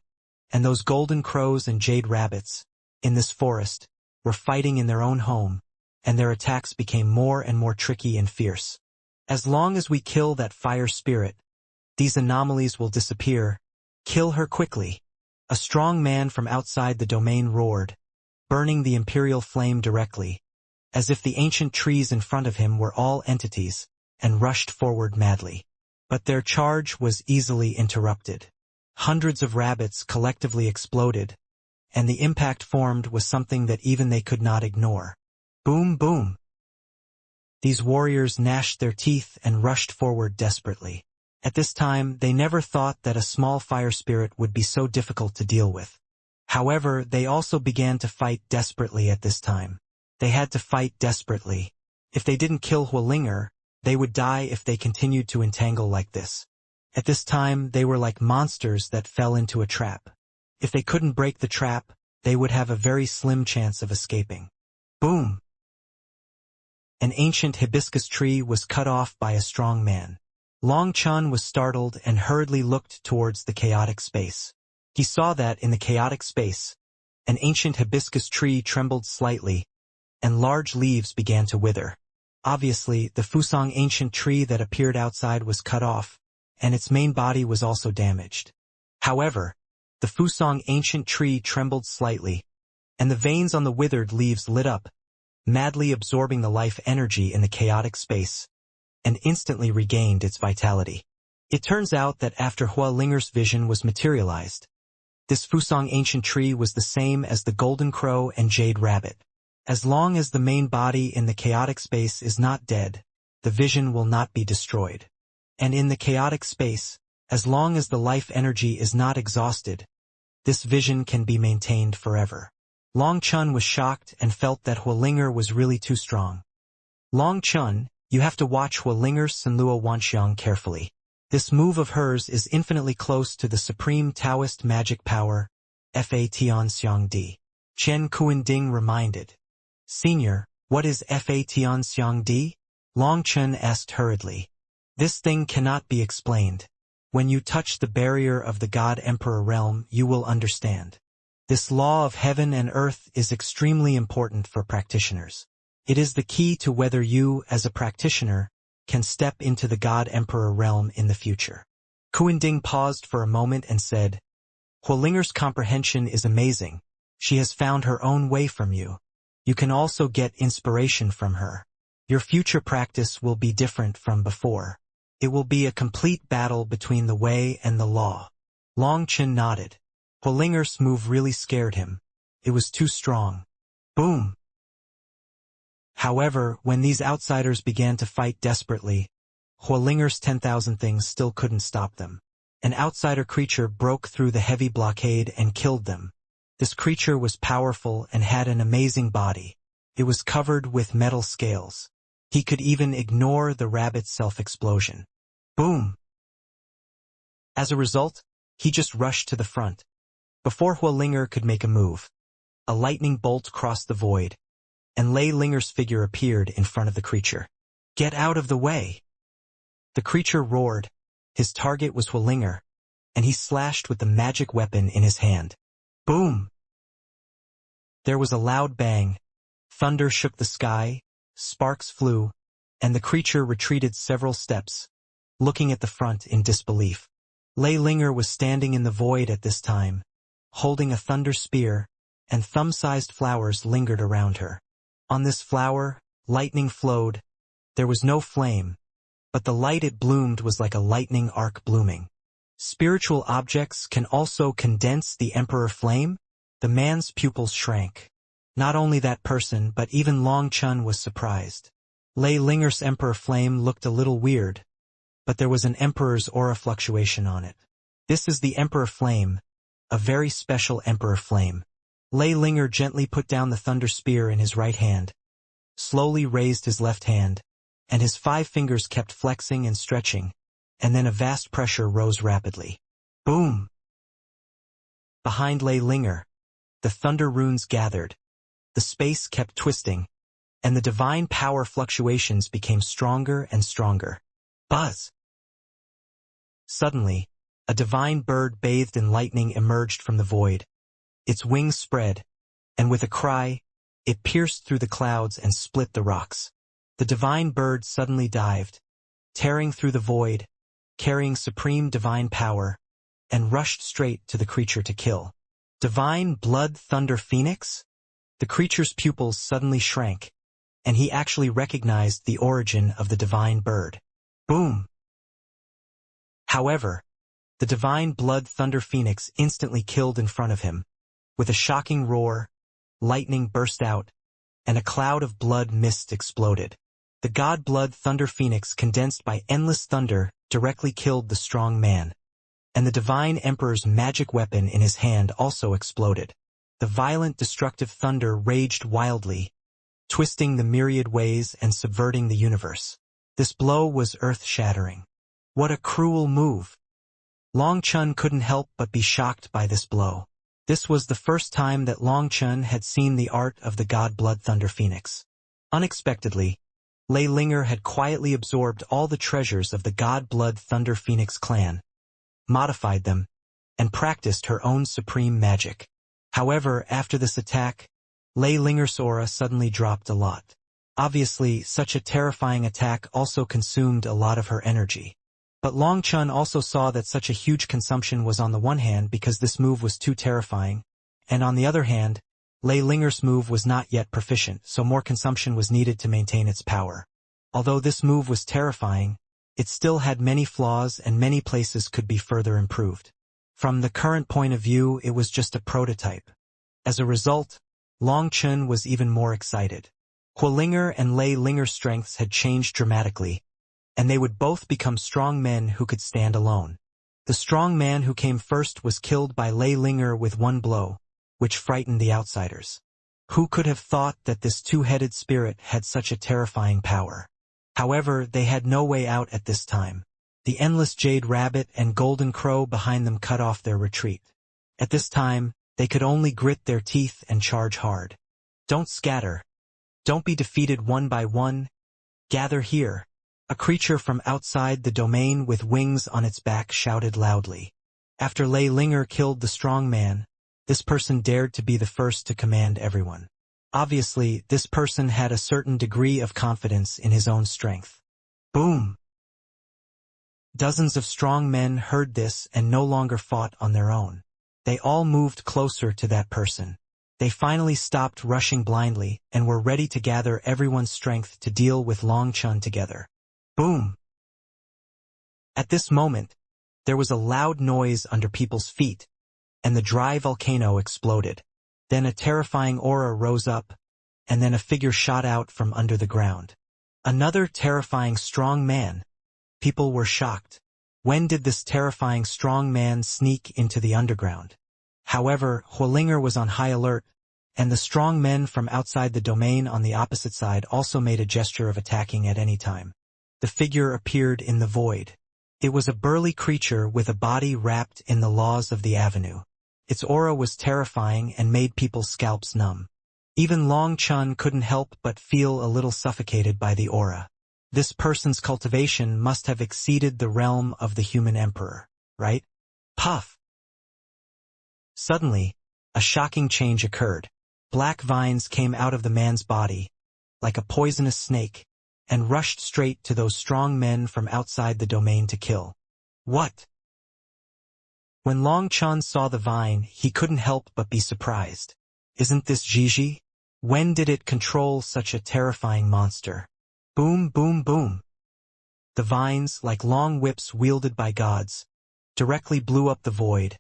and those golden crows and jade rabbits, in this forest, were fighting in their own home, and their attacks became more and more tricky and fierce. As long as we kill that fire spirit, these anomalies will disappear. Kill her quickly. A strong man from outside the domain roared, burning the imperial flame directly, as if the ancient trees in front of him were all entities, and rushed forward madly. But their charge was easily interrupted. Hundreds of rabbits collectively exploded, and the impact formed was something that even they could not ignore. Boom, boom. These warriors gnashed their teeth and rushed forward desperately. At this time, they never thought that a small fire spirit would be so difficult to deal with. However, they also began to fight desperately at this time. They had to fight desperately. If they didn't kill Huolinger, they would die if they continued to entangle like this. At this time, they were like monsters that fell into a trap. If they couldn't break the trap, they would have a very slim chance of escaping. Boom! An ancient hibiscus tree was cut off by a strong man. Long Chun was startled and hurriedly looked towards the chaotic space. He saw that in the chaotic space, an ancient hibiscus tree trembled slightly, and large leaves began to wither. Obviously, the Fusang ancient tree that appeared outside was cut off, and its main body was also damaged. However, the Fusang ancient tree trembled slightly, and the veins on the withered leaves lit up, madly absorbing the life energy in the chaotic space, and instantly regained its vitality. It turns out that after Hua Linger's vision was materialized, this Fusang ancient tree was the same as the golden crow and jade rabbit. As long as the main body in the chaotic space is not dead, the vision will not be destroyed. And in the chaotic space, as long as the life energy is not exhausted, this vision can be maintained forever. Long Chun was shocked and felt that Hualinger was really too strong. Long Chun, you have to watch Hualinger's Senlua Wanxiang carefully. This move of hers is infinitely close to the supreme Taoist magic power, Fa Tian Xiang Di. Chen Kuan-ding reminded. Senior, what is Fa Tian Xiang Di? Long Chun asked hurriedly. This thing cannot be explained. When you touch the barrier of the God-Emperor realm, you will understand. This law of heaven and earth is extremely important for practitioners. It is the key to whether you, as a practitioner, can step into the God-Emperor realm in the future. Kuan-ding paused for a moment and said, Hualinger's comprehension is amazing. She has found her own way from you. You can also get inspiration from her. Your future practice will be different from before. It will be a complete battle between the way and the law. Long Chun nodded. Hualinger's move really scared him. It was too strong. Boom! However, when these outsiders began to fight desperately, Hualinger's 10,000 things still couldn't stop them. An outsider creature broke through the heavy blockade and killed them. This creature was powerful and had an amazing body. It was covered with metal scales. He could even ignore the rabbit's self-explosion. Boom! As a result, he just rushed to the front. Before Hualinger could make a move, a lightning bolt crossed the void, and Lei Linger's figure appeared in front of the creature. Get out of the way! The creature roared. His target was Hualinger, and he slashed with the magic weapon in his hand. Boom! There was a loud bang. Thunder shook the sky, sparks flew, and the creature retreated several steps, looking at the front in disbelief. Lei Linger was standing in the void at this time, holding a thunder spear, and thumb-sized flowers lingered around her. On this flower, lightning flowed. There was no flame, but the light it bloomed was like a lightning arc blooming. Spiritual objects can also condense the Emperor Flame? The man's pupils shrank. Not only that person, but even Long Chun was surprised. Lei Linger's Emperor Flame looked a little weird, but there was an Emperor's aura fluctuation on it. This is the Emperor Flame, a very special Emperor Flame. Lei Linger gently put down the thunder spear in his right hand, slowly raised his left hand, and his 5 fingers kept flexing and stretching, and then a vast pressure rose rapidly. Boom! Behind Lei Linger, the thunder runes gathered, the space kept twisting, and the divine power fluctuations became stronger and stronger. Buzz! Suddenly, a divine bird bathed in lightning emerged from the void. Its wings spread, and with a cry, it pierced through the clouds and split the rocks. The divine bird suddenly dived, tearing through the void, carrying supreme divine power, and rushed straight to the creature to kill. Divine Blood Thunder Phoenix? The creature's pupils suddenly shrank, and he actually recognized the origin of the divine bird. Boom! However, the divine Blood Thunder Phoenix instantly killed in front of him. With a shocking roar, lightning burst out, and a cloud of blood mist exploded. The god Blood Thunder Phoenix, condensed by endless thunder, directly killed the strong man, and the divine emperor's magic weapon in his hand also exploded. The violent destructive thunder raged wildly, twisting the myriad ways and subverting the universe. This blow was earth-shattering. What a cruel move! Long Chun couldn't help but be shocked by this blow. This was the first time that Long Chun had seen the art of the god Blood Thunder Phoenix. Unexpectedly, Lei Linger had quietly absorbed all the treasures of the god Blood Thunder Phoenix clan, modified them, and practiced her own supreme magic. However, after this attack, Lei Linger's aura suddenly dropped a lot. Obviously, such a terrifying attack also consumed a lot of her energy. But Long Chun also saw that such a huge consumption was on the one hand because this move was too terrifying, and on the other hand, Lei Linger's move was not yet proficient, so more consumption was needed to maintain its power. Although this move was terrifying, it still had many flaws and many places could be further improved. From the current point of view, it was just a prototype. As a result, Long Chun was even more excited. Huo Linger and Lei Linger's strengths had changed dramatically, and they would both become strong men who could stand alone. The strong man who came first was killed by Lei Linger with one blow, which frightened the outsiders. Who could have thought that this two-headed spirit had such a terrifying power? However, they had no way out at this time. The endless Jade Rabbit and Golden Crow behind them cut off their retreat. At this time, they could only grit their teeth and charge hard. Don't scatter. Don't be defeated one by one. Gather here. A creature from outside the domain with wings on its back shouted loudly. After Lei Linger killed the strong man, this person dared to be the first to command everyone. Obviously, this person had a certain degree of confidence in his own strength. Boom! Dozens of strong men heard this and no longer fought on their own. They all moved closer to that person. They finally stopped rushing blindly and were ready to gather everyone's strength to deal with Long Chun together. Boom! At this moment, there was a loud noise under people's feet, and the dry volcano exploded. Then a terrifying aura rose up, and then a figure shot out from under the ground. Another terrifying strong man. People were shocked. When did this terrifying strong man sneak into the underground? However, Huo Linger was on high alert, and the strong men from outside the domain on the opposite side also made a gesture of attacking at any time. The figure appeared in the void. It was a burly creature with a body wrapped in the laws of the avenue. Its aura was terrifying and made people's scalps numb. Even Long Chun couldn't help but feel a little suffocated by the aura. This person's cultivation must have exceeded the realm of the human emperor, right? Puff! Suddenly, a shocking change occurred. Black vines came out of the man's body, like a poisonous snake, and rushed straight to those strong men from outside the domain to kill. What? When Long Chun saw the vine, he couldn't help but be surprised. Isn't this Gigi? When did it control such a terrifying monster? Boom, boom, boom. The vines, like long whips wielded by gods, directly blew up the void,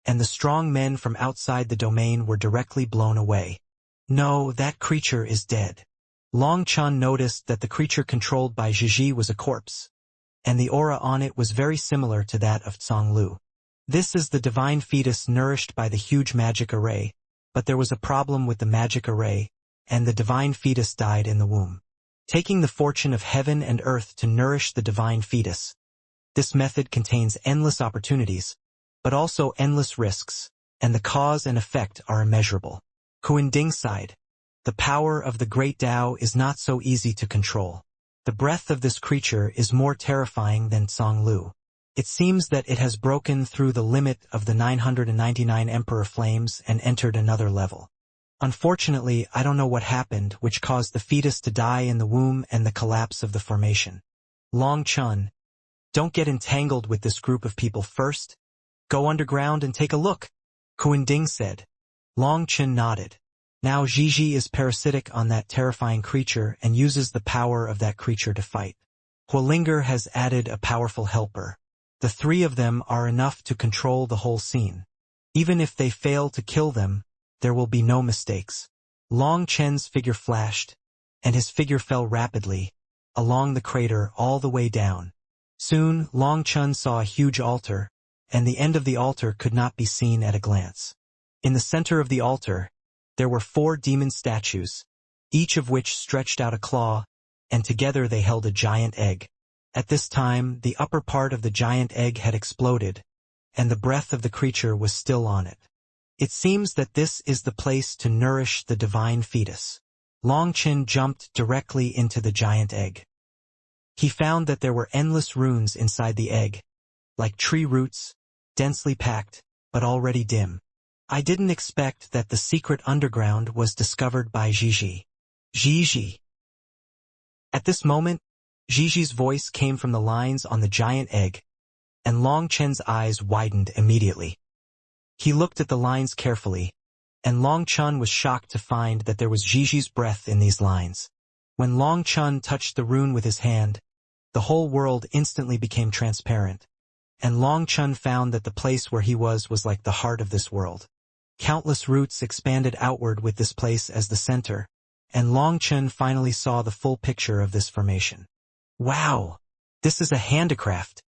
and the strong men from outside the domain were directly blown away. No, that creature is dead. Long Chun noticed that the creature controlled by Gigi was a corpse, and the aura on it was very similar to that of Tsang Lu. This is the divine fetus nourished by the huge magic array, but there was a problem with the magic array, and the divine fetus died in the womb. Taking the fortune of heaven and earth to nourish the divine fetus. This method contains endless opportunities, but also endless risks, and the cause and effect are immeasurable. Huan Ding sighed. The power of the great Tao is not so easy to control. The breath of this creature is more terrifying than Tsang Lu. It seems that it has broken through the limit of the 999 Emperor Flames and entered another level. Unfortunately, I don't know what happened which caused the fetus to die in the womb and the collapse of the formation. Long Chun, don't get entangled with this group of people first. Go underground and take a look, Huan Ding said. Long Chun nodded. Now Gigi is parasitic on that terrifying creature and uses the power of that creature to fight. Huo Linger has added a powerful helper. The three of them are enough to control the whole scene. Even if they fail to kill them, there will be no mistakes. Long Chen's figure flashed, and his figure fell rapidly, along the crater all the way down. Soon, Long Chun saw a huge altar, and the end of the altar could not be seen at a glance. In the center of the altar, there were 4 demon statues, each of which stretched out a claw, and together they held a giant egg. At this time, the upper part of the giant egg had exploded, and the breath of the creature was still on it. It seems that this is the place to nourish the divine fetus. Long Chen jumped directly into the giant egg. He found that there were endless runes inside the egg, like tree roots, densely packed, but already dim. I didn't expect that the secret underground was discovered by Gigi. Gigi. At this moment, Gigi's voice came from the lines on the giant egg, and Long Chen's eyes widened immediately. He looked at the lines carefully, and Long Chen was shocked to find that there was Gigi's breath in these lines. When Long Chen touched the rune with his hand, the whole world instantly became transparent, and Long Chen found that the place where he was like the heart of this world. Countless roots expanded outward with this place as the center, and Long Chen finally saw the full picture of this formation. Wow! This is a handicraft!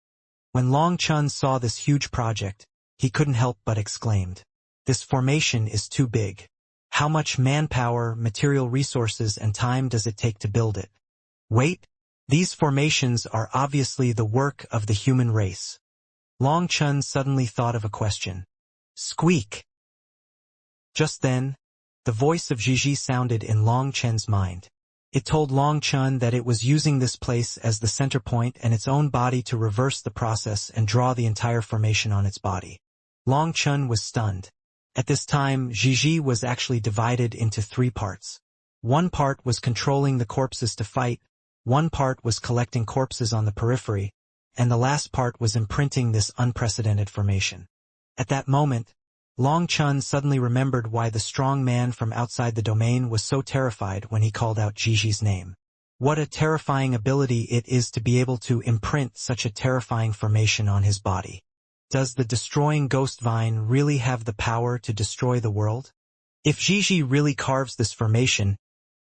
When Long Chen saw this huge project, he couldn't help but exclaimed, "This formation is too big. How much manpower, material resources, and time does it take to build it? Wait, these formations are obviously the work of the human race." Long Chen suddenly thought of a question. Squeak! Just then, the voice of Gigi sounded in Long Chen's mind. It told Long Chen that it was using this place as the center point and its own body to reverse the process and draw the entire formation on its body. Long Chen was stunned. At this time, Gigi was actually divided into 3 parts. One part was controlling the corpses to fight, one part was collecting corpses on the periphery, and the last part was imprinting this unprecedented formation. At that moment, Long Chen suddenly remembered why the strong man from outside the domain was so terrified when he called out Gigi's name. What a terrifying ability it is to be able to imprint such a terrifying formation on his body. Does the destroying ghost vine really have the power to destroy the world? If Gigi really carves this formation,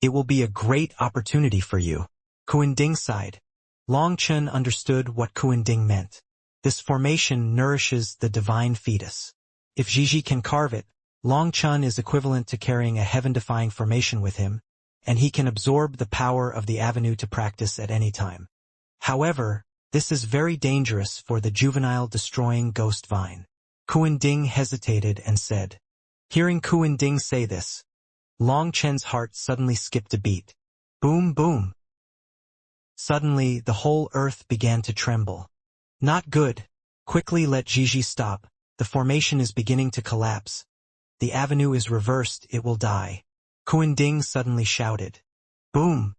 it will be a great opportunity for you. Kuan-Ding sighed. Long Chen understood what Kuan-Ding meant. This formation nourishes the divine fetus. If Gigi can carve it, Long Chen is equivalent to carrying a heaven-defying formation with him, and he can absorb the power of the avenue to practice at any time. However, this is very dangerous for the juvenile destroying ghost vine. Kuan-Ding hesitated and said. Hearing Kuan-Ding say this, Long Chen's heart suddenly skipped a beat. Boom, boom. Suddenly, the whole earth began to tremble. Not good. Quickly let Gigi stop. The formation is beginning to collapse. The avenue is reversed, it will die. Kuan-Ding suddenly shouted. Boom.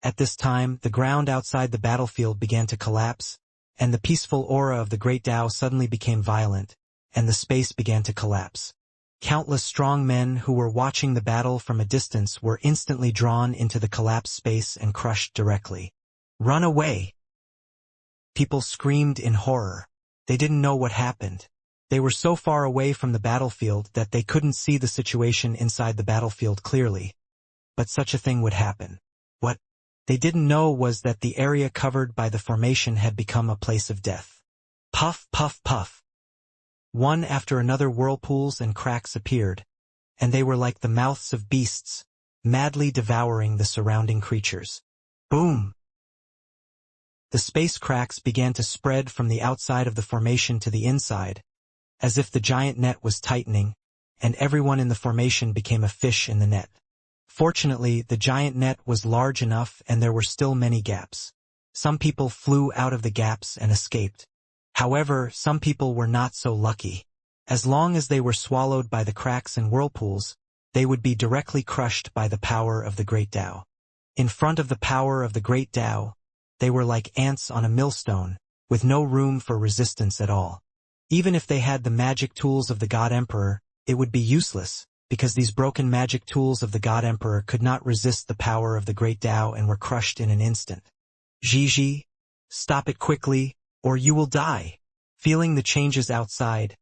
At this time, the ground outside the battlefield began to collapse, and the peaceful aura of the Great Tao suddenly became violent, and the space began to collapse. Countless strong men who were watching the battle from a distance were instantly drawn into the collapsed space and crushed directly. Run away! People screamed in horror. They didn't know what happened. They were so far away from the battlefield that they couldn't see the situation inside the battlefield clearly. But such a thing would happen. What they didn't know was that the area covered by the formation had become a place of death. Puff, puff, puff. One after another whirlpools and cracks appeared, and they were like the mouths of beasts, madly devouring the surrounding creatures. Boom! The space cracks began to spread from the outside of the formation to the inside, as if the giant net was tightening, and everyone in the formation became a fish in the net. Fortunately, the giant net was large enough and there were still many gaps. Some people flew out of the gaps and escaped. However, some people were not so lucky. As long as they were swallowed by the cracks and whirlpools, they would be directly crushed by the power of the Great Tao. In front of the power of the Great Tao, they were like ants on a millstone, with no room for resistance at all. Even if they had the magic tools of the God Emperor, it would be useless, because these broken magic tools of the God Emperor could not resist the power of the Great Tao and were crushed in an instant. Gigi, stop it quickly, or you will die. Feeling the changes outside,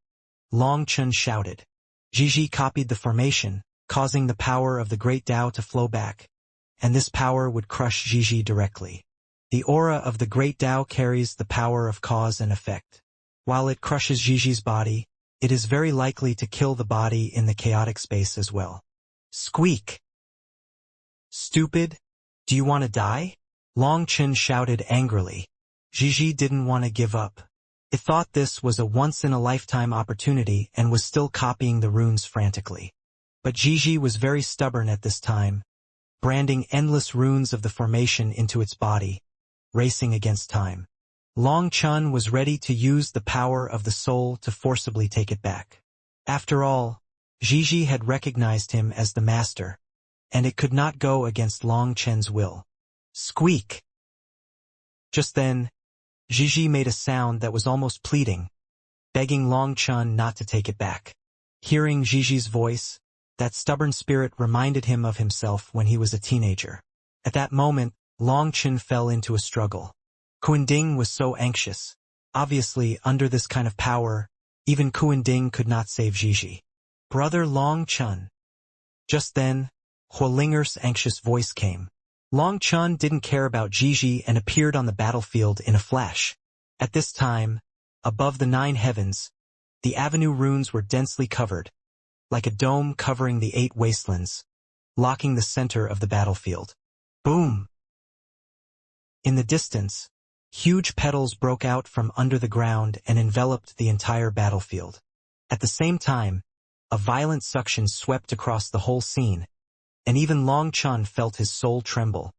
Long Chen shouted. Gigi copied the formation, causing the power of the Great Tao to flow back, and this power would crush Gigi directly. The aura of the Great Tao carries the power of cause and effect. While it crushes Gigi's body, it is very likely to kill the body in the chaotic space as well. Squeak! Stupid! Do you want to die? Long Chen shouted angrily. Gigi didn't want to give up. It thought this was a once-in-a-lifetime opportunity and was still copying the runes frantically. But Gigi was very stubborn at this time, branding endless runes of the formation into its body, racing against time. Long Chun was ready to use the power of the soul to forcibly take it back. After all, Gigi had recognized him as the master, and it could not go against Long Chen's will. Squeak! Just then, Gigi made a sound that was almost pleading, begging Long Chun not to take it back. Hearing Gigi's voice, that stubborn spirit reminded him of himself when he was a teenager. At that moment, Long Chun fell into a struggle. Kuan-Ding was so anxious. Obviously, under this kind of power, even Kuan-Ding could not save Gigi. Brother Long Chun. Just then, Huolinger's anxious voice came. Long Chun didn't care about Gigi and appeared on the battlefield in a flash. At this time, above the 9 heavens, the avenue runes were densely covered, like a dome covering the 8 wastelands, locking the center of the battlefield. Boom! In the distance, huge petals broke out from under the ground and enveloped the entire battlefield. At the same time, a violent suction swept across the whole scene, and even Long Chun felt his soul tremble.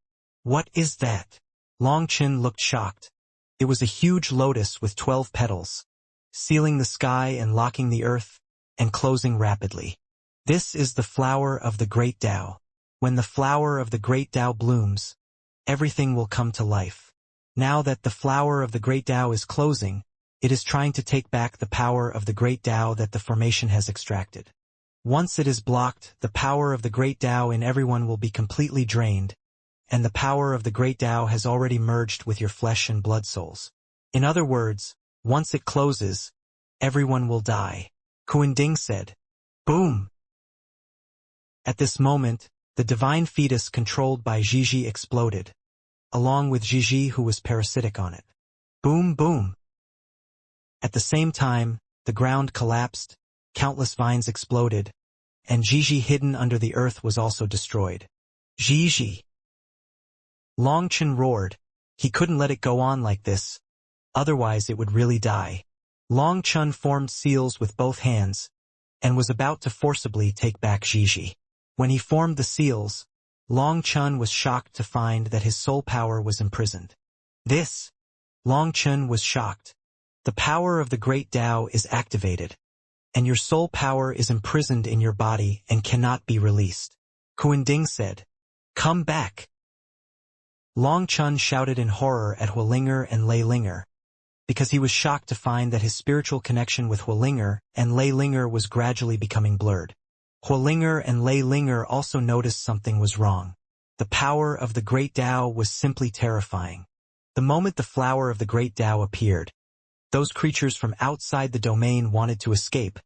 What is that? Long Chun looked shocked. It was a huge lotus with 12 petals, sealing the sky and locking the earth, and closing rapidly. This is the flower of the Great Tao. When the flower of the Great Tao blooms, everything will come to life. Now that the flower of the Great Tao is closing, it is trying to take back the power of the Great Tao that the formation has extracted. Once it is blocked, the power of the Great Tao in everyone will be completely drained, and the power of the Great Tao has already merged with your flesh and blood souls. In other words, once it closes, everyone will die. Kuan-Ding said. Boom! At this moment, the divine fetus controlled by Gigi exploded, along with Gigi who was parasitic on it. Boom boom! At the same time, the ground collapsed, countless vines exploded, and Gigi hidden under the earth was also destroyed. Gigi! Long Chun roared. He couldn't let it go on like this, otherwise it would really die. Long Chun formed seals with both hands, and was about to forcibly take back Gigi. When he formed the seals, Long Chun was shocked to find that his soul power was imprisoned. Long Chun was shocked. The power of the Great Tao is activated, and your soul power is imprisoned in your body and cannot be released. Kuan-Ding said, Come back! Long Chun shouted in horror at Huolinger and Lei Linger, because he was shocked to find that his spiritual connection with Huolinger and Lei Linger was gradually becoming blurred. Huolinger and Lei Linger also noticed something was wrong. The power of the Great Tao was simply terrifying. The moment the flower of the Great Tao appeared, those creatures from outside the domain wanted to escape,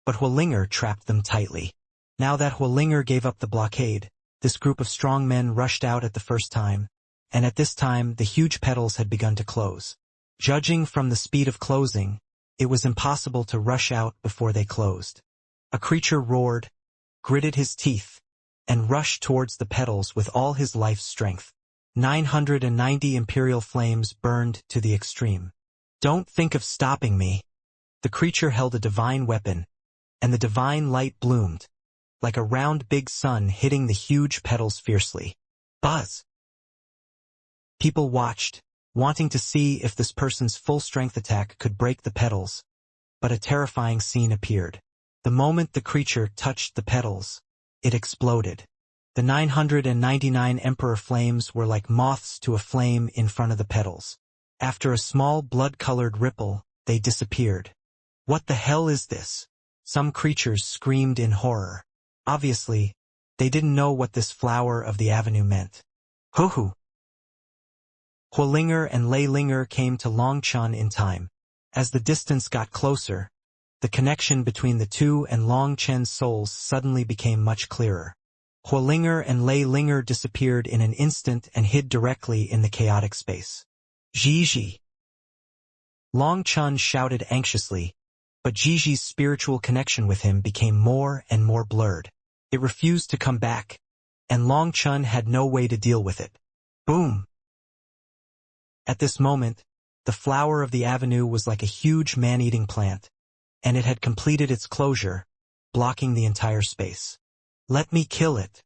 but Huolinger trapped them tightly. Now that Huolinger gave up the blockade, this group of strong men rushed out at the first time, and at this time the huge petals had begun to close. Judging from the speed of closing, it was impossible to rush out before they closed. A creature roared, gritted his teeth, and rushed towards the petals with all his life's strength. 990 imperial flames burned to the extreme. Don't think of stopping me. The creature held a divine weapon, and the divine light bloomed, like a round big sun hitting the huge petals fiercely. Buzz! People watched, wanting to see if this person's full-strength attack could break the petals, but a terrifying scene appeared. The moment the creature touched the petals, it exploded. The 999 emperor flames were like moths to a flame in front of the petals. After a small blood-colored ripple, they disappeared. What the hell is this? Some creatures screamed in horror. Obviously, they didn't know what this flower of the avenue meant. Hoo-hoo! Huolinger and Lei Linger came to Long Chun in time. As the distance got closer, the connection between the two and Long Chen's souls suddenly became much clearer. Huolinger and Lei Linger disappeared in an instant and hid directly in the chaotic space. Gigi! Long Chun shouted anxiously, but Gigi's spiritual connection with him became more and more blurred. It refused to come back, and Long Chun had no way to deal with it. Boom! At this moment, The flower of the avenue was like a huge man-eating plant, and it had completed its closure, blocking the entire space. "Let me kill it."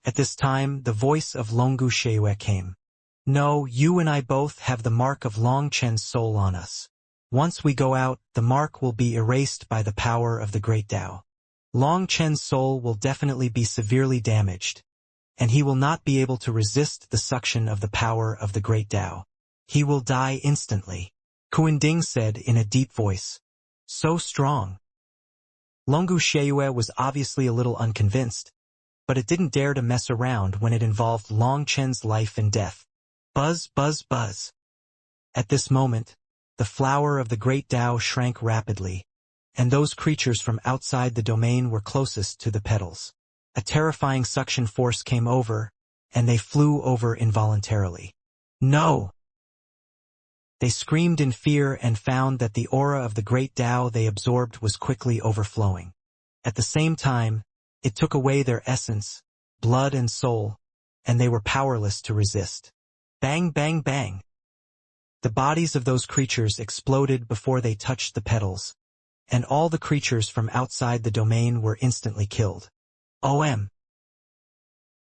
At this time, the voice of Longu Sheue came. "No, you and I both have the mark of Long Chen's soul on us. Once we go out, the mark will be erased by the power of the great Tao. Long Chen's soul will definitely be severely damaged, and he will not be able to resist the suction of the power of the great Tao. He will die instantly," Kuan-Ding said in a deep voice. "So strong." Longu Sheue was obviously a little unconvinced, but it didn't dare to mess around when it involved Long Chen's life and death. Buzz, buzz, buzz. At this moment, the flower of the great Tao shrank rapidly, and those creatures from outside the domain were closest to the petals. A terrifying suction force came over, and they flew over involuntarily. "No!" They screamed in fear and found that the aura of the great Tao they absorbed was quickly overflowing. At the same time, it took away their essence, blood and soul, and they were powerless to resist. Bang, bang, bang. The bodies of those creatures exploded before they touched the petals, and all the creatures from outside the domain were instantly killed. OM.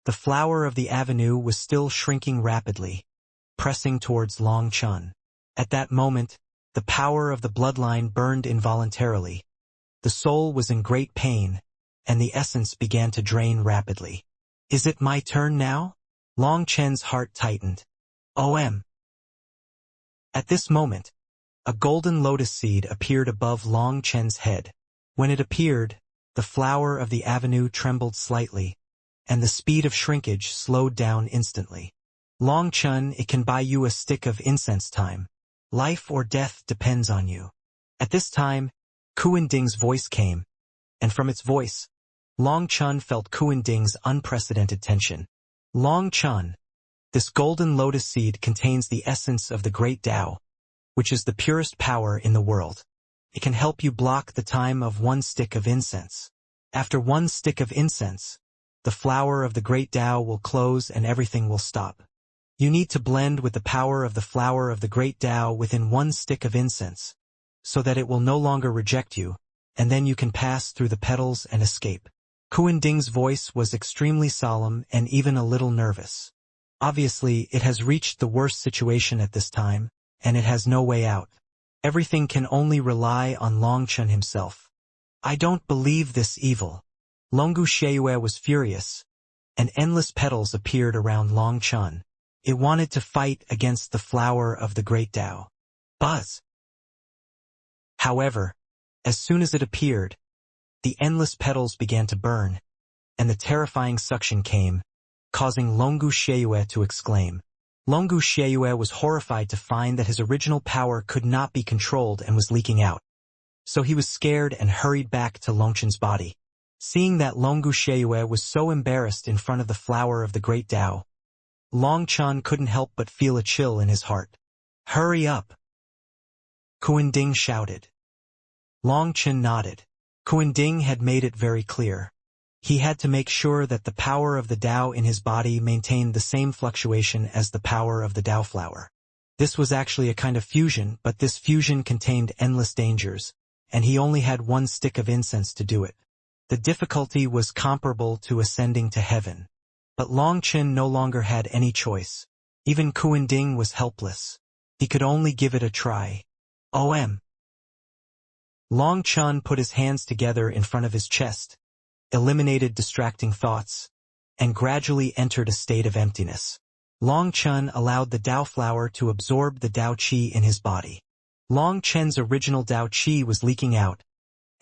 The flower of the avenue was still shrinking rapidly, pressing towards Long Chen. At that moment, the power of the bloodline burned involuntarily. The soul was in great pain, and the essence began to drain rapidly. "Is it my turn now?" Long Chen's heart tightened. OM. At this moment, a golden lotus seed appeared above Long Chen's head. When it appeared, the flower of the avenue trembled slightly, and the speed of shrinkage slowed down instantly. "Long Chen, it can buy you a stick of incense time. Life or death depends on you." At this time, Kuan-Ding's voice came, and from its voice, Long Chen felt Kuan-Ding's unprecedented tension. "Long Chen, this golden lotus seed contains the essence of the great Tao, which is the purest power in the world. It can help you block the time of one stick of incense. After one stick of incense, the flower of the great Tao will close and everything will stop. You need to blend with the power of the flower of the great Tao within one stick of incense, so that it will no longer reject you, and then you can pass through the petals and escape." Kuan-Ding's voice was extremely solemn and even a little nervous. Obviously, it has reached the worst situation at this time, and it has no way out. Everything can only rely on Long Chen himself. "I don't believe this evil." Longu Sheue was furious, and endless petals appeared around Long Chen. It wanted to fight against the flower of the great Tao. Buzz! However, as soon as it appeared, the endless petals began to burn, and the terrifying suction came, causing Longu Sheue to exclaim. Longu Sheue was horrified to find that his original power could not be controlled and was leaking out. So he was scared and hurried back to Long Chen's body. Seeing that Longu Sheue was so embarrassed in front of the flower of the great Tao, Long Chen couldn't help but feel a chill in his heart. "Hurry up!" Kuan-Ding shouted. Long Chen nodded. Kuan-Ding had made it very clear. He had to make sure that the power of the Tao in his body maintained the same fluctuation as the power of the Tao flower. This was actually a kind of fusion, but this fusion contained endless dangers, and he only had one stick of incense to do it. The difficulty was comparable to ascending to heaven. But Long Chen no longer had any choice. Even Kuan-Ding was helpless. He could only give it a try. OM. Long Chen put his hands together in front of his chest, eliminated distracting thoughts, and gradually entered a state of emptiness. Long Chen allowed the Tao flower to absorb the Tao Qi in his body. Long Chen's original Tao Qi was leaking out,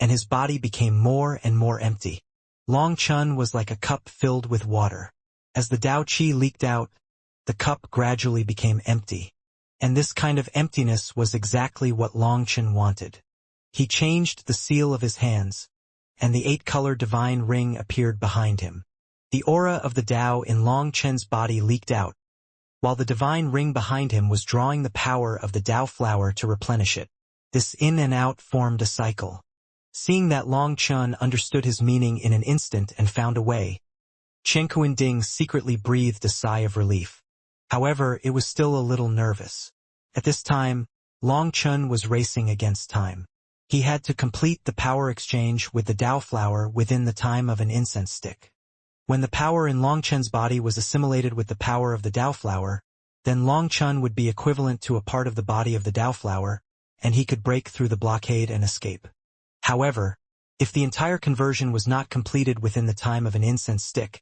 and his body became more and more empty. Long Chen was like a cup filled with water. As the Tao Qi leaked out, the cup gradually became empty. And this kind of emptiness was exactly what Long Chen wanted. He changed the seal of his hands, and the 8-color divine ring appeared behind him. The aura of the Tao in Long Chen's body leaked out, while the divine ring behind him was drawing the power of the Tao flower to replenish it. This in and out formed a cycle. Seeing that Long Chen understood his meaning in an instant and found a way, Chen Kuan-Ding secretly breathed a sigh of relief. However, it was still a little nervous. At this time, Long Chun was racing against time. He had to complete the power exchange with the Dao flower within the time of an incense stick. When the power in Long Chun's body was assimilated with the power of the Dao flower, then Long Chun would be equivalent to a part of the body of the Dao flower, and he could break through the blockade and escape. However, if the entire conversion was not completed within the time of an incense stick,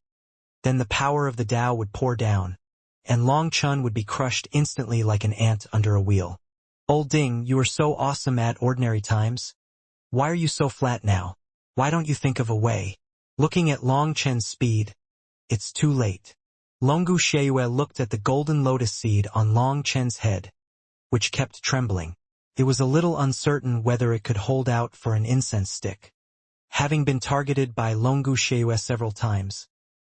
then the power of the Dao would pour down, and Long Chun would be crushed instantly like an ant under a wheel. Old Ding, you are so awesome at ordinary times. Why are you so flat now? Why don't you think of a way? Looking at Long Chen's speed, it's too late. Longu Sheiyue looked at the golden lotus seed on Long Chen's head, which kept trembling. It was a little uncertain whether it could hold out for an incense stick. Having been targeted by Longu Sheiyue several times,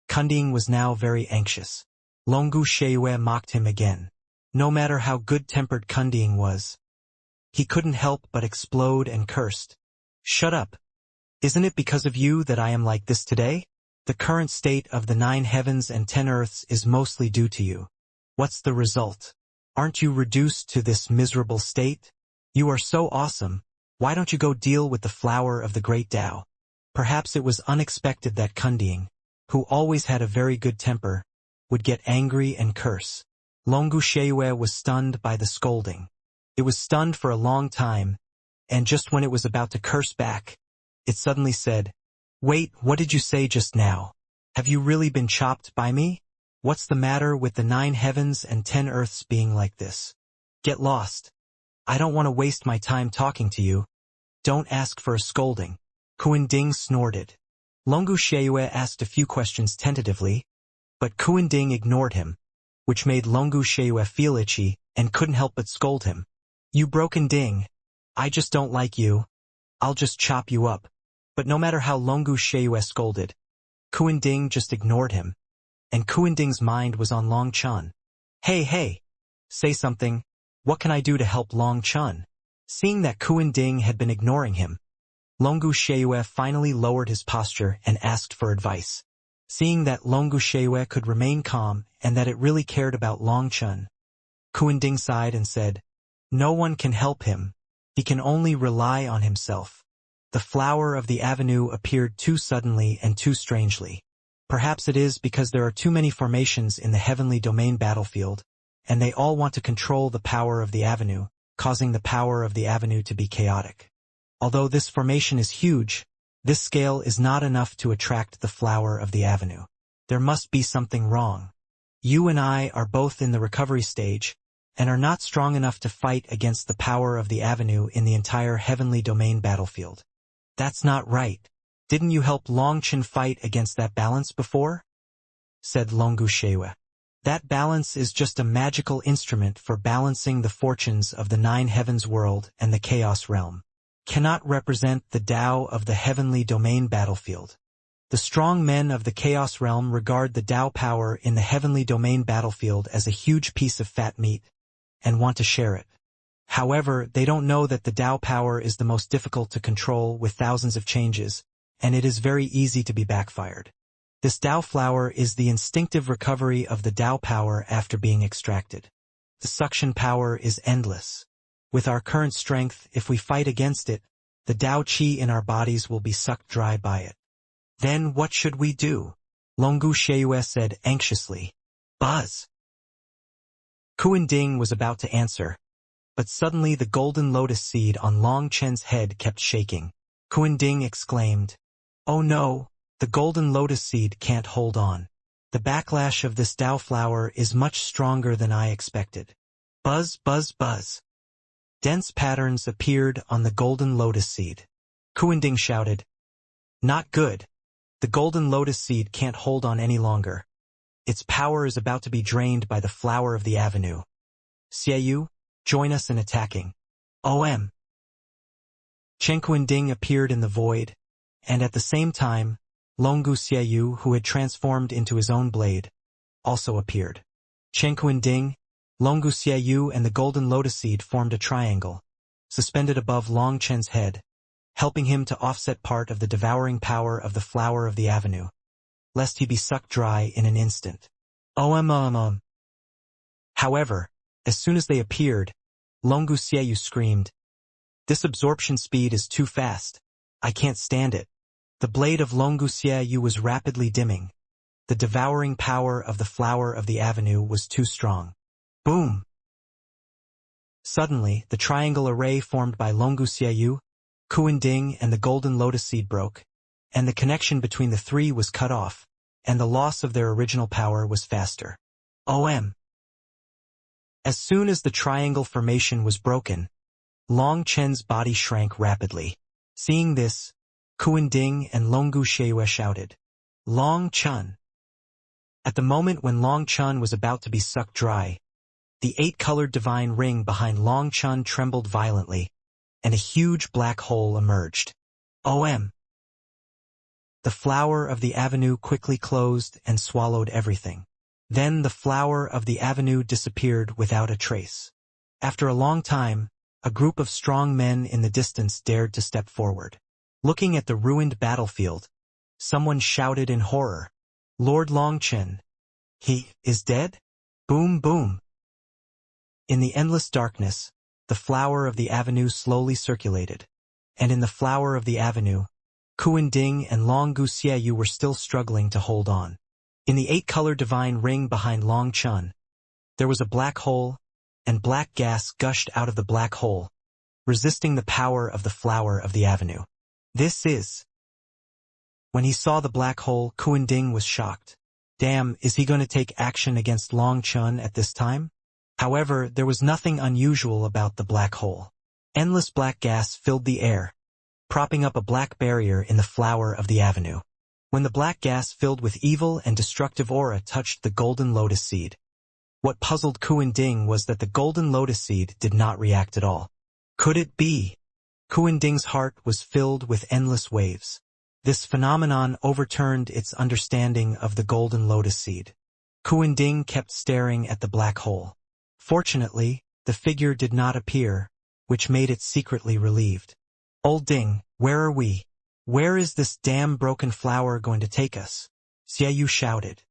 Kunding was now very anxious. Longu Sheiyue mocked him again. No matter how good-tempered Kunding was, he couldn't help but explode and cursed. Shut up. Isn't it because of you that I am like this today? The current state of the 9 heavens and 10 earths is mostly due to you. What's the result? Aren't you reduced to this miserable state? You are so awesome. Why don't you go deal with the flower of the great Tao? Perhaps it was unexpected that Kunding, who always had a very good temper, would get angry and curse. Longu Sheiyue was stunned by the scolding. It was stunned for a long time, and just when it was about to curse back, it suddenly said, "Wait, what did you say just now? Have you really been chopped by me? What's the matter with the 9 heavens and 10 earths being like this? Get lost. I don't want to waste my time talking to you. Don't ask for a scolding." Kuan-Ding snorted. Longu Sheiyue asked a few questions tentatively, but Kuan-Ding ignored him, which made Longu Sheiyue feel itchy and couldn't help but scold him. "You broken Ding. I just don't like you. I'll just chop you up." But no matter how Longu Sheiyue scolded, Kuan-Ding just ignored him, and Kuan-Ding's mind was on Long Chun. Hey, say something. What can I do to help Long Chun?" Seeing that Kuan-Ding had been ignoring him, Longu Sheiyue finally lowered his posture and asked for advice. Seeing that Longu Sheiyue could remain calm and that it really cared about Long Chun, Kuan-Ding sighed and said, "No one can help him. He can only rely on himself." The flower of the avenue appeared too suddenly and too strangely. Perhaps it is because there are too many formations in the heavenly domain battlefield, and they all want to control the power of the avenue, causing the power of the avenue to be chaotic. Although this formation is huge, this scale is not enough to attract the flower of the avenue. There must be something wrong. You and I are both in the recovery stage, and are not strong enough to fight against the power of the avenue in the entire heavenly domain battlefield. That's not right. Didn't you help Long Chun fight against that balance before? Said Longu Sheiyue. That balance is just a magical instrument for balancing the fortunes of the 9 heavens world and the chaos realm. Cannot represent the Tao of the heavenly domain battlefield. The strong men of the chaos realm regard the Tao power in the heavenly domain battlefield as a huge piece of fat meat, and want to share it. However, they don't know that the Tao power is the most difficult to control with thousands of changes, and it is very easy to be backfired. This Tao flower is the instinctive recovery of the Tao power after being extracted. The suction power is endless. With our current strength, if we fight against it, the Tao Qi in our bodies will be sucked dry by it. Then what should we do? Longu Sheiyue said anxiously. Buzz. Kuan-Ding was about to answer, but suddenly the golden lotus seed on Long Chen's head kept shaking. Kuan-Ding exclaimed, "Oh no, the golden lotus seed can't hold on. The backlash of this Tao flower is much stronger than I expected." Buzz, buzz, buzz. Dense patterns appeared on the golden lotus seed. Kuan-Ding shouted, "Not good. The golden lotus seed can't hold on any longer. Its power is about to be drained by the flower of the avenue. Xiaoyu, join us in attacking." OM. Chen Kuan-Ding appeared in the void, and at the same time, Longu Xiaoyu, who had transformed into his own blade, also appeared. Chen Kuan-Ding, Longu Xiaoyu and the golden lotus seed formed a triangle, suspended above Long Chen's head, helping him to offset part of the devouring power of the flower of the avenue, lest he be sucked dry in an instant. However, as soon as they appeared, Longu Xiaoyu screamed. This absorption speed is too fast. I can't stand it. The blade of Longu Xiaoyu was rapidly dimming. The devouring power of the flower of the avenue was too strong. Boom! Suddenly, the triangle array formed by Longu Xiaoyu, Kuan-Ding, and the golden lotus seed broke, and the connection between the three was cut off, and the loss of their original power was faster. As soon as the triangle formation was broken, Long Chen's body shrank rapidly. Seeing this, Kuan-Ding and Longu Xiaoyu shouted, Long Chen! At the moment when Long Chen was about to be sucked dry, the 8-colored divine ring behind Long Chen trembled violently, and a huge black hole emerged. The flower of the avenue quickly closed and swallowed everything. Then the flower of the avenue disappeared without a trace. After a long time, a group of strong men in the distance dared to step forward. Looking at the ruined battlefield, someone shouted in horror, Lord Longchen, he is dead? Boom boom. In the endless darkness, the flower of the avenue slowly circulated, and in the flower of the avenue, Kuan-Ding and Longu Xiaoyu were still struggling to hold on. In the 8-colored divine ring behind Long Chen, there was a black hole, and black gas gushed out of the black hole, resisting the power of the flower of the avenue. This is... When he saw the black hole, Kuan-Ding was shocked. Damn, is he going to take action against Long Chen at this time? However, there was nothing unusual about the black hole. Endless black gas filled the air, propping up a black barrier in the flower of the avenue. When the black gas filled with evil and destructive aura touched the golden lotus seed, what puzzled Kuan-Ding was that the golden lotus seed did not react at all. Could it be? Kuan-Ding's heart was filled with endless waves. This phenomenon overturned its understanding of the golden lotus seed. Kuan-Ding kept staring at the black hole. Fortunately, the figure did not appear, which made it secretly relieved. Old Ding, where are we? Where is this damn broken flower going to take us? Xiaoyu shouted.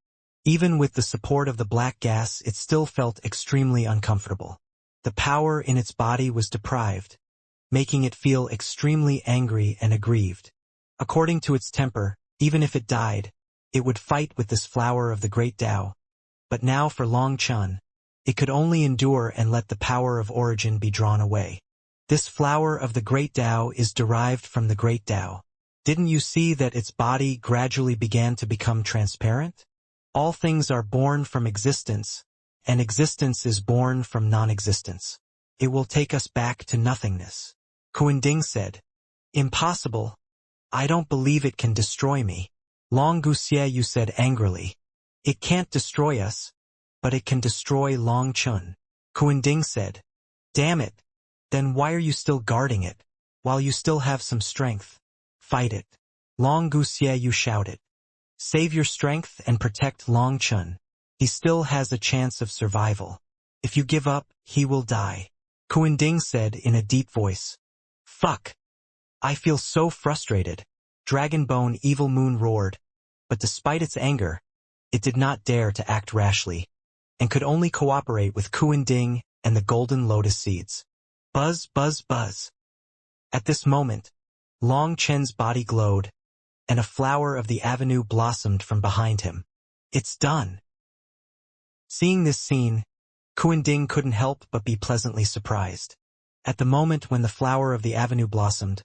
Even with the support of the black gas, it still felt extremely uncomfortable. The power in its body was deprived, making it feel extremely angry and aggrieved. According to its temper, even if it died, it would fight with this flower of the great Tao. But now for Long Chen, it could only endure and let the power of origin be drawn away. This flower of the great Tao is derived from the great Tao. Didn't you see that its body gradually began to become transparent? All things are born from existence, and existence is born from non-existence. It will take us back to nothingness. Kuan-Ding said. Impossible. I don't believe it can destroy me. Longu Xiaoyu said angrily. It can't destroy us, but it can destroy Long Chen. Kuan-Ding said. Damn it. Then why are you still guarding it? While you still have some strength, fight it. Longu Xiaoyu shouted. Save your strength and protect Long Chen. He still has a chance of survival. If you give up, he will die. Kuan-Ding said in a deep voice. Fuck. I feel so frustrated. Dragonbone Evil Moon roared, but despite its anger, it did not dare to act rashly, and could only cooperate with Kuan-Ding and the golden lotus seeds. Buzz, buzz, buzz. At this moment, Long Chen's body glowed, and a flower of the avenue blossomed from behind him. It's done. Seeing this scene, Kuan-Ding couldn't help but be pleasantly surprised. At the moment when the flower of the avenue blossomed,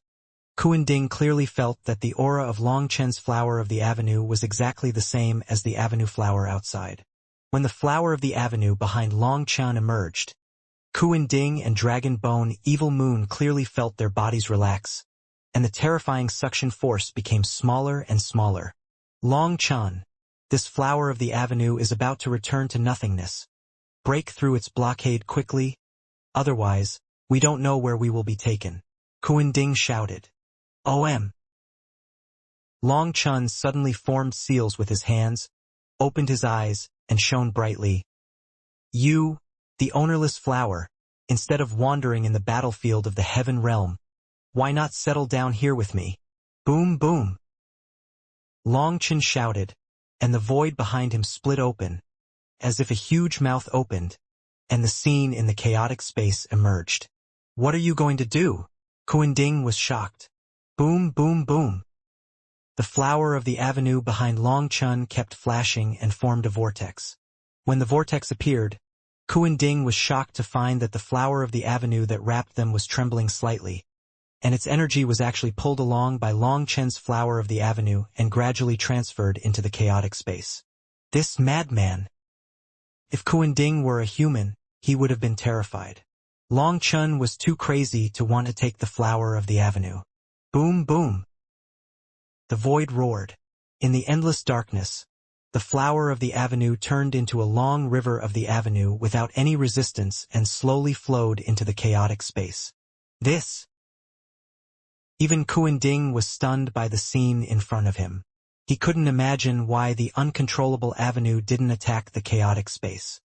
Kuan-Ding clearly felt that the aura of Long Chen's flower of the avenue was exactly the same as the avenue flower outside. When the flower of the avenue behind Long Chen emerged, Kuan-Ding and Dragonbone Evil Moon clearly felt their bodies relax, and the terrifying suction force became smaller and smaller. Long Chen, this flower of the avenue is about to return to nothingness. Break through its blockade quickly, otherwise, we don't know where we will be taken. Kuan-Ding shouted. Long Chen suddenly formed seals with his hands, opened his eyes, and shone brightly. You, the ownerless flower, instead of wandering in the battlefield of the heaven realm, why not settle down here with me? Boom boom. Long Chen shouted, and the void behind him split open, as if a huge mouth opened, and the scene in the chaotic space emerged. "What are you going to do?" Kuan-Ding was shocked. Boom, boom, boom. The flower of the avenue behind Long Chun kept flashing and formed a vortex. When the vortex appeared, Kuan-Ding was shocked to find that the flower of the avenue that wrapped them was trembling slightly, and its energy was actually pulled along by Long Chen's flower of the avenue and gradually transferred into the chaotic space. This madman! If Kuan-Ding were a human, he would have been terrified. Long Chun was too crazy to want to take the flower of the avenue. Boom, boom. The void roared. In the endless darkness, the flower of the avenue turned into a long river of the avenue without any resistance and slowly flowed into the chaotic space. This! Even Kuan-Ding was stunned by the scene in front of him. He couldn't imagine why the uncontrollable avenue didn't attack the chaotic space.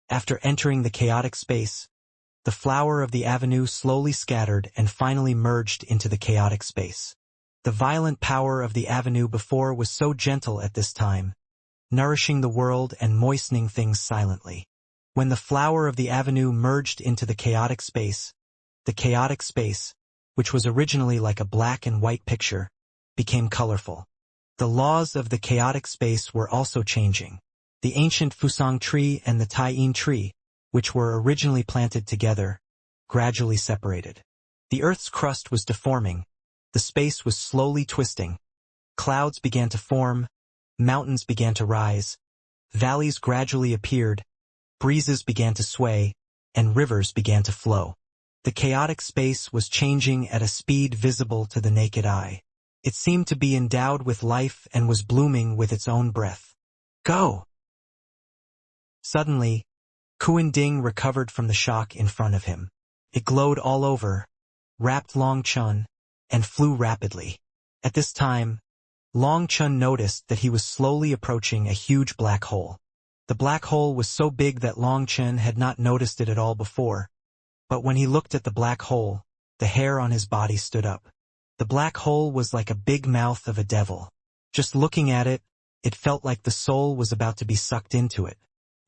After entering the chaotic space, the flower of the avenue slowly scattered and finally merged into the chaotic space. The violent power of the avenue before was so gentle at this time, nourishing the world and moistening things silently. When the flower of the avenue merged into the chaotic space, which was originally like a black and white picture, became colorful. The laws of the chaotic space were also changing. The ancient Fusang tree and the Taiyin tree, which were originally planted together, gradually separated. The Earth's crust was deforming. The space was slowly twisting. Clouds began to form, mountains began to rise, valleys gradually appeared, breezes began to sway, and rivers began to flow. The chaotic space was changing at a speed visible to the naked eye. It seemed to be endowed with life and was blooming with its own breath. Go! Suddenly, Kuan-Ding recovered from the shock in front of him. It glowed all over, wrapped Long Chun, and flew rapidly. At this time, Long Chun noticed that he was slowly approaching a huge black hole. The black hole was so big that Long Chun had not noticed it at all before, but when he looked at the black hole, the hair on his body stood up. The black hole was like a big mouth of a devil. Just looking at it, it felt like the soul was about to be sucked into it.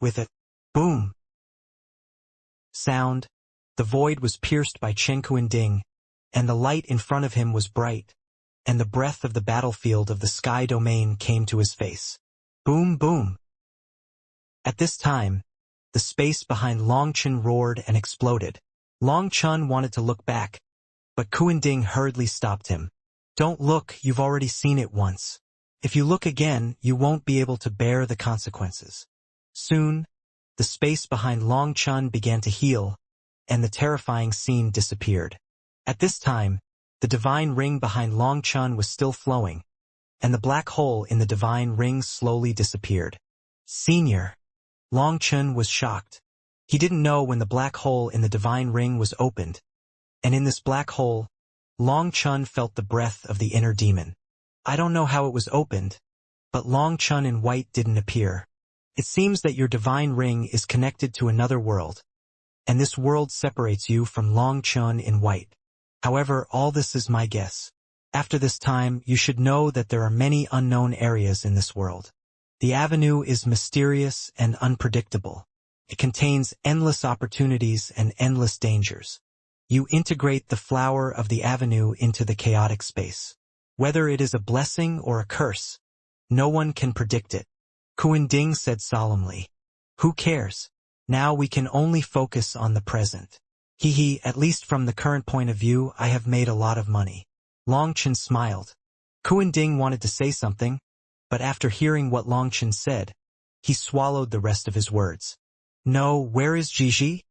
With a boom sound, the void was pierced by Chen Kuan-Ding, and the light in front of him was bright, and the breath of the battlefield of the sky domain came to his face. Boom, boom. At this time, the space behind Long Chun roared and exploded. Long Chun wanted to look back, but Kuan-Ding hurriedly stopped him. Don't look, you've already seen it once. If you look again, you won't be able to bear the consequences. Soon, the space behind Long Chun began to heal, and the terrifying scene disappeared. At this time, the divine ring behind Long Chun was still flowing, and the black hole in the divine ring slowly disappeared. Senior! Long Chun was shocked. He didn't know when the black hole in the divine ring was opened, and in this black hole, Long Chun felt the breath of the inner demon. I don't know how it was opened, but Long Chun in white didn't appear. It seems that your divine ring is connected to another world, and this world separates you from Long Chun in white. However, all this is my guess. After this time, you should know that there are many unknown areas in this world. The avenue is mysterious and unpredictable. It contains endless opportunities and endless dangers. You integrate the flower of the avenue into the chaotic space. Whether it is a blessing or a curse, no one can predict it. Kuan-Ding said solemnly. Who cares? Now we can only focus on the present. At least from the current point of view, I have made a lot of money. Long Chun smiled. Kuan-Ding wanted to say something, but after hearing what Long Chun said, he swallowed the rest of his words. No, where is Gigi?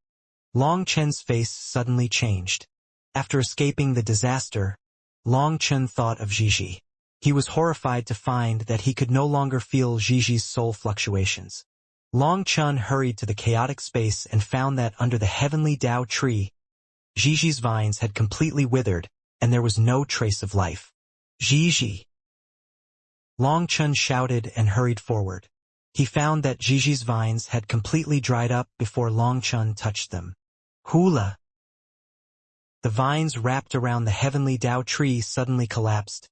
Long Chun's face suddenly changed. After escaping the disaster, Long Chun thought of Gigi. He was horrified to find that he could no longer feel Gigi's soul fluctuations. Long Chun hurried to the chaotic space and found that under the heavenly Dao tree, Gigi's vines had completely withered, and there was no trace of life. Gigi! Long Chun shouted and hurried forward. He found that Gigi's vines had completely dried up before Long Chun touched them. Hula! The vines wrapped around the heavenly Dao tree suddenly collapsed,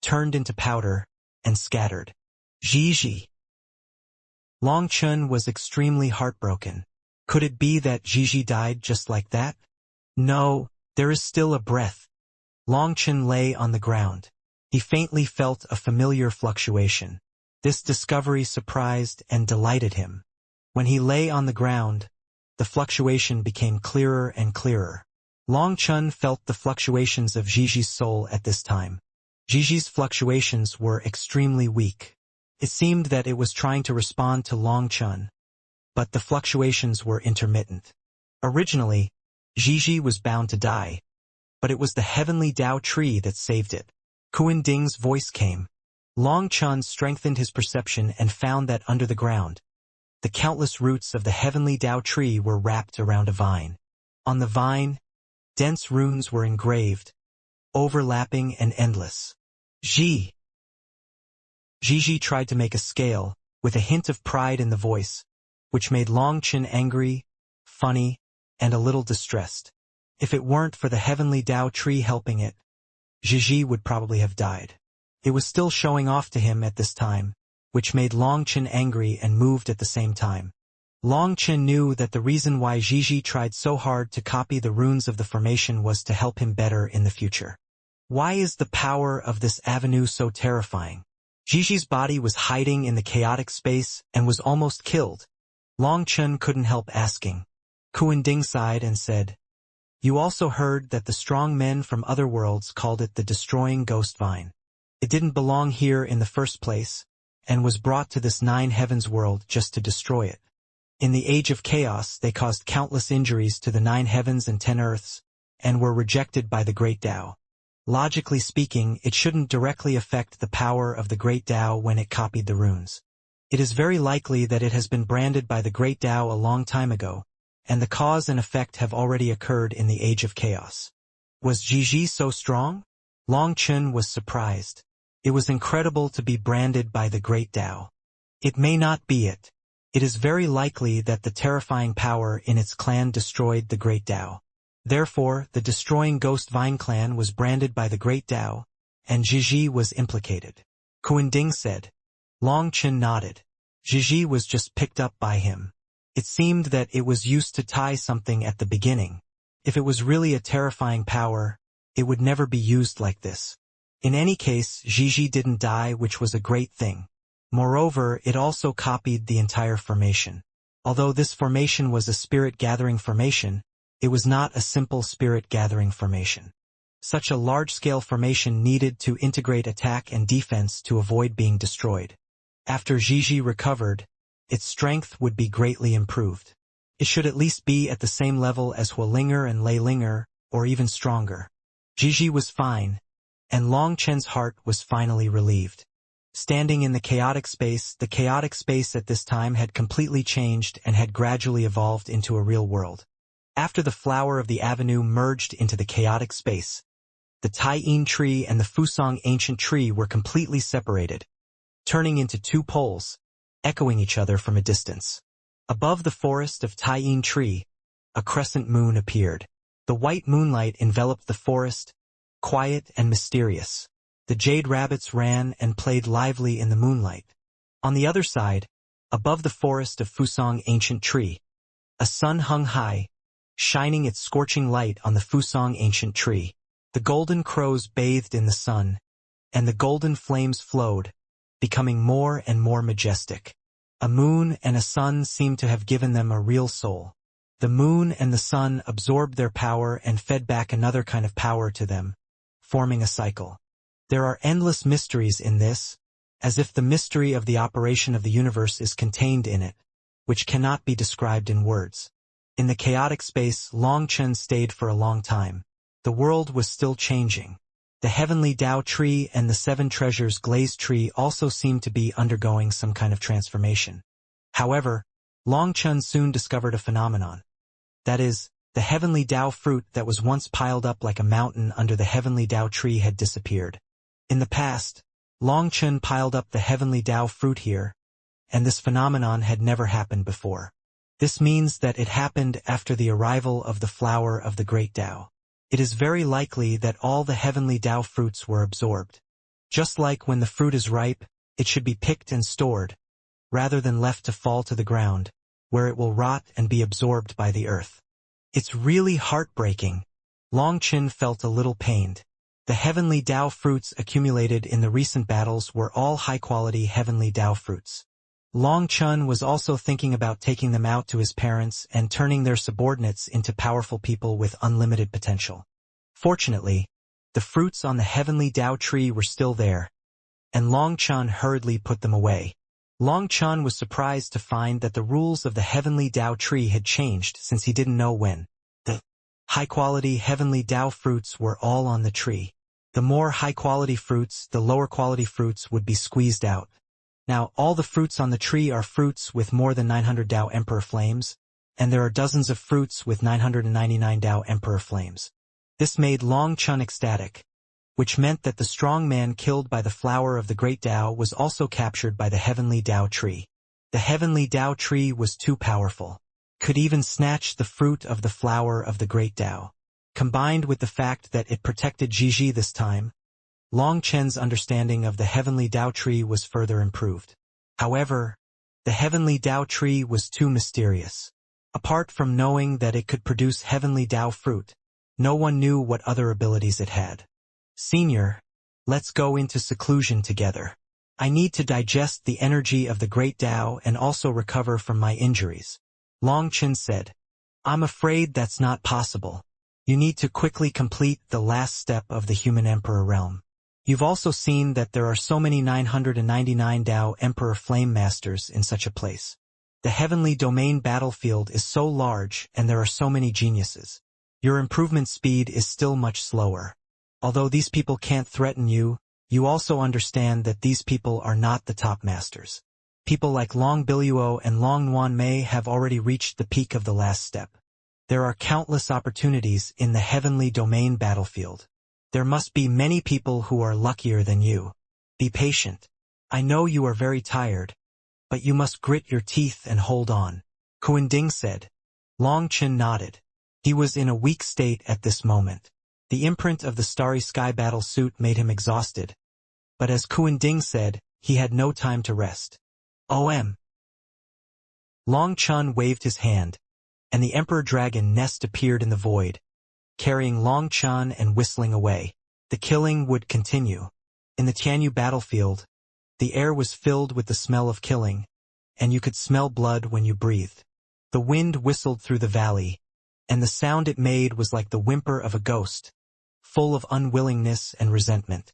turned into powder, and scattered. Gigi! Long Chun was extremely heartbroken. Could it be that Gigi died just like that? No, there is still a breath. Long Chun lay on the ground. He faintly felt a familiar fluctuation. This discovery surprised and delighted him. When he lay on the ground, the fluctuation became clearer and clearer. Long Chun felt the fluctuations of Gigi's soul at this time. Gigi's fluctuations were extremely weak. It seemed that it was trying to respond to Long Chun, but the fluctuations were intermittent. Originally, Gigi was bound to die, but it was the heavenly Tao tree that saved it. Kuan Ding's voice came. Long Chun strengthened his perception and found that under the ground, the countless roots of the heavenly Tao tree were wrapped around a vine. On the vine, dense runes were engraved, overlapping and endless. Gigi tried to make a scale, with a hint of pride in the voice, which made Long Chun angry, funny, and a little distressed. If it weren't for the heavenly Tao tree helping it, Gigi would probably have died. It was still showing off to him at this time, which made Long Chun angry and moved at the same time. Long Chun knew that the reason why Gigi tried so hard to copy the runes of the formation was to help him better in the future. Why is the power of this avenue so terrifying? Gigi's body was hiding in the chaotic space and was almost killed. Long Chun couldn't help asking. Kuan Ding sighed and said, "You also heard that the strong men from other worlds called it the destroying ghost vine. It didn't belong here in the first place, and was brought to this 9 heavens world just to destroy it. In the age of chaos, they caused countless injuries to the 9 heavens and 10 earths, and were rejected by the great Tao. Logically speaking, it shouldn't directly affect the power of the great Tao when it copied the runes. It is very likely that it has been branded by the great Tao a long time ago, and the cause and effect have already occurred in the age of chaos." Was Gigi so strong? Long Chun was surprised. It was incredible to be branded by the great Tao. It may not be it. It is very likely that the terrifying power in its clan destroyed the great Tao. Therefore, the destroying Ghost Vine clan was branded by the great Tao, and Gigi was implicated. Kuan Ding said. Long Chun nodded. Gigi was just picked up by him. It seemed that it was used to tie something at the beginning. If it was really a terrifying power, it would never be used like this. In any case, Gigi didn't die, which was a great thing. Moreover, it also copied the entire formation. Although this formation was a spirit-gathering formation, it was not a simple spirit-gathering formation. Such a large-scale formation needed to integrate attack and defense to avoid being destroyed. After Gigi recovered, its strength would be greatly improved. It should at least be at the same level as Hualinger and Leilinger, or even stronger. Gigi was fine, and Long Chen's heart was finally relieved. Standing in the chaotic space at this time had completely changed and had gradually evolved into a real world. After the flower of the avenue merged into the chaotic space, the Tai-In tree and the Fusong ancient tree were completely separated, turning into 2 poles, echoing each other from a distance. Above the forest of Tai-In tree, a crescent moon appeared. The white moonlight enveloped the forest, quiet and mysterious. The jade rabbits ran and played lively in the moonlight. On the other side, above the forest of Fusong ancient tree, a sun hung high, shining its scorching light on the Fusong ancient tree. The golden crows bathed in the sun, and the golden flames flowed, becoming more and more majestic. A moon and a sun seemed to have given them a real soul. The moon and the sun absorbed their power and fed back another kind of power to them, forming a cycle. There are endless mysteries in this, as if the mystery of the operation of the universe is contained in it, which cannot be described in words. In the chaotic space, Long Chen stayed for a long time. The world was still changing. The heavenly Tao tree and the 7 treasures glazed tree also seemed to be undergoing some kind of transformation. However, Long Chen soon discovered a phenomenon. That is, the heavenly Tao fruit that was once piled up like a mountain under the heavenly Tao tree had disappeared. In the past, Long Chen piled up the heavenly Tao fruit here, and this phenomenon had never happened before. This means that it happened after the arrival of the flower of the great Tao. It is very likely that all the heavenly Tao fruits were absorbed. Just like when the fruit is ripe, it should be picked and stored, rather than left to fall to the ground, where it will rot and be absorbed by the earth. It's really heartbreaking. Long Chen felt a little pained. The heavenly Tao fruits accumulated in the recent battles were all high-quality heavenly Tao fruits. Long Chen was also thinking about taking them out to his parents and turning their subordinates into powerful people with unlimited potential. Fortunately, the fruits on the heavenly Tao tree were still there, and Long Chen hurriedly put them away. Long Chen was surprised to find that the rules of the heavenly Tao tree had changed since he didn't know when. The high-quality heavenly Tao fruits were all on the tree. The more high-quality fruits, the lower-quality fruits would be squeezed out. Now, all the fruits on the tree are fruits with more than 900 Tao Emperor flames, and there are dozens of fruits with 999 Tao Emperor flames. This made Long Chen ecstatic, which meant that the strong man killed by the flower of the great Tao was also captured by the heavenly Tao tree. The heavenly Tao tree was too powerful, could even snatch the fruit of the flower of the great Tao. Combined with the fact that it protected Jiji this time, Long Chen's understanding of the heavenly Tao tree was further improved. However, the heavenly Tao tree was too mysterious. Apart from knowing that it could produce heavenly Tao fruit, no one knew what other abilities it had. Senior, let's go into seclusion together. I need to digest the energy of the great Tao and also recover from my injuries. Long Chen said, I'm afraid that's not possible. You need to quickly complete the last step of the human emperor realm. You've also seen that there are so many 999 Tao Emperor Flame Masters in such a place. The heavenly domain battlefield is so large and there are so many geniuses. Your improvement speed is still much slower. Although these people can't threaten you, you also understand that these people are not the top masters. People like Long Biluo and Long Nuan Mei have already reached the peak of the last step. There are countless opportunities in the heavenly domain battlefield. There must be many people who are luckier than you. Be patient. I know you are very tired, but you must grit your teeth and hold on. Kuan Ding said. Long Chen nodded. He was in a weak state at this moment. The imprint of the Starry Sky battle suit made him exhausted. But as Kuan Ding said, he had no time to rest. OM. Long Chen waved his hand, and the Emperor Dragon nest appeared in the void, carrying Long Chen and whistling away. The killing would continue. In the Tianyu battlefield, the air was filled with the smell of killing, and you could smell blood when you breathed. The wind whistled through the valley, and the sound it made was like the whimper of a ghost, full of unwillingness and resentment.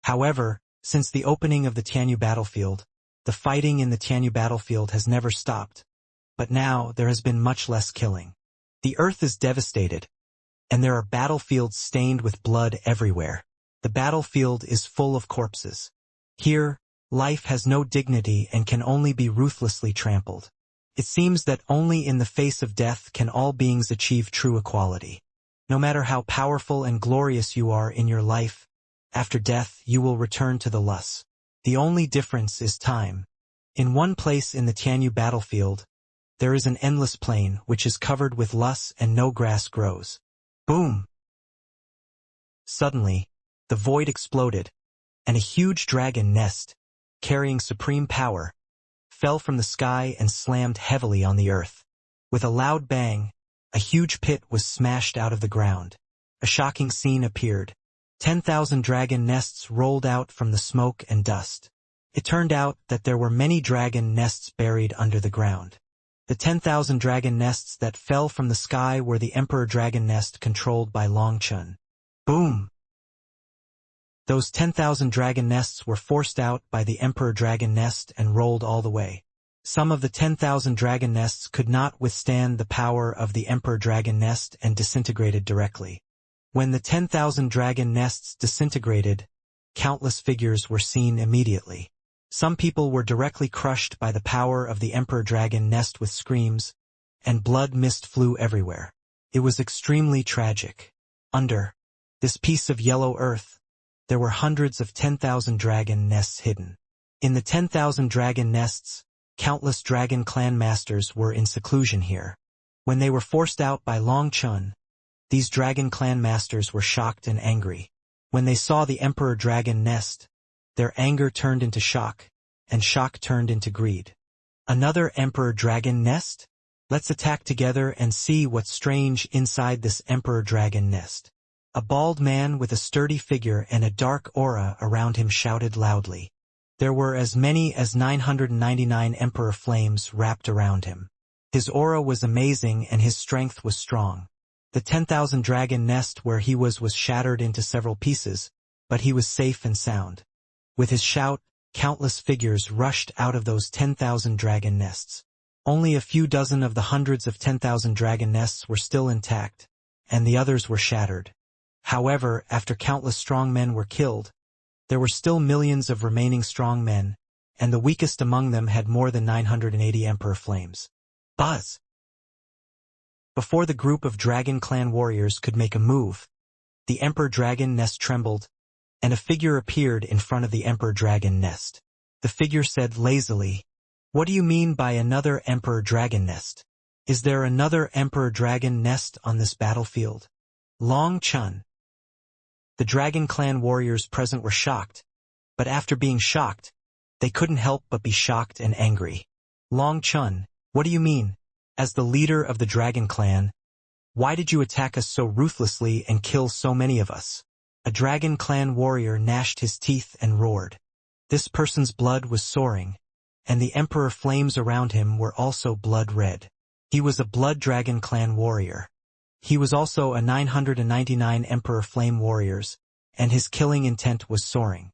However, since the opening of the Tianyu battlefield, the fighting in the Tianyu battlefield has never stopped. But now there has been much less killing. The earth is devastated, and there are battlefields stained with blood everywhere. The battlefield is full of corpses. Here, life has no dignity and can only be ruthlessly trampled. It seems that only in the face of death can all beings achieve true equality. No matter how powerful and glorious you are in your life, after death you will return to the lust. The only difference is time. In one place in the Tianyu battlefield, there is an endless plain which is covered with lust and no grass grows. Boom! Suddenly, the void exploded, and a huge dragon nest, carrying supreme power, fell from the sky and slammed heavily on the earth. With a loud bang, a huge pit was smashed out of the ground. A shocking scene appeared. 10,000 dragon nests rolled out from the smoke and dust. It turned out that there were many dragon nests buried under the ground. The 10,000 dragon nests that fell from the sky were the Emperor Dragon Nest controlled by Long Chen. Boom! Those 10,000 dragon nests were forced out by the Emperor Dragon Nest and rolled all the way. Some of the 10,000 dragon nests could not withstand the power of the Emperor Dragon Nest and disintegrated directly. When the 10,000 dragon nests disintegrated, countless figures were seen immediately. Some people were directly crushed by the power of the Emperor Dragon Nest with screams, and blood mist flew everywhere. It was extremely tragic. Under this piece of yellow earth, there were hundreds of 10,000 dragon nests hidden. In the 10,000 dragon nests, countless dragon clan masters were in seclusion here. When they were forced out by Long Chen, these dragon clan masters were shocked and angry. When they saw the Emperor Dragon Nest, their anger turned into shock, and shock turned into greed. Another Emperor Dragon nest? Let's attack together and see what's strange inside this Emperor Dragon nest. A bald man with a sturdy figure and a dark aura around him shouted loudly. There were as many as 999 Emperor flames wrapped around him. His aura was amazing and his strength was strong. The 10,000 dragon nest where he was shattered into several pieces, but he was safe and sound. With his shout, countless figures rushed out of those 10,000 dragon nests. Only a few dozen of the hundreds of 10,000 dragon nests were still intact, and the others were shattered. However, after countless strong men were killed, there were still millions of remaining strong men, and the weakest among them had more than 980 Emperor flames. Buzz! Before the group of Dragon Clan warriors could make a move, the Emperor Dragon nest trembled, and a figure appeared in front of the Emperor Dragon nest. The figure said lazily, "What do you mean by another Emperor Dragon nest? Is there another Emperor Dragon nest on this battlefield?" Long Chun. The Dragon Clan warriors present were shocked, but after being shocked, they couldn't help but be shocked and angry. Long Chun, what do you mean? As the leader of the Dragon Clan, why did you attack us so ruthlessly and kill so many of us? A Dragon Clan warrior gnashed his teeth and roared. This person's blood was soaring, and the Emperor flames around him were also blood red. He was a Blood Dragon Clan warrior. He was also a 999 Emperor Flame warriors, and his killing intent was soaring.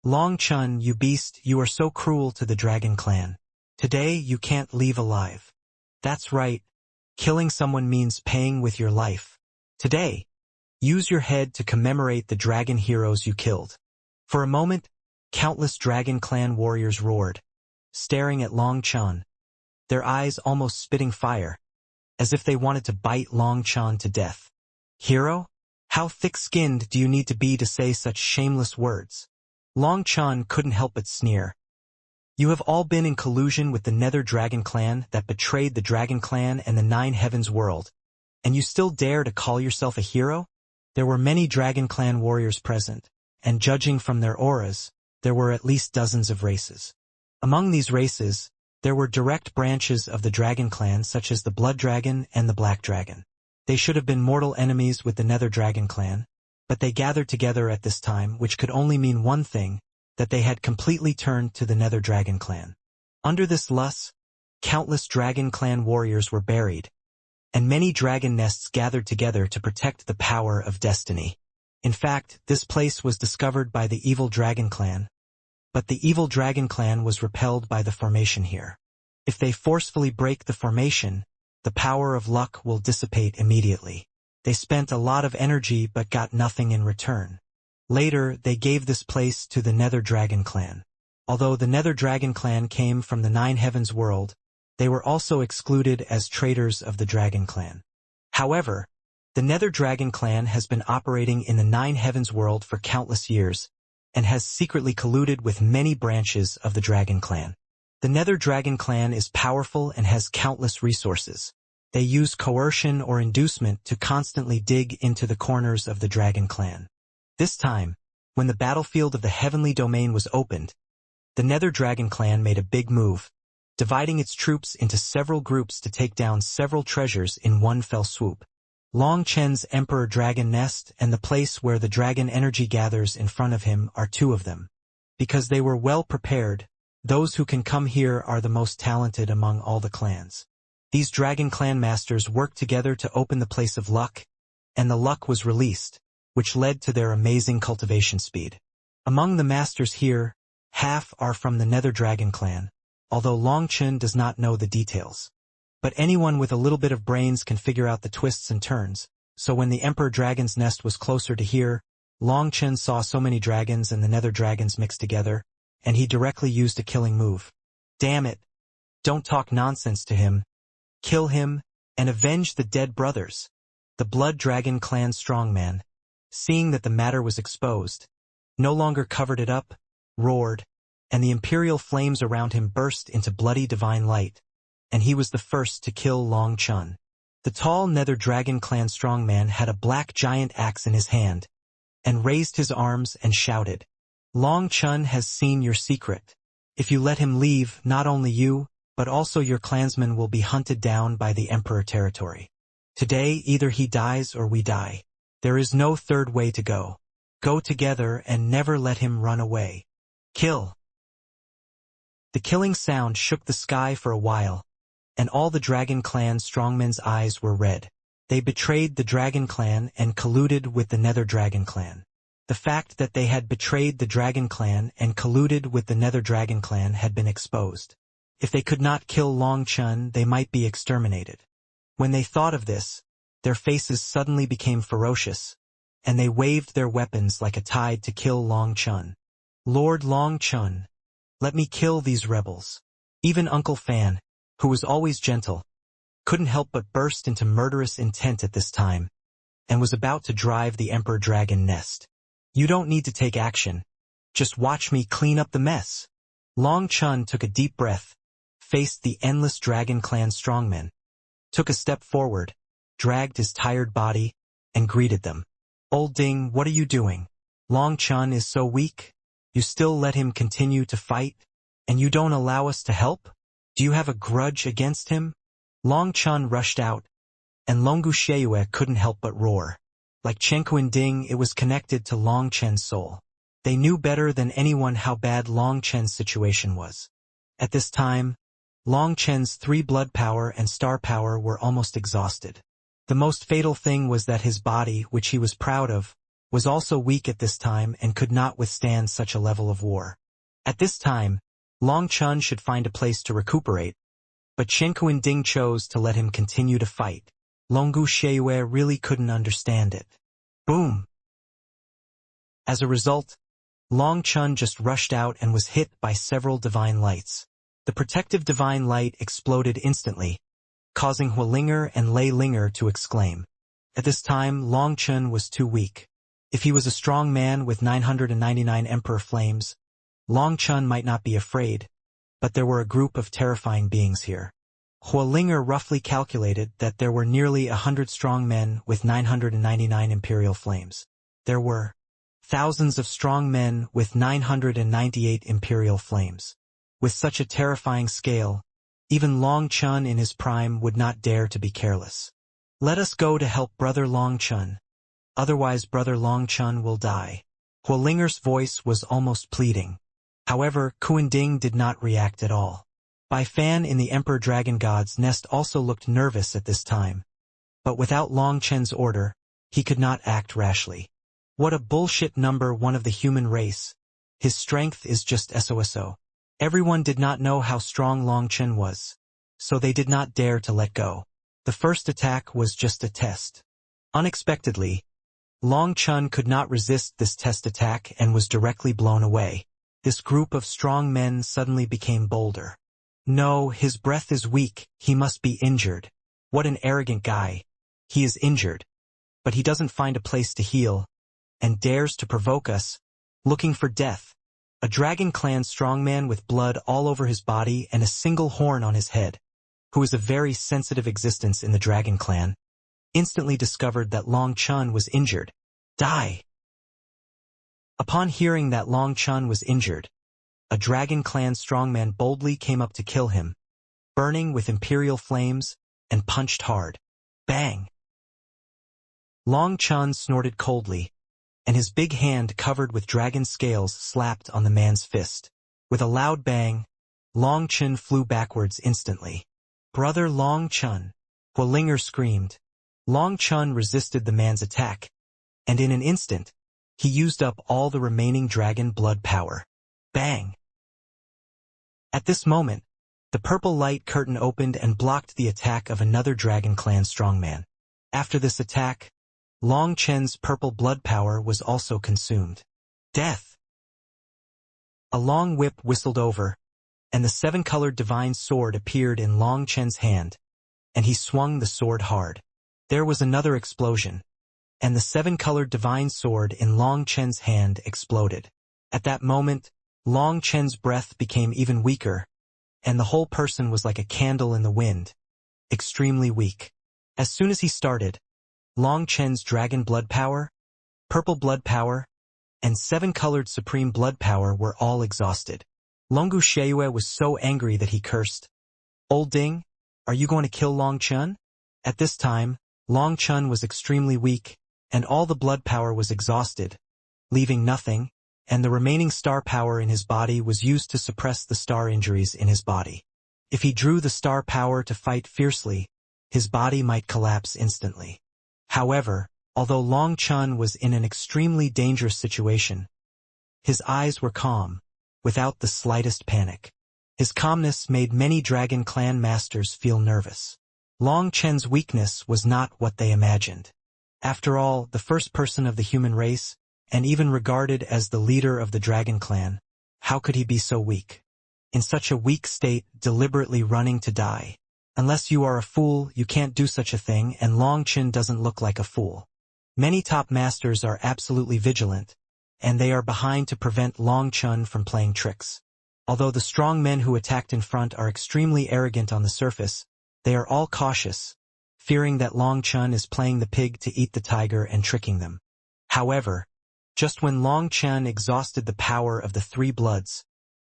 Long Chun, you beast, you are so cruel to the Dragon Clan. Today you can't leave alive. That's right. Killing someone means paying with your life. Today, use your head to commemorate the dragon heroes you killed. For a moment, countless Dragon Clan warriors roared, staring at Long Chun, their eyes almost spitting fire, as if they wanted to bite Long Chun to death. Hero? How thick-skinned do you need to be to say such shameless words? Long Chun couldn't help but sneer. You have all been in collusion with the Nether Dragon Clan that betrayed the Dragon Clan and the Nine Heavens world, and you still dare to call yourself a hero? There were many Dragon Clan warriors present, and judging from their auras, there were at least dozens of races. Among these races, there were direct branches of the Dragon Clan such as the Blood Dragon and the Black Dragon. They should have been mortal enemies with the Nether Dragon Clan, but they gathered together at this time, which could only mean one thing, that they had completely turned to the Nether Dragon Clan. Under this lust, countless Dragon Clan warriors were buried, and many dragon nests gathered together to protect the power of destiny. In fact, this place was discovered by the evil Dragon Clan, but the evil Dragon Clan was repelled by the formation here. If they forcefully break the formation, the power of luck will dissipate immediately. They spent a lot of energy but got nothing in return. Later, they gave this place to the Nether Dragon Clan. Although the Nether Dragon Clan came from the Nine Heavens world, they were also excluded as traitors of the Dragon Clan. However, the Nether Dragon Clan has been operating in the Nine Heavens world for countless years, and has secretly colluded with many branches of the Dragon Clan. The Nether Dragon Clan is powerful and has countless resources. They use coercion or inducement to constantly dig into the corners of the Dragon Clan. This time, when the battlefield of the Heavenly Domain was opened, the Nether Dragon Clan made a big move, dividing its troops into several groups to take down several treasures in one fell swoop. Long Chen's Emperor Dragon Nest and the place where the dragon energy gathers in front of him are two of them. Because they were well prepared, those who can come here are the most talented among all the clans. These Dragon Clan masters worked together to open the place of luck, and the luck was released, which led to their amazing cultivation speed. Among the masters here, half are from the Nether Dragon Clan, although Long Chen does not know the details. But anyone with a little bit of brains can figure out the twists and turns, so when the Emperor Dragon's nest was closer to here, Long Chen saw so many dragons and the Nether Dragons mixed together, and he directly used a killing move. Damn it! Don't talk nonsense to him. Kill him, and avenge the dead brothers. The Blood Dragon Clan strongman, seeing that the matter was exposed, no longer covered it up, roared, and the imperial flames around him burst into bloody divine light, and he was the first to kill Long Chun. The tall Nether Dragon Clan strongman had a black giant axe in his hand, and raised his arms and shouted, "Long Chun has seen your secret. If you let him leave, not only you, but also your clansman will be hunted down by the Emperor territory. Today, either he dies or we die. There is no third way to go. Go together and never let him run away. Kill. The killing sound shook the sky for a while, and all the Dragon Clan strongmen's eyes were red. They betrayed the Dragon Clan and colluded with the Nether Dragon Clan. The fact that they had betrayed the Dragon Clan and colluded with the Nether Dragon Clan had been exposed. If they could not kill Long Chun, they might be exterminated. When they thought of this, their faces suddenly became ferocious, and they waved their weapons like a tide to kill Long Chun. Lord Long Chun, let me kill these rebels. Even Uncle Fan, who was always gentle, couldn't help but burst into murderous intent at this time, and was about to drive the Emperor Dragon nest. You don't need to take action. Just watch me clean up the mess. Long Chun took a deep breath, faced the endless Dragon Clan strongmen, took a step forward, dragged his tired body, and greeted them. Old Ding, what are you doing? Long Chun is so weak. You still let him continue to fight, and you don't allow us to help? Do you have a grudge against him? Long Chun rushed out, and Longu Sheue couldn't help but roar. Like Chenkuan Ding, it was connected to Long Chen's soul. They knew better than anyone how bad Long Chen's situation was. At this time, Long Chen's 3 blood power and star power were almost exhausted. The most fatal thing was that his body, which he was proud of, was also weak at this time and could not withstand such a level of war. At this time, Long Chun should find a place to recuperate, but Chenkuan Ding chose to let him continue to fight. Longu Sheue really couldn't understand it. Boom! As a result, Long Chun just rushed out and was hit by several divine lights. The protective divine light exploded instantly, causing Hualinger and Lei Linger to exclaim. At this time, Long Chun was too weak. If he was a strong man with 999 Emperor Flames, Long Chun might not be afraid, but there were a group of terrifying beings here. Hualinger roughly calculated that there were nearly 100 strong men with 999 Imperial Flames. There were thousands of strong men with 998 Imperial Flames. With such a terrifying scale, even Long Chun in his prime would not dare to be careless. Let us go to help Brother Long Chun. Otherwise Brother Long Chun will die. Hualinger's voice was almost pleading. However, Kuan Ding did not react at all. Bai Fan in the Emperor Dragon God's nest also looked nervous at this time. But without Long Chen's order, he could not act rashly. What a bullshit number one of the human race. His strength is just SOSO. Everyone did not know how strong Long Chen was, so they did not dare to let go. The first attack was just a test. Unexpectedly, Long Chun could not resist this test attack and was directly blown away. This group of strong men suddenly became bolder. No, his breath is weak, he must be injured. What an arrogant guy. He is injured, but he doesn't find a place to heal, and dares to provoke us, looking for death. A Dragon Clan strongman with blood all over his body and a single horn on his head, who is a very sensitive existence in the Dragon Clan, instantly discovered that Long Chun was injured. Die! Upon hearing that Long Chun was injured, a Dragon Clan strongman boldly came up to kill him, burning with Imperial flames, and punched hard. Bang! Long Chun snorted coldly, and his big hand covered with dragon scales slapped on the man's fist. With a loud bang, Long Chun flew backwards instantly. Brother Long Chun! Hualinger screamed. Long Chun resisted the man's attack, and in an instant, he used up all the remaining dragon blood power. Bang! At this moment, the purple light curtain opened and blocked the attack of another Dragon Clan strongman. After this attack, Long Chen's purple blood power was also consumed. Death! A long whip whistled over, and the 7-colored divine sword appeared in Long Chen's hand, and he swung the sword hard. There was another explosion, and the 7-colored divine sword in Long Chen's hand exploded. At that moment, Long Chen's breath became even weaker, and the whole person was like a candle in the wind, extremely weak. As soon as he started, Long Chen's dragon blood power, purple blood power, and 7-colored supreme blood power were all exhausted. Longu Sheue was so angry that he cursed, Old Ding, are you going to kill Long Chun? At this time, Long Chun was extremely weak, and all the blood power was exhausted, leaving nothing, and the remaining star power in his body was used to suppress the star injuries in his body. If he drew the star power to fight fiercely, his body might collapse instantly. However, although Long Chun was in an extremely dangerous situation, his eyes were calm, without the slightest panic. His calmness made many Dragon Clan masters feel nervous. Long Chen's weakness was not what they imagined. After all, the first person of the human race, and even regarded as the leader of the Dragon Clan, how could he be so weak? In such a weak state, deliberately running to die. Unless you are a fool, you can't do such a thing, and Long Chen doesn't look like a fool. Many top masters are absolutely vigilant, and they are behind to prevent Long Chun from playing tricks. Although the strong men who attacked in front are extremely arrogant on the surface, they are all cautious, fearing that Long Chun is playing the pig to eat the tiger and tricking them. However, just when Long Chun exhausted the power of the three bloods,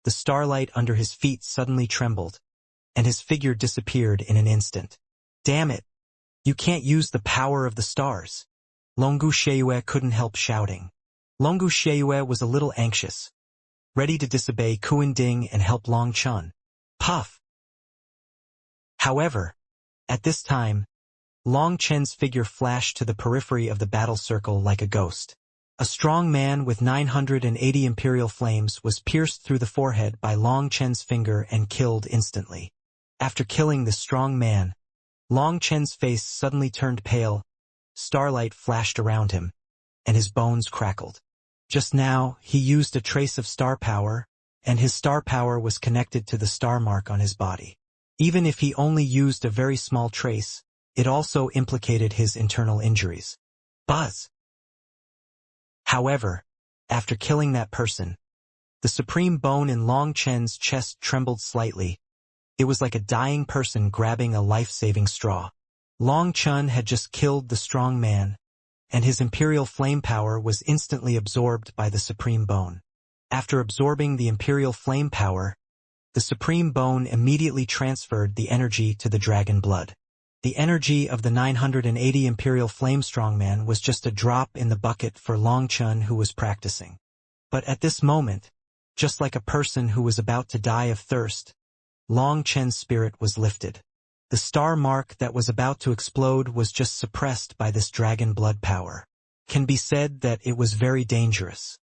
the starlight under his feet suddenly trembled, and his figure disappeared in an instant. Damn it! You can't use the power of the stars! Longu Sheiyue couldn't help shouting. Longu Sheiyue was a little anxious, ready to disobey Kuan Ding and help Long Chun. Puff! However, at this time, Long Chen's figure flashed to the periphery of the battle circle like a ghost. A strong man with 980 imperial flames was pierced through the forehead by Long Chen's finger and killed instantly. After killing the strong man, Long Chen's face suddenly turned pale, starlight flashed around him, and his bones crackled. Just now, he used a trace of star power, and his star power was connected to the star mark on his body. Even if he only used a very small trace, it also implicated his internal injuries. Buzz! However, after killing that person, the supreme bone in Long Chen's chest trembled slightly. It was like a dying person grabbing a life-saving straw. Long Chun had just killed the strong man, and his imperial flame power was instantly absorbed by the supreme bone. After absorbing the imperial flame power, the supreme bone immediately transferred the energy to the dragon blood. The energy of the 980 imperial flame strongman was just a drop in the bucket for Long Chun who was practicing. But at this moment, just like a person who was about to die of thirst, Long Chen's spirit was lifted. The star mark that was about to explode was just suppressed by this dragon blood power. Can be said that it was very dangerous.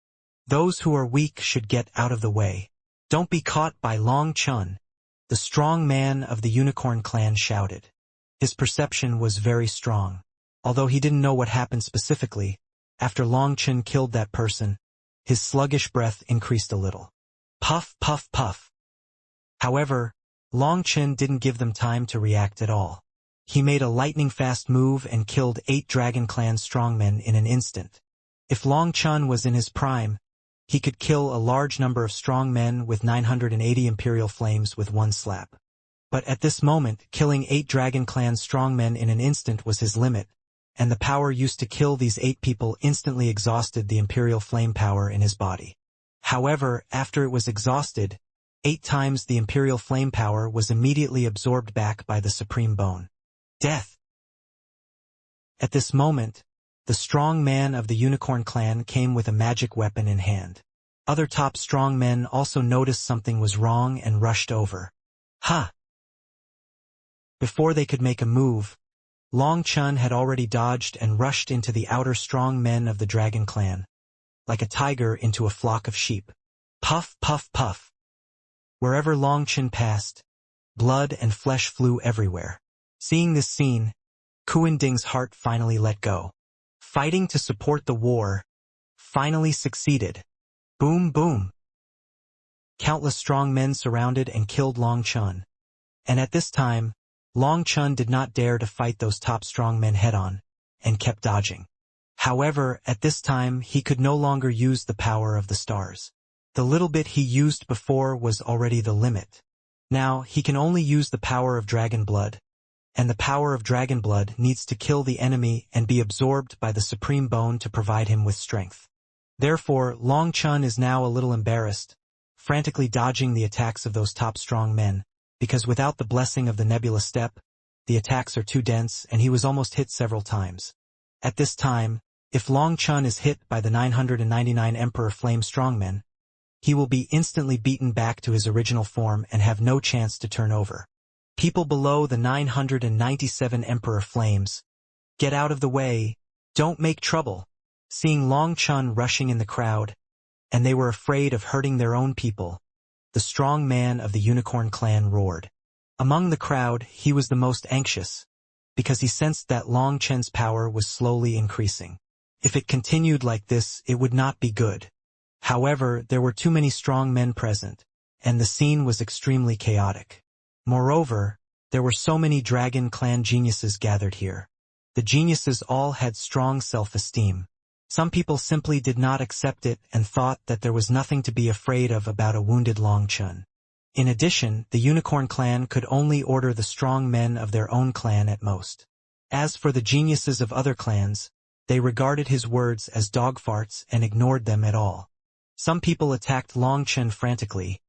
Those who are weak should get out of the way. Don't be caught by Long Chun, the strong man of the Unicorn Clan shouted. His perception was very strong. Although he didn't know what happened specifically, after Long Chun killed that person, his sluggish breath increased a little. Puff, puff, puff. However, Long Chun didn't give them time to react at all. He made a lightning-fast move and killed 8 Dragon Clan strongmen in an instant. If Long Chun was in his prime, he could kill a large number of strong men with 980 imperial flames with one slap. But at this moment, killing 8 Dragon Clan strongmen in an instant was his limit, and the power used to kill these 8 people instantly exhausted the imperial flame power in his body. However, after it was exhausted, 8 times the imperial flame power was immediately absorbed back by the supreme bone. Death! At this moment, the strong man of the Unicorn Clan came with a magic weapon in hand. Other top strong men also noticed something was wrong and rushed over. Ha! Before they could make a move, Long Chun had already dodged and rushed into the outer strong men of the Dragon Clan, like a tiger into a flock of sheep. Puff, puff, puff. Wherever Long Chun passed, blood and flesh flew everywhere. Seeing this scene, Kuan Ding's heart finally let go. Fighting to support the war finally succeeded. Boom, boom. Countless strong men surrounded and killed Long Chun. And at this time, Long Chun did not dare to fight those top strong men head-on, and kept dodging. However, at this time he could no longer use the power of the stars. The little bit he used before was already the limit. Now he can only use the power of dragon blood, and the power of dragon blood needs to kill the enemy and be absorbed by the supreme bone to provide him with strength. Therefore, Long Chun is now a little embarrassed, frantically dodging the attacks of those top strong men, because without the blessing of the nebula step, the attacks are too dense and he was almost hit several times. At this time, if Long Chun is hit by the 999 Emperor Flame Strongmen, he will be instantly beaten back to his original form and have no chance to turn over. People below the 997 Emperor Flames, get out of the way, don't make trouble. Seeing Long Chun rushing in the crowd, and they were afraid of hurting their own people, the strong man of the Unicorn clan roared. Among the crowd, he was the most anxious, because he sensed that Long Chen's power was slowly increasing. If it continued like this, it would not be good. However, there were too many strong men present, and the scene was extremely chaotic. Moreover, there were so many Dragon Clan geniuses gathered here. The geniuses all had strong self-esteem. Some people simply did not accept it and thought that there was nothing to be afraid of about a wounded Long Chun. In addition, the Unicorn clan could only order the strong men of their own clan at most. As for the geniuses of other clans, they regarded his words as dog farts and ignored them at all. Some people attacked Long Chun frantically,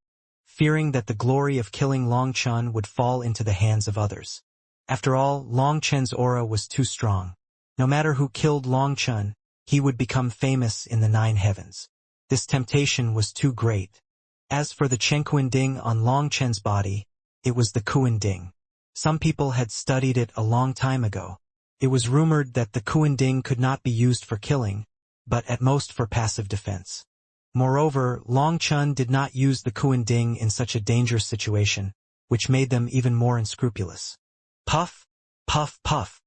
fearing that the glory of killing Long Chun would fall into the hands of others. After all, Long Chun's aura was too strong. No matter who killed Long Chun, he would become famous in the 9 heavens. This temptation was too great. As for the Chengkuan Ding on Long Chen's body, it was the Kuan Ding. Some people had studied it a long time ago. It was rumored that the Kuan Ding could not be used for killing, but at most for passive defense. Moreover, Long Chun did not use the Kuan Ding in such a dangerous situation, which made them even more unscrupulous. Puff, puff, puff.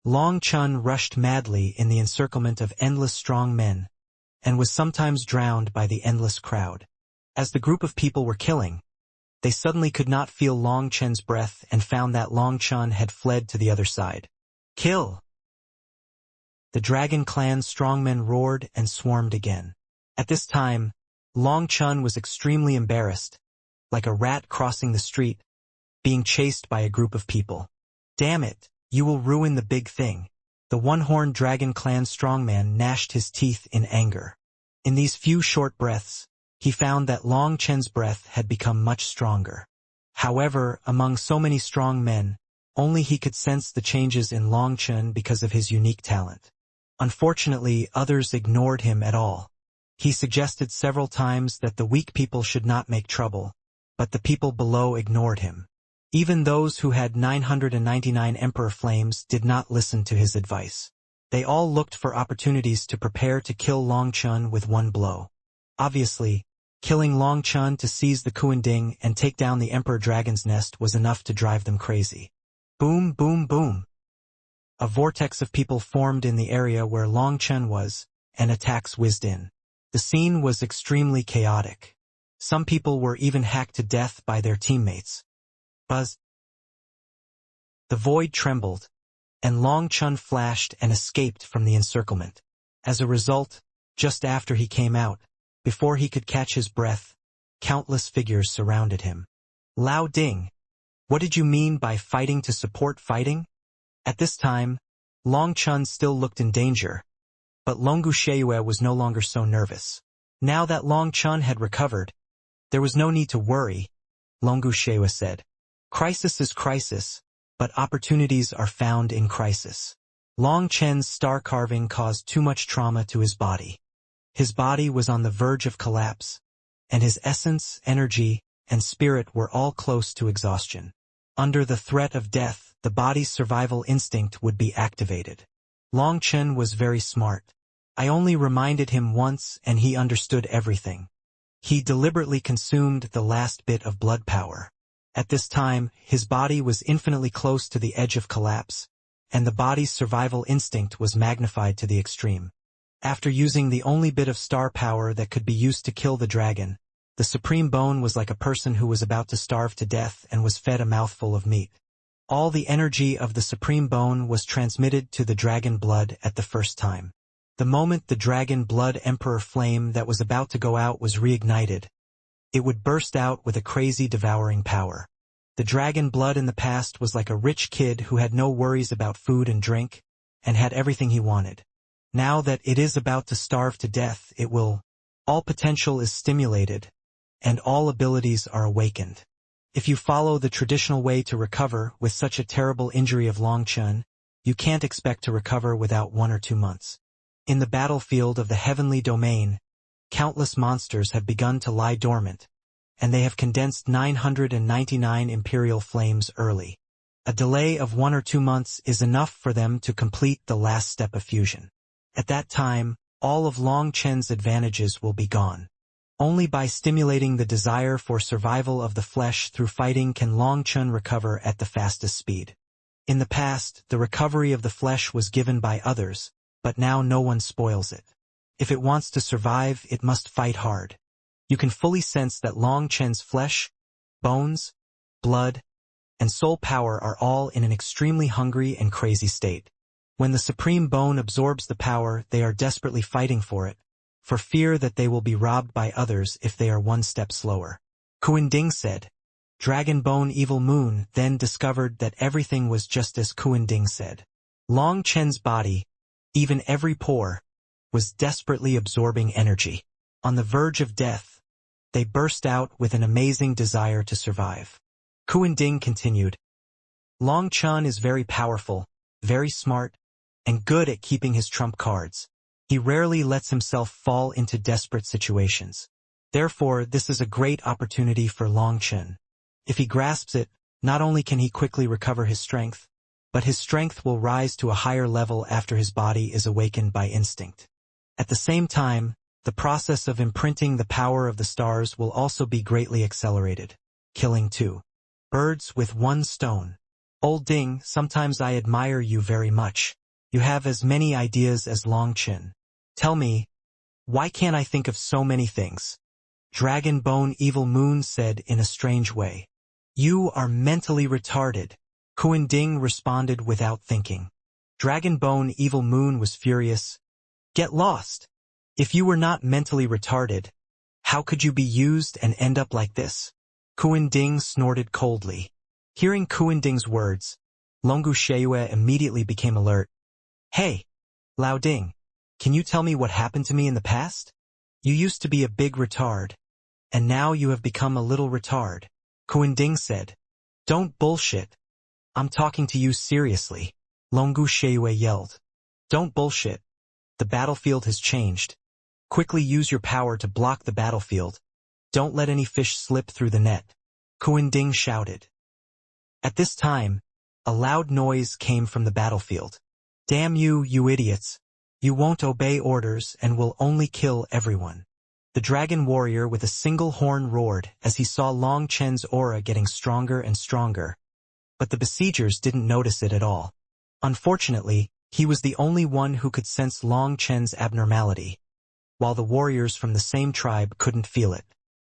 Long Chun rushed madly in the encirclement of endless strong men, and was sometimes drowned by the endless crowd. As the group of people were killing, they suddenly could not feel Long Chen's breath and found that Long Chun had fled to the other side. Kill! The Dragon Clan's strongmen roared and swarmed again. At this time, Long Chun was extremely embarrassed, like a rat crossing the street, being chased by a group of people. Damn it, you will ruin the big thing. The one-horned Dragon Clan strongman gnashed his teeth in anger. In these few short breaths, he found that Long Chen's breath had become much stronger. However, among so many strong men, only he could sense the changes in Long Chen because of his unique talent. Unfortunately, others ignored him at all. He suggested several times that the weak people should not make trouble, but the people below ignored him. Even those who had 999 Emperor Flames did not listen to his advice. They all looked for opportunities to prepare to kill Long Chun with one blow. Obviously, killing Long Chun to seize the Kuan Ding and take down the Emperor Dragon's nest was enough to drive them crazy. Boom, boom, boom. A vortex of people formed in the area where Long Chun was, and attacks whizzed in. The scene was extremely chaotic. Some people were even hacked to death by their teammates. Buzz. The void trembled, and Long Chun flashed and escaped from the encirclement. As a result, just after he came out, before he could catch his breath, countless figures surrounded him. Lao Ding, what did you mean by fighting to support fighting? At this time, Long Chun still looked in danger, but Longu Sheue was no longer so nervous. Now that Long Chun had recovered, there was no need to worry, Longu Sheue said. Crisis is crisis, but opportunities are found in crisis. Long Chen's star carving caused too much trauma to his body. His body was on the verge of collapse, and his essence, energy, and spirit were all close to exhaustion. Under the threat of death, the body's survival instinct would be activated. Long Chen was very smart. I only reminded him once and he understood everything. He deliberately consumed the last bit of blood power. At this time, his body was infinitely close to the edge of collapse, and the body's survival instinct was magnified to the extreme. After using the only bit of star power that could be used to kill the dragon, the Supreme Bone was like a person who was about to starve to death and was fed a mouthful of meat. All the energy of the Supreme Bone was transmitted to the dragon blood at the first time. The moment the dragon blood Emperor flame that was about to go out was reignited, it would burst out with a crazy devouring power. The dragon blood in the past was like a rich kid who had no worries about food and drink, and had everything he wanted. Now that it is about to starve to death, it will. All potential is stimulated, and all abilities are awakened. If you follow the traditional way to recover with such a terrible injury of Long Chun, you can't expect to recover without 1 or 2 months. In the battlefield of the heavenly domain, countless monsters have begun to lie dormant, and they have condensed 999 imperial flames early. A delay of 1 or 2 months is enough for them to complete the last step of fusion. At that time, all of Long Chen's advantages will be gone. Only by stimulating the desire for survival of the flesh through fighting can Long Chun recover at the fastest speed. In the past, the recovery of the flesh was given by others, but now no one spoils it. If it wants to survive, it must fight hard. You can fully sense that Long Chen's flesh, bones, blood, and soul power are all in an extremely hungry and crazy state. When the supreme bone absorbs the power, they are desperately fighting for it, for fear that they will be robbed by others if they are 1 step slower. Kuan Ding said. Dragon Bone Evil Moon then discovered that everything was just as Kuan Ding said. Long Chen's body, even every pore, was desperately absorbing energy. On the verge of death, they burst out with an amazing desire to survive. Kuan Ding continued. Long Chun is very powerful, very smart, and good at keeping his trump cards. He rarely lets himself fall into desperate situations. Therefore, this is a great opportunity for Long Chun. If he grasps it, not only can he quickly recover his strength, but his strength will rise to a higher level after his body is awakened by instinct. At the same time, the process of imprinting the power of the stars will also be greatly accelerated. Killing 2 birds with 1 stone. Old Ding, sometimes I admire you very much. You have as many ideas as Long Chun. Tell me, why can't I think of so many things? Dragon Bone Evil Moon said in a strange way. You are mentally retarded. Kuan Ding responded without thinking. Dragon Bone Evil Moon was furious. Get lost. If you were not mentally retarded, how could you be used and end up like this? Kuan Ding snorted coldly. Hearing Kuan Ding's words, Longu Sheiyue immediately became alert. Hey, Lao Ding, can you tell me what happened to me in the past? You used to be a big retard, and now you have become a little retard. Kuan Ding said. Don't bullshit. I'm talking to you seriously. Longu Sheiyue yelled. Don't bullshit. The battlefield has changed. Quickly use your power to block the battlefield. Don't let any fish slip through the net. Kuan Ding shouted. At this time, a loud noise came from the battlefield. Damn you, you idiots. You won't obey orders and will only kill everyone. The dragon warrior with a single horn roared as he saw Long Chen's aura getting stronger and stronger. But the besiegers didn't notice it at all. Unfortunately, he was the only one who could sense Long Chen's abnormality, while the warriors from the same tribe couldn't feel it.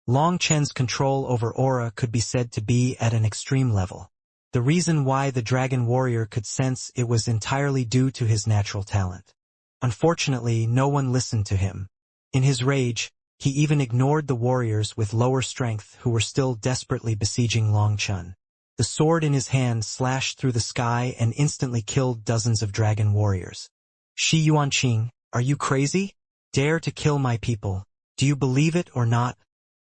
Long Chen's control over aura could be said to be at an extreme level. The reason why the dragon warrior could sense it was entirely due to his natural talent. Unfortunately, no one listened to him. In his rage, he even ignored the warriors with lower strength who were still desperately besieging Long Chun. The sword in his hand slashed through the sky and instantly killed dozens of dragon warriors. Shi Yuanqing, are you crazy? Dare to kill my people. Do you believe it or not?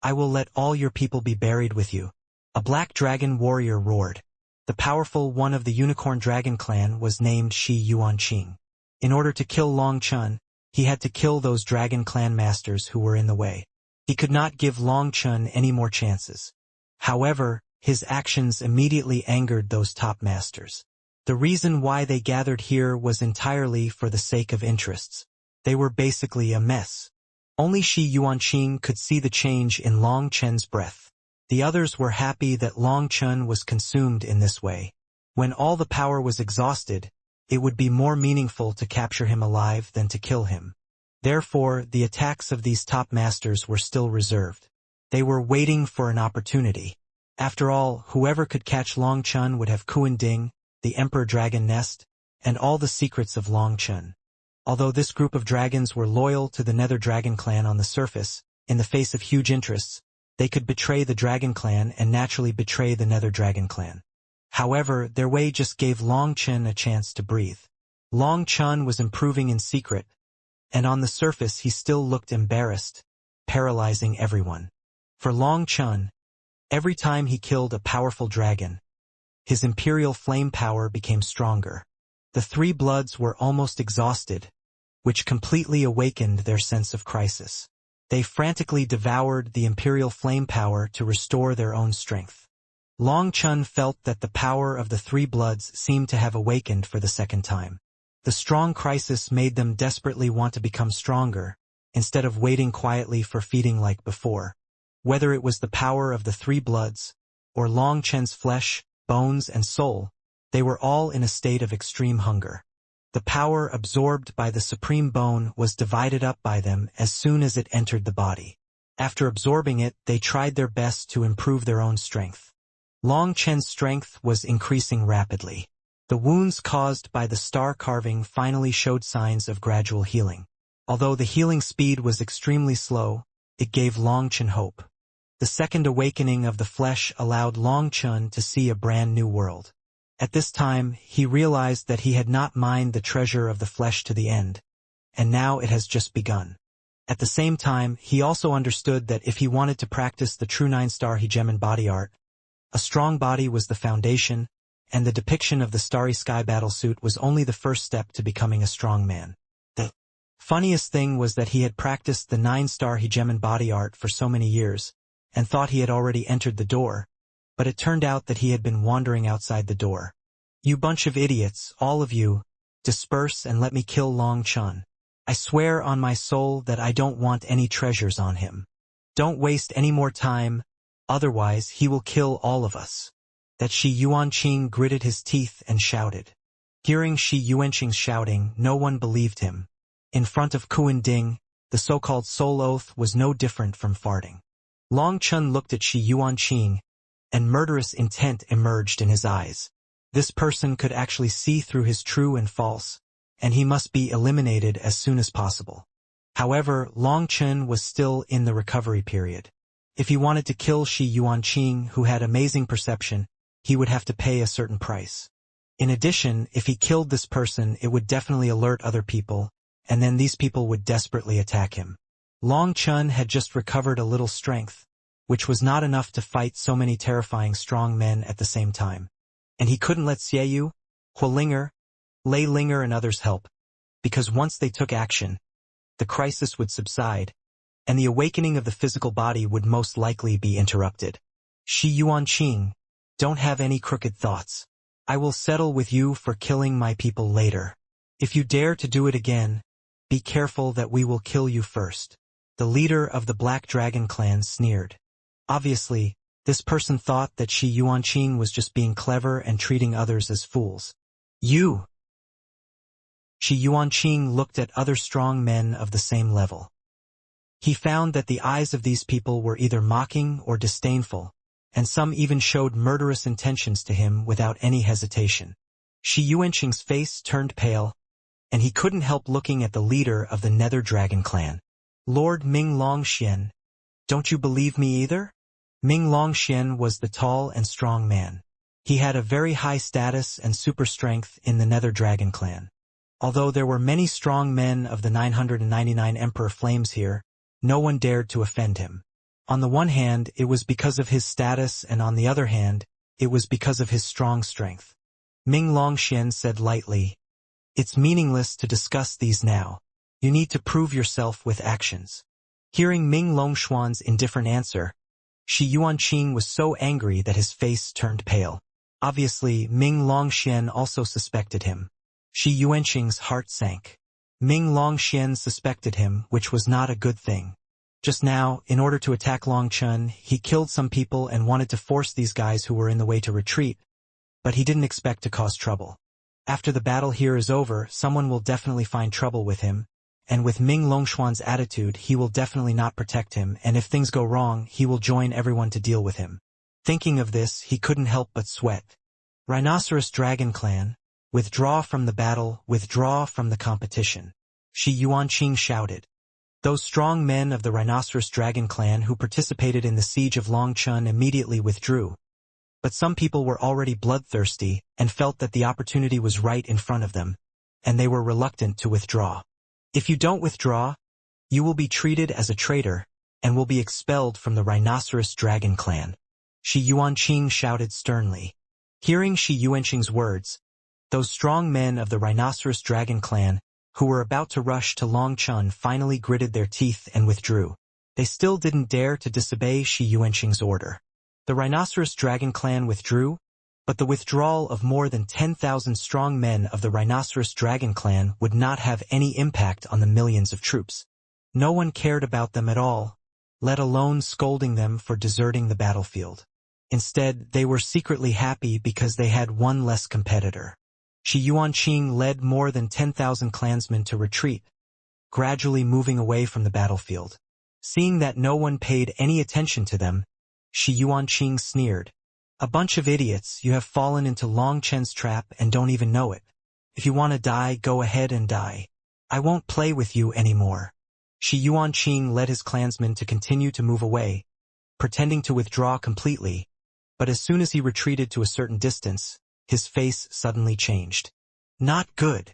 I will let all your people be buried with you. A black dragon warrior roared. The powerful one of the Unicorn Dragon clan was named Shi Yuanqing. In order to kill Long Chun, he had to kill those dragon clan masters who were in the way. He could not give Long Chun any more chances. However, his actions immediately angered those top masters. The reason why they gathered here was entirely for the sake of interests. They were basically a mess. Only Shi Yuanqing could see the change in Long Chen's breath. The others were happy that Long Chun was consumed in this way. When all the power was exhausted, it would be more meaningful to capture him alive than to kill him. Therefore, the attacks of these top masters were still reserved. They were waiting for an opportunity. After all, whoever could catch Long Chun would have Kuan Ding, the Emperor Dragon Nest, and all the secrets of Long Chun. Although this group of dragons were loyal to the Nether Dragon clan on the surface, in the face of huge interests, they could betray the Dragon clan and naturally betray the Nether Dragon clan. However, their way just gave Long Chun a chance to breathe. Long Chun was improving in secret, and on the surface he still looked embarrassed, paralyzing everyone. For Long Chun, Every time he killed a powerful dragon, his imperial flame power became stronger. The three bloods were almost exhausted, which completely awakened their sense of crisis. They frantically devoured the imperial flame power to restore their own strength. Long Chun felt that the power of the three bloods seemed to have awakened for the second time. The strong crisis made them desperately want to become stronger, instead of waiting quietly for feeding like before. Whether it was the power of the three bloods, or Long Chen's flesh, bones, and soul, they were all in a state of extreme hunger. The power absorbed by the supreme bone was divided up by them as soon as it entered the body. After absorbing it, they tried their best to improve their own strength. Long Chen's strength was increasing rapidly. The wounds caused by the star carving finally showed signs of gradual healing. Although the healing speed was extremely slow, it gave Long Chen hope. The second awakening of the flesh allowed Long Chun to see a brand new world. At this time, he realized that he had not mined the treasure of the flesh to the end, and now it has just begun. At the same time, he also understood that if he wanted to practice the true 9-star hegemon body art, a strong body was the foundation, and the depiction of the Starry Sky battlesuit was only the first step to becoming a strong man. The funniest thing was that he had practiced the 9-star hegemon body art for so many years, and thought he had already entered the door, but it turned out that he had been wandering outside the door. You bunch of idiots, all of you, disperse and let me kill Long Chun. I swear on my soul that I don't want any treasures on him. Don't waste any more time, otherwise he will kill all of us. That Shi Yuanqing gritted his teeth and shouted. Hearing Shi Yuanqing's shouting, no one believed him. In front of Kuan Ding, the so-called soul oath was no different from farting. Long Chun looked at Shi Yuanqing, and murderous intent emerged in his eyes. This person could actually see through his true and false, and he must be eliminated as soon as possible. However, Long Chun was still in the recovery period. If he wanted to kill Shi Yuanqing, who had amazing perception, he would have to pay a certain price. In addition, if he killed this person, it would definitely alert other people, and then these people would desperately attack him. Long Chun had just recovered a little strength, which was not enough to fight so many terrifying strong men at the same time. And he couldn't let Xiaoyu, Huolinger, Lei Linger and others help, because once they took action, the crisis would subside, and the awakening of the physical body would most likely be interrupted. Shi Yuanqing, don't have any crooked thoughts. I will settle with you for killing my people later. If you dare to do it again, be careful that we will kill you first. The leader of the Black Dragon clan sneered. Obviously, this person thought that Shi Yuanqing was just being clever and treating others as fools. You! Shi Yuanqing looked at other strong men of the same level. He found that the eyes of these people were either mocking or disdainful, and some even showed murderous intentions to him without any hesitation. Shi Yuanqing's face turned pale, and he couldn't help looking at the leader of the Nether Dragon clan. Lord Ming Longxian, don't you believe me either? Ming Longxian was the tall and strong man. He had a very high status and super strength in the Nether Dragon clan. Although there were many strong men of the 999 Emperor Flames here, no one dared to offend him. On the one hand, it was because of his status, and on the other hand, it was because of his strong strength. Ming Longxian said lightly, "It's meaningless to discuss these now. You need to prove yourself with actions." Hearing Ming Longxuan's indifferent answer, Shi Yuanqing was so angry that his face turned pale. Obviously, Ming Longxian also suspected him. Shi Yuanqing's heart sank. Ming Longxian suspected him, which was not a good thing. Just now, in order to attack Long Chun, he killed some people and wanted to force these guys who were in the way to retreat, but he didn't expect to cause trouble. After the battle here is over, someone will definitely find trouble with him, and with Ming Longxuan's attitude, he will definitely not protect him, and if things go wrong, he will join everyone to deal with him. Thinking of this, he couldn't help but sweat. Rhinoceros Dragon Clan, withdraw from the battle, withdraw from the competition. Shi Yuanqing shouted. Those strong men of the Rhinoceros Dragon Clan who participated in the siege of Long Chun immediately withdrew. But some people were already bloodthirsty and felt that the opportunity was right in front of them, and they were reluctant to withdraw. If you don't withdraw, you will be treated as a traitor and will be expelled from the Rhinoceros Dragon Clan. Shi Yuanqing shouted sternly. Hearing Shi Yuanqing's words, those strong men of the Rhinoceros Dragon clan, who were about to rush to Longchun, finally gritted their teeth and withdrew. They still didn't dare to disobey Shi Yuanqing's order. The Rhinoceros Dragon clan withdrew, but the withdrawal of more than 10,000 strong men of the Rhinoceros Dragon clan would not have any impact on the millions of troops. No one cared about them at all, let alone scolding them for deserting the battlefield. Instead, they were secretly happy because they had one less competitor. Shi Yuanqing led more than 10,000 clansmen to retreat, gradually moving away from the battlefield. Seeing that no one paid any attention to them, Shi Yuanqing sneered. A bunch of idiots, you have fallen into Long Chen's trap and don't even know it. If you want to die, go ahead and die. I won't play with you anymore. Shi Yuanqing led his clansmen to continue to move away, pretending to withdraw completely, but as soon as he retreated to a certain distance, his face suddenly changed. Not good.